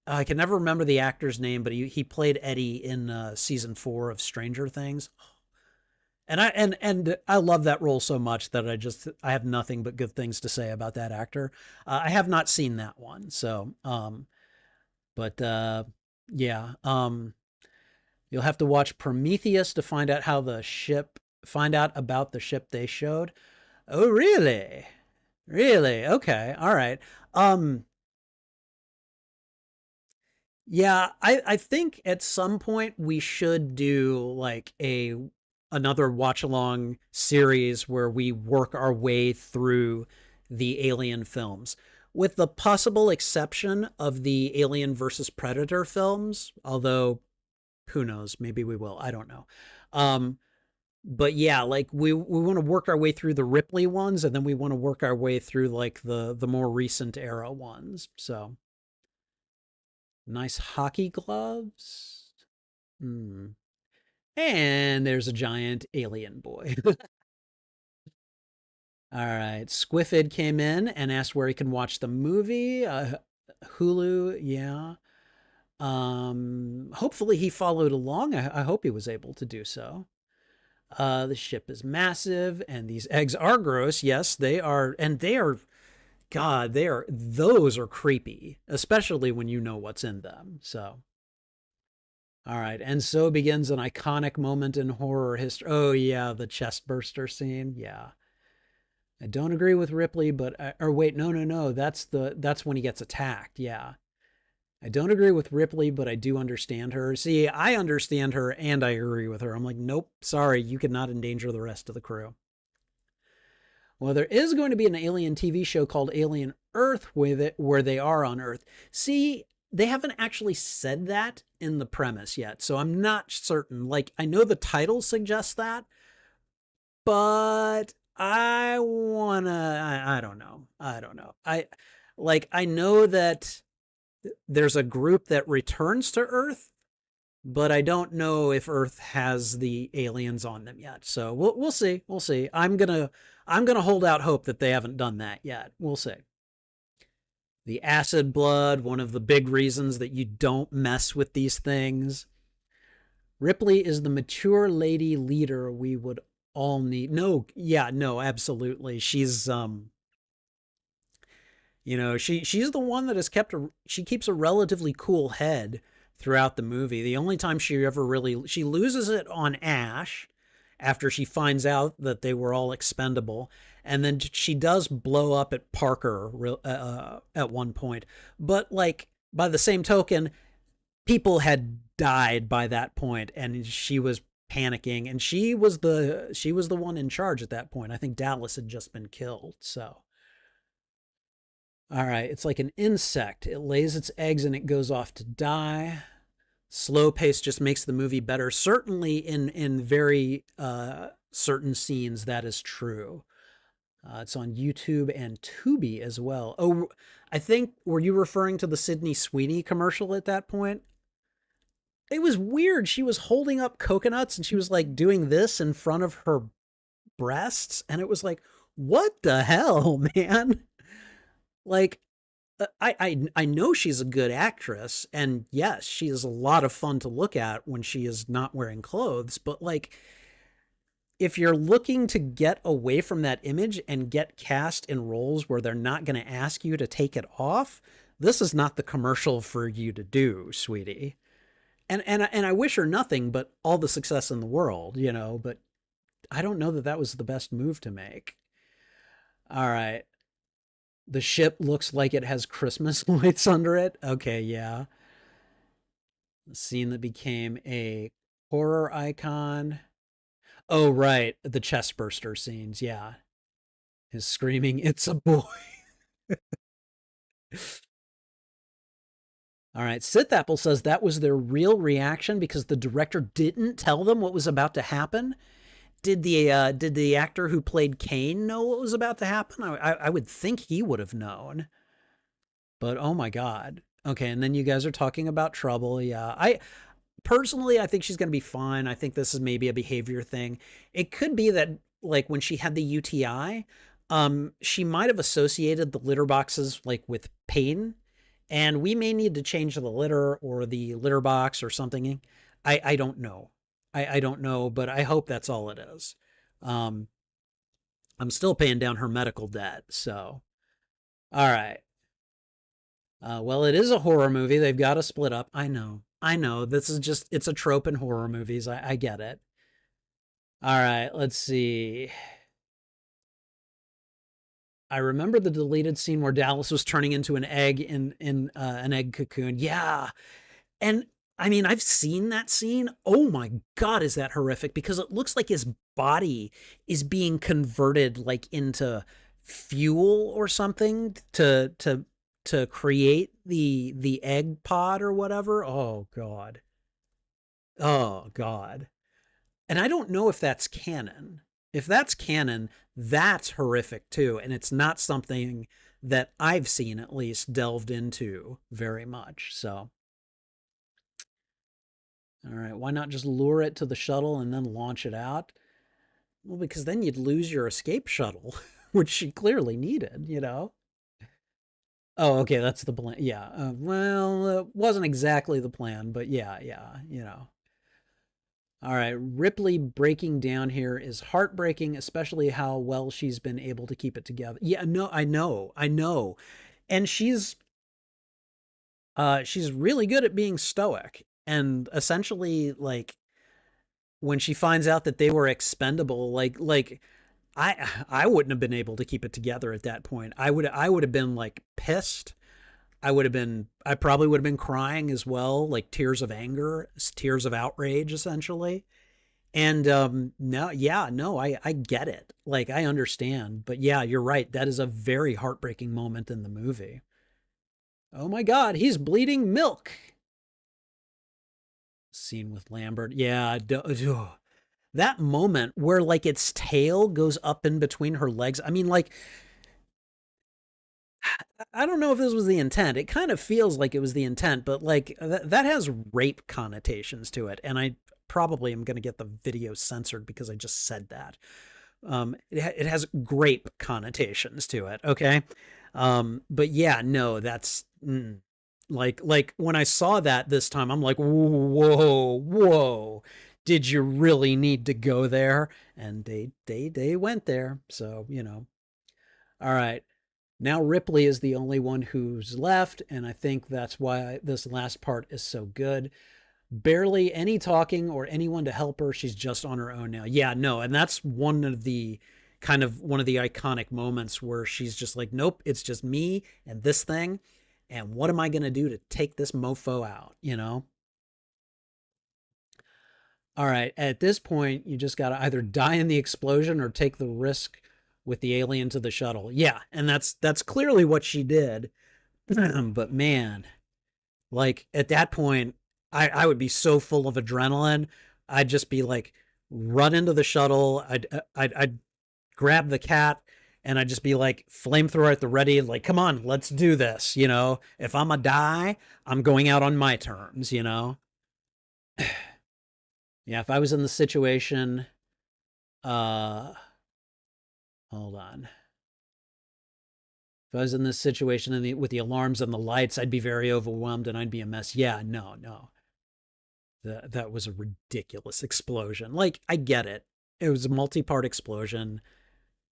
I can never remember the actor's name, but he played Eddie in season 4 of Stranger Things, and I love that role so much that I have nothing but good things to say about that actor. I have not seen that one, so but yeah, you'll have to watch Prometheus to find out about the ship they showed. Oh, really? Really? Okay. All right. Um, yeah, I think at some point we should do like another watch along series where we work our way through the Alien films. With the possible exception of the Alien versus Predator films, although who knows, maybe we will. I don't know. Um, but yeah, like we want to work our way through the Ripley ones, and then we want to work our way through like the more recent era ones. So nice hockey gloves. Hmm. And there's a giant alien boy. All right. Squiffid came in and asked where he can watch the movie. Hulu, yeah. Hopefully he followed along. I hope he was able to do so. The ship is massive, and these eggs are gross. Yes, they are, and they are. God, those are creepy, especially when you know what's in them. So, all right, and so begins an iconic moment in horror history. Oh yeah, the chest burster scene. Yeah, I don't agree with Ripley, but or wait, no, that's when he gets attacked. Yeah, I don't agree with Ripley, but I do understand her. See, I understand her and I agree with her. I'm like, nope, sorry, you cannot endanger the rest of the crew. Well, there is going to be an alien TV show called Alien Earth with it, where they are on Earth. See, they haven't actually said that in the premise yet, so I'm not certain. Like, I know the title suggests that, but I don't know. I don't know. I know that there's a group that returns to Earth, but I don't know if Earth has the aliens on them yet. So we'll see. We'll see. I'm gonna hold out hope that they haven't done that yet. We'll see. The acid blood, one of the big reasons that you don't mess with these things. Ripley is the mature lady leader we would all need. No, yeah, no, absolutely. She's the one that has she keeps a relatively cool head throughout the movie. The only time she loses it on Ash after she finds out that they were all expendable, and then she does blow up at Parker at one point. But like by the same token, people had died by that point, and she was panicking, and she was the one in charge at that point. I think Dallas had just been killed, so. All right, it's like an insect. It lays its eggs and it goes off to die. Slow pace just makes the movie better. Certainly in very certain scenes, that is true. It's on YouTube and Tubi as well. Oh, I think, were you referring to the Sydney Sweeney commercial at that point? It was weird. She was holding up coconuts and she was like doing this in front of her breasts. And it was like, what the hell, man? Like, I know she's a good actress. And yes, she is a lot of fun to look at when she is not wearing clothes. But like, if you're looking to get away from that image and get cast in roles where they're not going to ask you to take it off, this is not the commercial for you to do, sweetie. And I wish her nothing but all the success in the world, you know, but I don't know that that was the best move to make. All right. The ship looks like it has Christmas lights under it. Okay, yeah. The scene that became a horror icon. Oh, right. The chest burster scenes. Yeah. His screaming, "It's a boy." All right. Sithapple says that was their real reaction because the director didn't tell them what was about to happen. Did the actor who played Kane know what was about to happen? I would think he would have known. But oh my god. Okay, and then you guys are talking about trouble. Yeah. I personally I think she's going to be fine. I think this is maybe a behavior thing. It could be that like when she had the UTI, she might have associated the litter boxes like with pain, and we may need to change the litter or the litter box or something. I don't know. I don't know, but I hope that's all it is. Um, I'm still paying down her medical debt. So, all right. Well, it is a horror movie. They've got to split up. I know. I know. This is just, it's a trope in horror movies. I get it. All right. Let's see. I remember the deleted scene where Dallas was turning into an egg in an egg cocoon. Yeah. And I mean, I've seen that scene. Oh my God, is that horrific? Because it looks like his body is being converted like into fuel or something to create the egg pod or whatever. Oh God. Oh God. And I don't know if that's canon. If that's canon, that's horrific too. And it's not something that I've seen at least delved into very much. So all right, why not just lure it to the shuttle and then launch it out? Well, because then you'd lose your escape shuttle, which she clearly needed, you know? Oh, okay, that's the plan. Yeah. Well, it wasn't exactly the plan, but yeah, yeah, you know. All right, Ripley breaking down here is heartbreaking, especially how well she's been able to keep it together. Yeah, no, I know. And she's really good at being stoic. And essentially, like, when she finds out that they were expendable, like I wouldn't have been able to keep it together at that point. I would have been like pissed. I probably would have been crying as well, like tears of anger, tears of outrage essentially. And no, yeah, no, I get it. Like I understand. But yeah, you're right. That is a very heartbreaking moment in the movie. Oh my God, he's bleeding milk. Scene with Lambert. Yeah, that moment where like its tail goes up in between her legs. I mean, like, I don't know if this was the intent. It kind of feels like it was the intent, but like that has rape connotations to it. And I probably am going to get the video censored because I just said that. It has grape connotations to it. Okay. But yeah, no, that's like when I saw that this time, I'm like, whoa. Did you really need to go there? And they went there. So, you know, all right. Now Ripley is the only one who's left, and I think that's why this last part is so good. Barely any talking or anyone to help her. She's just on her own now. Yeah, no, and that's one of the iconic moments where she's just like, nope, it's just me and this thing. And what am I going to do to take this mofo out, you know? All right, at this point, you just got to either die in the explosion or take the risk with the alien to the shuttle. Yeah, and that's clearly what she did. But man, like at that point, I would be so full of adrenaline. I'd just be like, run into the shuttle. I'd grab the cat and I'd just be like flamethrower at the ready, like, come on, let's do this. If I'm a die, I'm going out on my terms. Yeah, if I was in the situation, uh, hold on. If I was in this situation with the alarms and the lights, I'd be very overwhelmed and I'd be a mess. Yeah, no, no. That was a ridiculous explosion. Like, I get it. It was a multi-part explosion.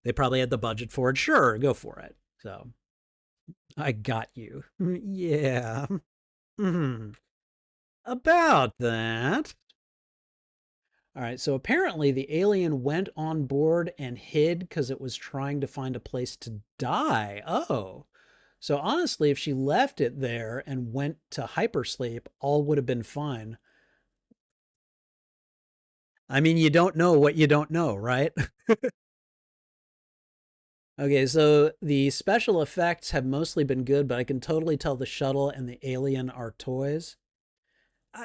They probably had the budget for it. Sure, go for it. So, I got you. Yeah. About that. All right, so apparently the alien went on board and hid because it was trying to find a place to die. Oh. So honestly, if she left it there and went to hypersleep, all would have been fine. I mean, you don't know what you don't know, right? Okay, so the special effects have mostly been good, but I can totally tell the shuttle and the alien are toys.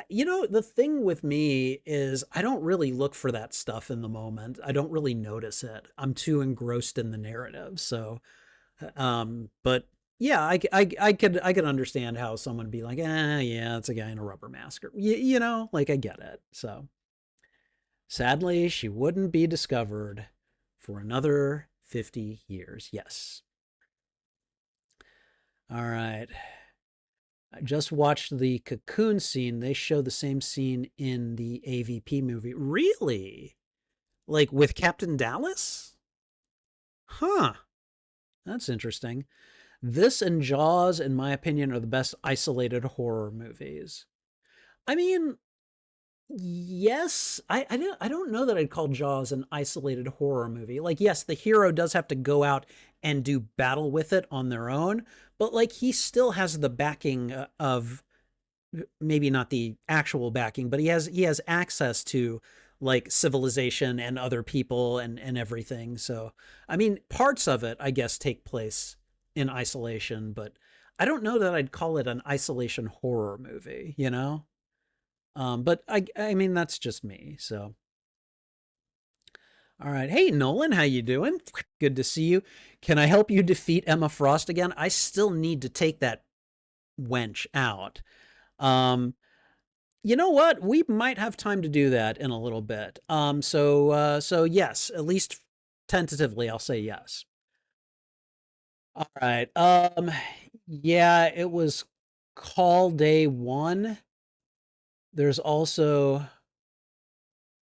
The thing with me is I don't really look for that stuff in the moment. I don't really notice it. I'm too engrossed in the narrative. So, but yeah, I could understand how someone would be like, yeah, it's a guy in a rubber mask, or like I get it. So, sadly, she wouldn't be discovered for another 50 years. Yes. All right. I just watched the Cocoon scene. They show the same scene in the AVP movie. Really? Like with Captain Dallas? Huh. That's interesting. This and Jaws, in my opinion, are the best isolated horror movies. I mean, yes, I don't know that I'd call Jaws an isolated horror movie. Like, yes, the hero does have to go out and do battle with it on their own, but like he still has the backing of, maybe not the actual backing, but he has access to like civilization and other people and everything. So, I mean, parts of it, I guess, take place in isolation, but I don't know that I'd call it an isolation horror movie. But I mean, that's just me. So, all right. Hey, Nolan, how you doing? Good to see you. Can I help you defeat Emma Frost again? I still need to take that wench out. Um, you know what? We might have time to do that in a little bit. So yes, at least tentatively, I'll say yes. All right. Yeah, it was Call Day One. There's also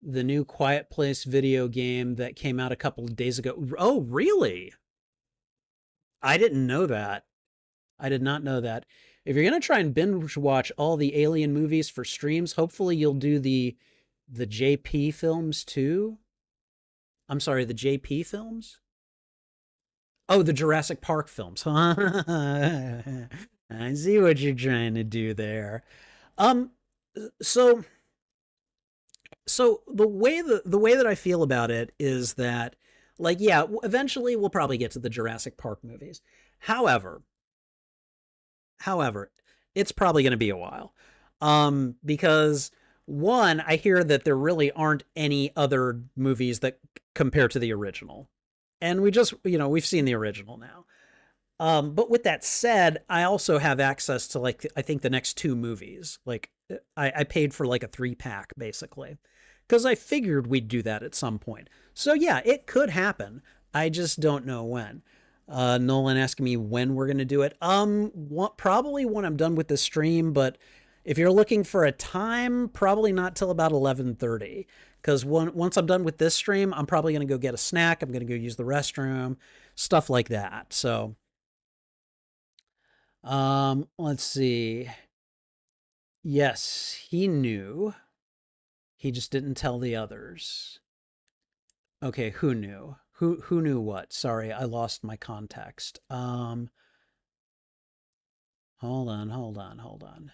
the new Quiet Place video game that came out a couple of days ago. Oh, really? I didn't know that. I did not know that. If you're gonna try and binge watch all the Alien movies for streams, hopefully you'll do the JP films too. I'm sorry, the JP films? Oh, the Jurassic Park films. I see what you're trying to do there. Um so the way that I feel about it is that, like, yeah, eventually we'll probably get to the Jurassic Park movies. However, however, it's probably going to be a while. Because one, I hear that there really aren't any other movies that compare to the original. And we've seen the original now. But with that said, I also have access to, like, I think the next two movies. Like, I paid for like a 3-pack basically, because I figured we'd do that at some point. So yeah, it could happen. I just don't know when. Nolan asking me when we're gonna do it. Probably when I'm done with the stream. But if you're looking for a time, probably not till about 11:30. Because once I'm done with this stream, I'm probably gonna go get a snack. I'm gonna go use the restroom, stuff like that. So let's see. Yes, he knew. He just didn't tell the others. Okay, who knew? Who knew what? Sorry, I lost my context. Hold on, hold on, hold on.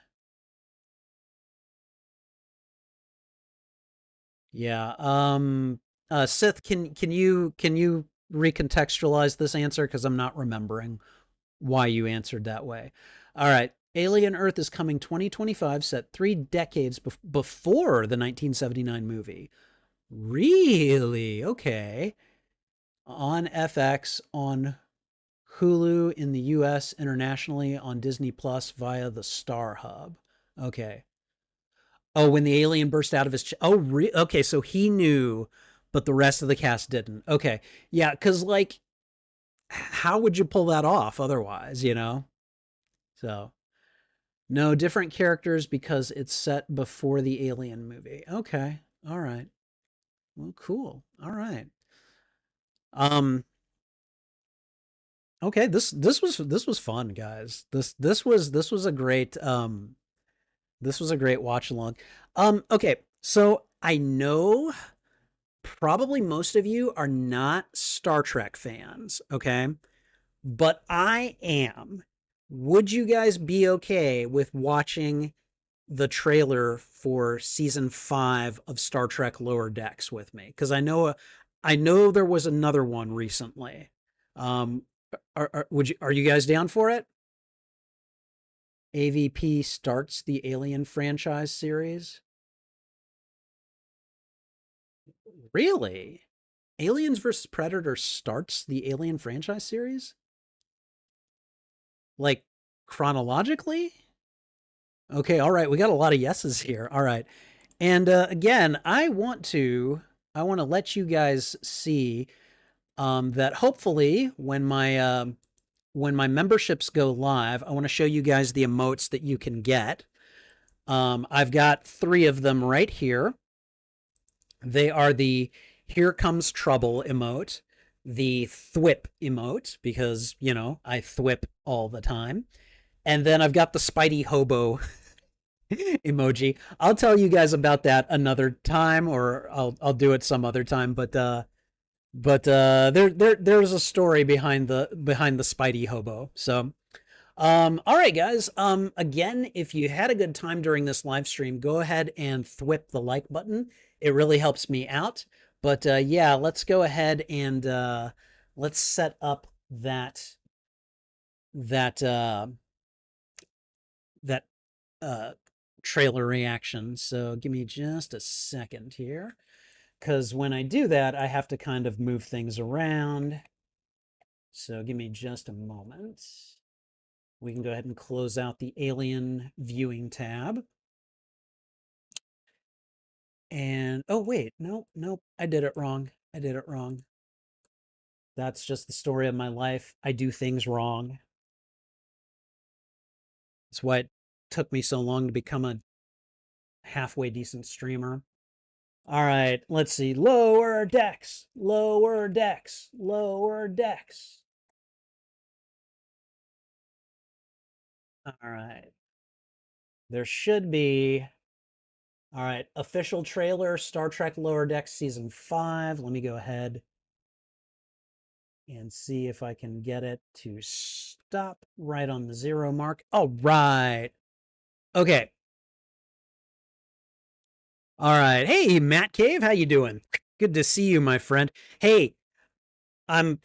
Yeah, Sith, can you recontextualize this answer, because I'm not remembering why you answered that way. All right. Alien Earth is coming 2025, set 3 decades before the 1979 movie. Really? Okay. On FX, on Hulu in the US, internationally on Disney Plus via the Star Hub. Okay. Oh, when the alien burst out of his okay, so he knew but the rest of the cast didn't. Okay. Yeah, cuz like how would you pull that off otherwise, you know? So, no different characters because it's set before the Alien movie. Okay. All right. Well, cool. All right. Um okay, this was fun, guys. This was a great this was a great watch along. Okay, so I know probably most of you are not Star Trek fans, okay? But I am. Would you guys be okay with watching the trailer for season 5 of Star Trek Lower Decks with me? Because I know there was another one recently. Um, are you guys down for it? AVP starts the Alien franchise series. Really? Aliens versus Predator starts the Alien franchise series? Like chronologically? Okay, all right. We got a lot of yeses here. All right. And again, I want to let you guys see that hopefully when my memberships go live, I want to show you guys the emotes that you can get. I've got 3 of them right here. They are the "Here Comes Trouble" emote, the thwip emote, because, I thwip all the time. And then I've got the Spidey Hobo emoji. I'll tell you guys about that another time, or I'll do it some other time. But there's a story behind the Spidey Hobo. So all right, guys. Again, if you had a good time during this live stream, go ahead and thwip the like button. It really helps me out. But yeah, let's go ahead and let's set up that that uh trailer reaction. So give me just a second here, because when I do that, I have to kind of move things around. So give me just a moment. We can go ahead and close out the Alien viewing tab. And oh wait, nope, I did it wrong. I did it wrong. That's just the story of my life. I do things wrong. That's why it took me so long to become a halfway decent streamer. All right, let's see. Lower decks, lower decks, lower decks. All right. There should be. All right, official trailer, Star Trek Lower Decks season 5. Let me go ahead and see if I can get it to stop right on the 0 mark. All right. Okay. All right. Hey, Matt Cave, how you doing? Good to see you, my friend. Hey, I'm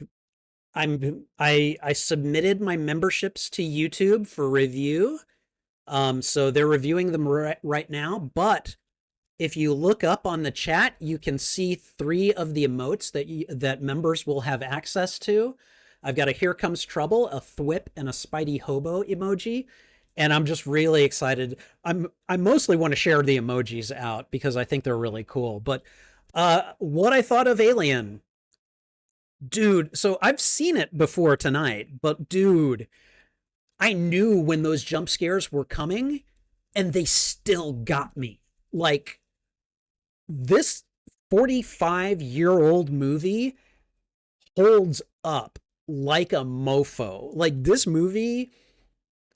I submitted my memberships to YouTube for review. So they're reviewing them right now, but if you look up on the chat, you can see 3 of the emotes that members will have access to. I've got a "Here Comes Trouble," a thwip, and a Spidey Hobo emoji. And I'm just really excited. I mostly want to share the emojis out because I think they're really cool. But what I thought of Alien, dude. So I've seen it before tonight, but dude, I knew when those jump scares were coming, and they still got me. Like, this 45-year-old movie holds up like a mofo. Like, this movie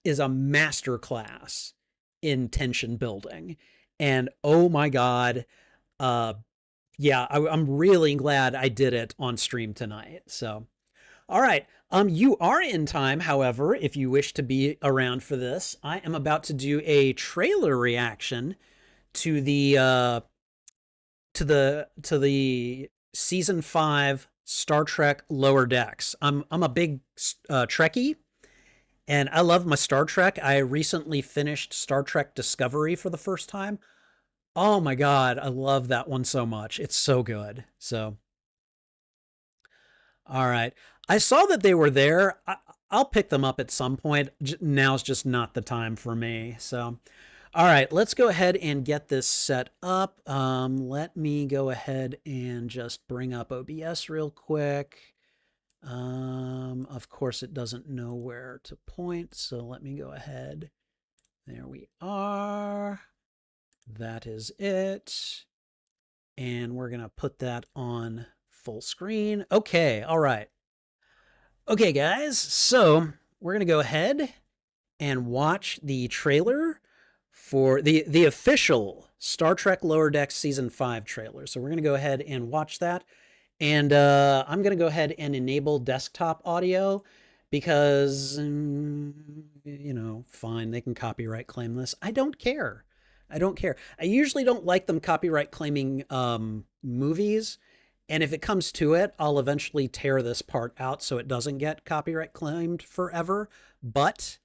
is a masterclass in tension building. And oh my God, uh, yeah, I'm really glad I did it on stream tonight. So, all right. You are in time, however, if you wish to be around for this. I am about to do a trailer reaction to the season 5 Star Trek Lower Decks. I'm a big Trekkie, and I love my Star Trek. I recently finished Star Trek Discovery for the first time. Oh my God, I love that one so much. It's so good. So, All right. I saw that they were there. I'll pick them up at some point. Now's just not the time for me. So, all right, let's go ahead and get this set up. Let me go ahead and just bring up OBS real quick. Of course, it doesn't know where to point, so let me go ahead. There we are. That is it. And we're going to put that on full screen. Okay, all right. Okay, guys, so we're going to go ahead and watch the trailer for the official Star Trek Lower Decks Season 5 trailer. So we're going to go ahead and watch that. And I'm going to go ahead and enable desktop audio because, you know, fine, they can copyright claim this. I don't care. I don't care. I usually don't like them copyright claiming movies. And if it comes to it, I'll eventually tear this part out so it doesn't get copyright claimed forever. But,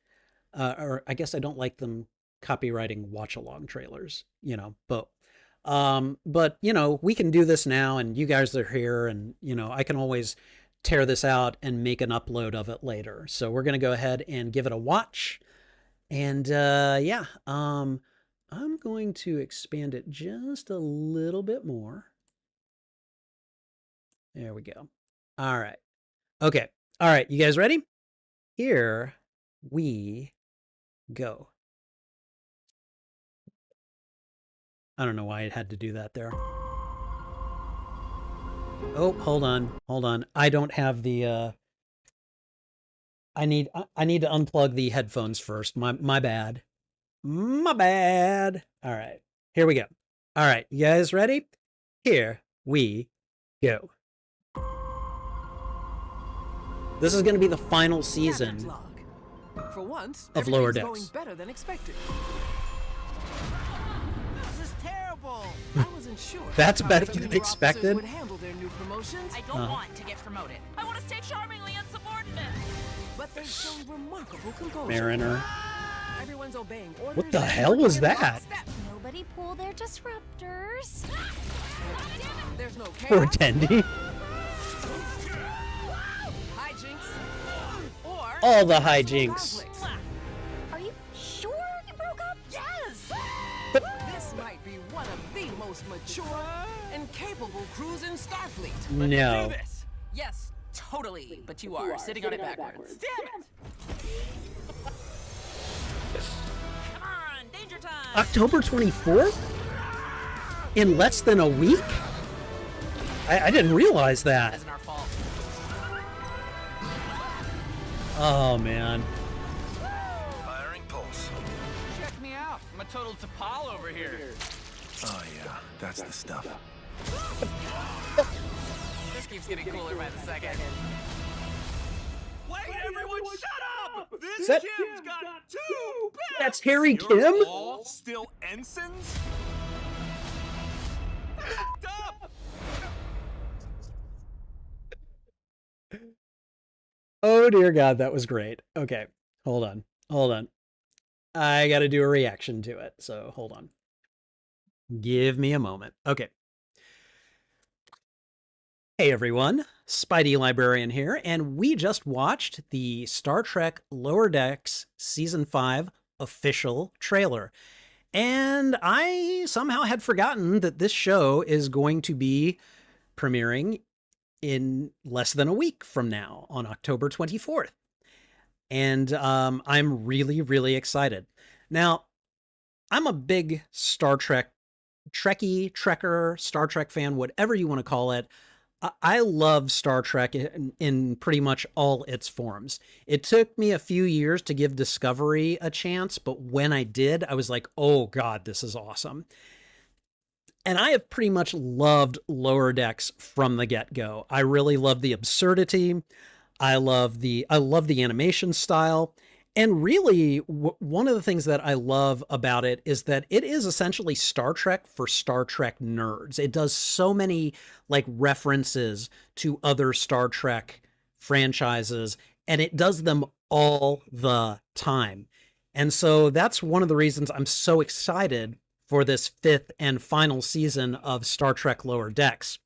or I guess I don't like them copywriting watch-along trailers, you know, but you know, we can do this now and you guys are here and, you know, I can always tear this out and make an upload of it later. So we're going to go ahead and give it a watch. And, yeah, I'm going to expand it just a little bit more. There we go. All right. Okay. All right. You guys ready? Here we go. I don't know why it had to do that there. Oh, hold on. Hold on. I don't have the, I need to unplug the headphones first. My bad. My bad. All right. Here we go. All right. You guys ready? Here we go. This is going to be the final season For once, of Lower Decks. Going better than expected. This is terrible. I wasn't sure. That's better than expected. Would handle their new promotions. I don't want to get promoted. I want to stay charmingly insubordinate. But they've shown remarkable composure. Mariner. Everyone's obeying orders. What the hell was that? Nobody pull their disruptors. There's no chaos. Poor Tendi. Hijinks. Or All the hijinks. Are you sure you broke up? Yes. This might be one of the most mature and capable crews in Starfleet. No. Yes, totally. But you are sitting on it backwards. Damn it! Come on, danger time! October 24th? In less than a week? I didn't realize that. Isn't our fault. Oh, man. Firing pulse. Check me out. I'm a total T'Pol over here. Oh yeah, that's the stuff. This keeps getting cooler by the second. Wait, everyone, shut up! This That- Kim's got two bets! That's Harry Kim? You're all still ensigns? Act up! Oh, dear God, that was great. Okay, hold on. Hold on. I got to do a reaction to it, so hold on. Give me a moment. Okay. Hey, everyone. Spidey Librarian here, and we just watched the Star Trek Lower Decks Season 5 official trailer. And I somehow had forgotten that this show is going to be premiering in less than a week from now on October 24th. And I'm really, really excited. Now, I'm a big Star Trek, Trekker, Star Trek fan, whatever you want to call it. I love Star Trek in pretty much all its forms. It took me a few years to give Discovery a chance, but when I did, I was like, oh God, this is awesome. And I have pretty much loved Lower Decks from the get-go. I really love the absurdity. I love the animation style. And really, one of the things that I love about it is that it is essentially Star Trek for Star Trek nerds. It does so many like references to other Star Trek franchises, and it does them all the time. And so that's one of the reasons I'm so excited for this 5th and final season of Star Trek Lower Decks.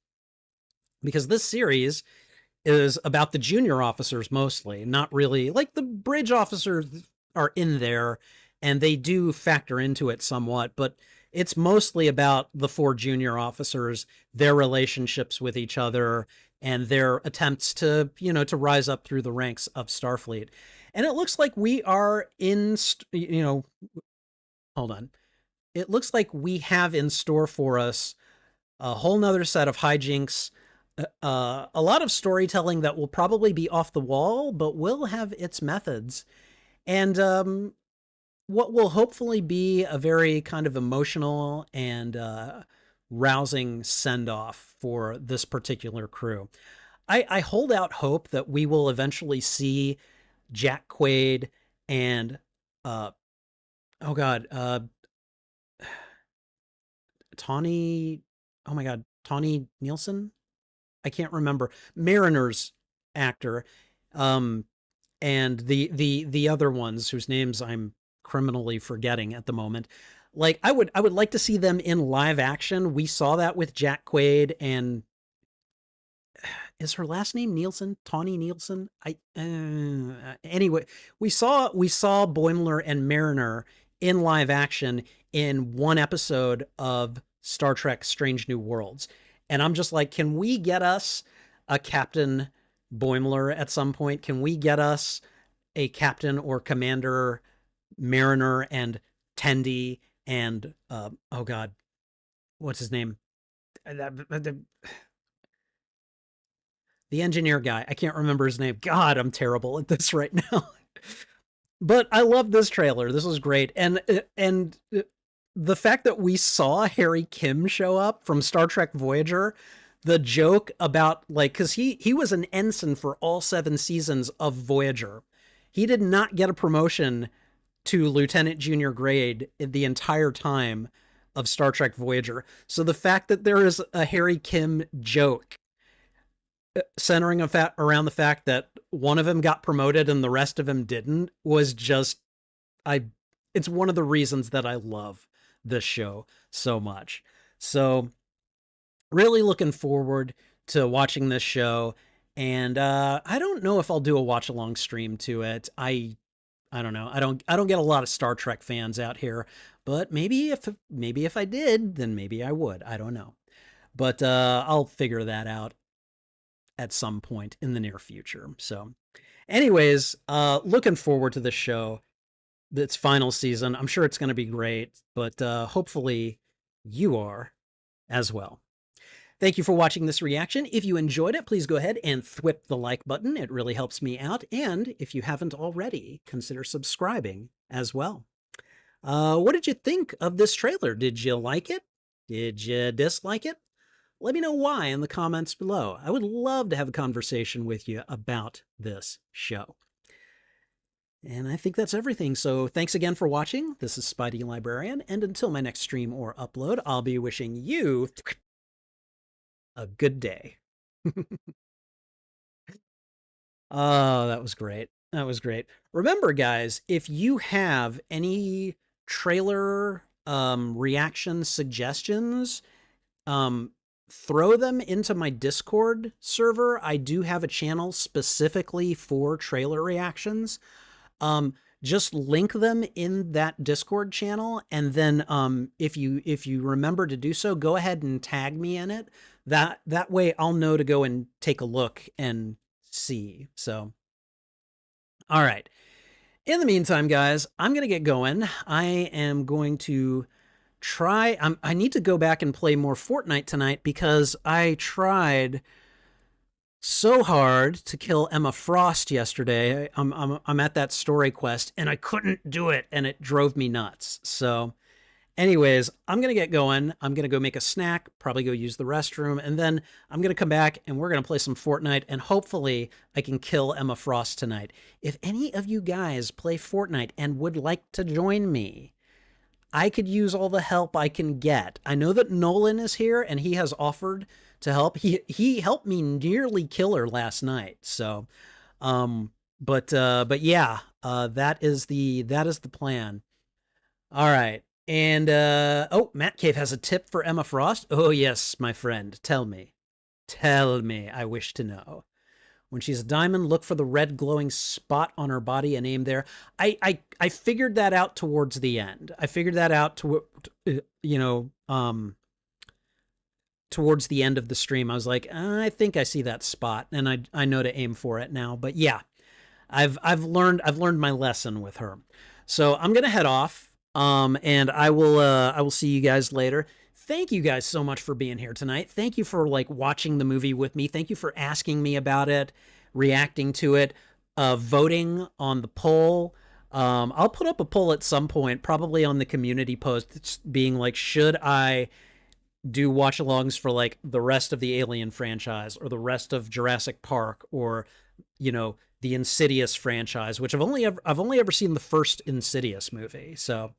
Because this series is about the junior officers mostly, not really like the bridge officers are in there and they do factor into it somewhat, but it's mostly about the 4 junior officers, their relationships with each other, and their attempts to, to rise up through the ranks of Starfleet. And it looks like we are hold on. It looks like we have in store for us a whole nother set of hijinks, a lot of storytelling that will probably be off the wall, but will have its methods. And what will hopefully be a very kind of emotional and rousing send-off for this particular crew. I hold out hope that we will eventually see Jack Quaid and Tawny, Tawny Nielsen? I can't remember. Mariner's actor, and the other ones whose names I'm criminally forgetting at the moment. Like I would like to see them in live action. We saw that with Jack Quaid, and is her last name Nielsen? Tawny Nielsen? Anyway, we saw Boimler and Mariner in live action in one episode of Star Trek Strange New Worlds. And I'm just like, can we get us a Captain Boimler at some point? Can we get us a Captain or Commander Mariner and Tendi and, what's his name? The engineer guy. I can't remember his name. God, I'm terrible at this right now. But I love this trailer. This was great. And the fact that we saw Harry Kim show up from Star Trek Voyager, the joke about cause he was an ensign for all 7 seasons of Voyager. He did not get a promotion to Lieutenant Junior grade the entire time of Star Trek Voyager. So the fact that there is a Harry Kim joke centering around the fact that one of them got promoted and the rest of them didn't was just, it's one of the reasons that I love this show so much. So really looking forward to watching this show. And I don't know if I'll do a watch along stream to it. I don't know. I don't get a lot of Star Trek fans out here, but maybe if I did, then maybe I would. I don't know. But I'll figure that out at some point in the near future. So anyways, looking forward to the show, its final season. I'm sure it's going to be great, but hopefully you are as well. Thank you for watching this reaction. If you enjoyed it, please go ahead and thwip the like button. It really helps me out. And if you haven't already, consider subscribing as well. What did you think of this trailer? Did you like it? Did you dislike it? Let me know why in the comments below. I would love to have a conversation with you about this show. And I think that's everything. So thanks again for watching. This is Spidey Librarian. And until my next stream or upload, I'll be wishing you a good day. Oh, that was great. That was great. Remember, guys, if you have any trailer reaction suggestions, throw them into my Discord server. I do have a channel specifically for trailer reactions. Just link them in that Discord channel, and then if you remember to do so, go ahead and tag me in it. That way I'll know to go and take a look and see. So, all right. In the meantime, guys, I'm going to get going. I am going to I need to go back and play more Fortnite tonight because I tried so hard to kill Emma Frost yesterday. I'm at that story quest and I couldn't do it, and it drove me nuts. So anyways, I'm going to get going. I'm going to go make a snack, probably go use the restroom, and then I'm going to come back and we're going to play some Fortnite, and hopefully I can kill Emma Frost tonight. If any of you guys play Fortnite and would like to join me, I could use all the help I can get. I know that Nolan is here and he has offered to help. He helped me nearly kill her last night. So, but yeah, that is the plan. All right. And, oh, Matt Cave has a tip for Emma Frost. Oh yes, my friend. Tell me. I wish to know. When she's a diamond, look for the red glowing spot on her body and aim there. I figured that out towards the end. I figured that out towards the end of the stream. I was like, I think I see that spot, and I know to aim for it now. But yeah, I've learned my lesson with her. So I'm gonna head off. And I will see you guys later. Thank you guys so much for being here tonight. Thank you for like watching the movie with me. Thank you for asking me about it, reacting to it, voting on the poll. I'll put up a poll at some point, probably on the community post. It's being like, should I do watch-alongs for like the rest of the Alien franchise or the rest of Jurassic Park, or the Insidious franchise, which I've only ever seen the first Insidious movie. So,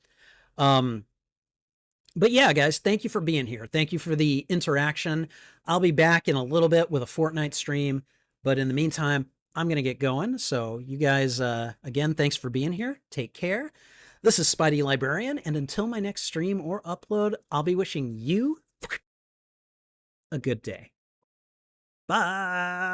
but yeah, guys, thank you for being here. Thank you for the interaction. I'll be back in a little bit with a Fortnite stream, but in the meantime, I'm going to get going. So you guys, again, thanks for being here. Take care. This is Spidey Librarian, and until my next stream or upload, I'll be wishing you a good day. Bye.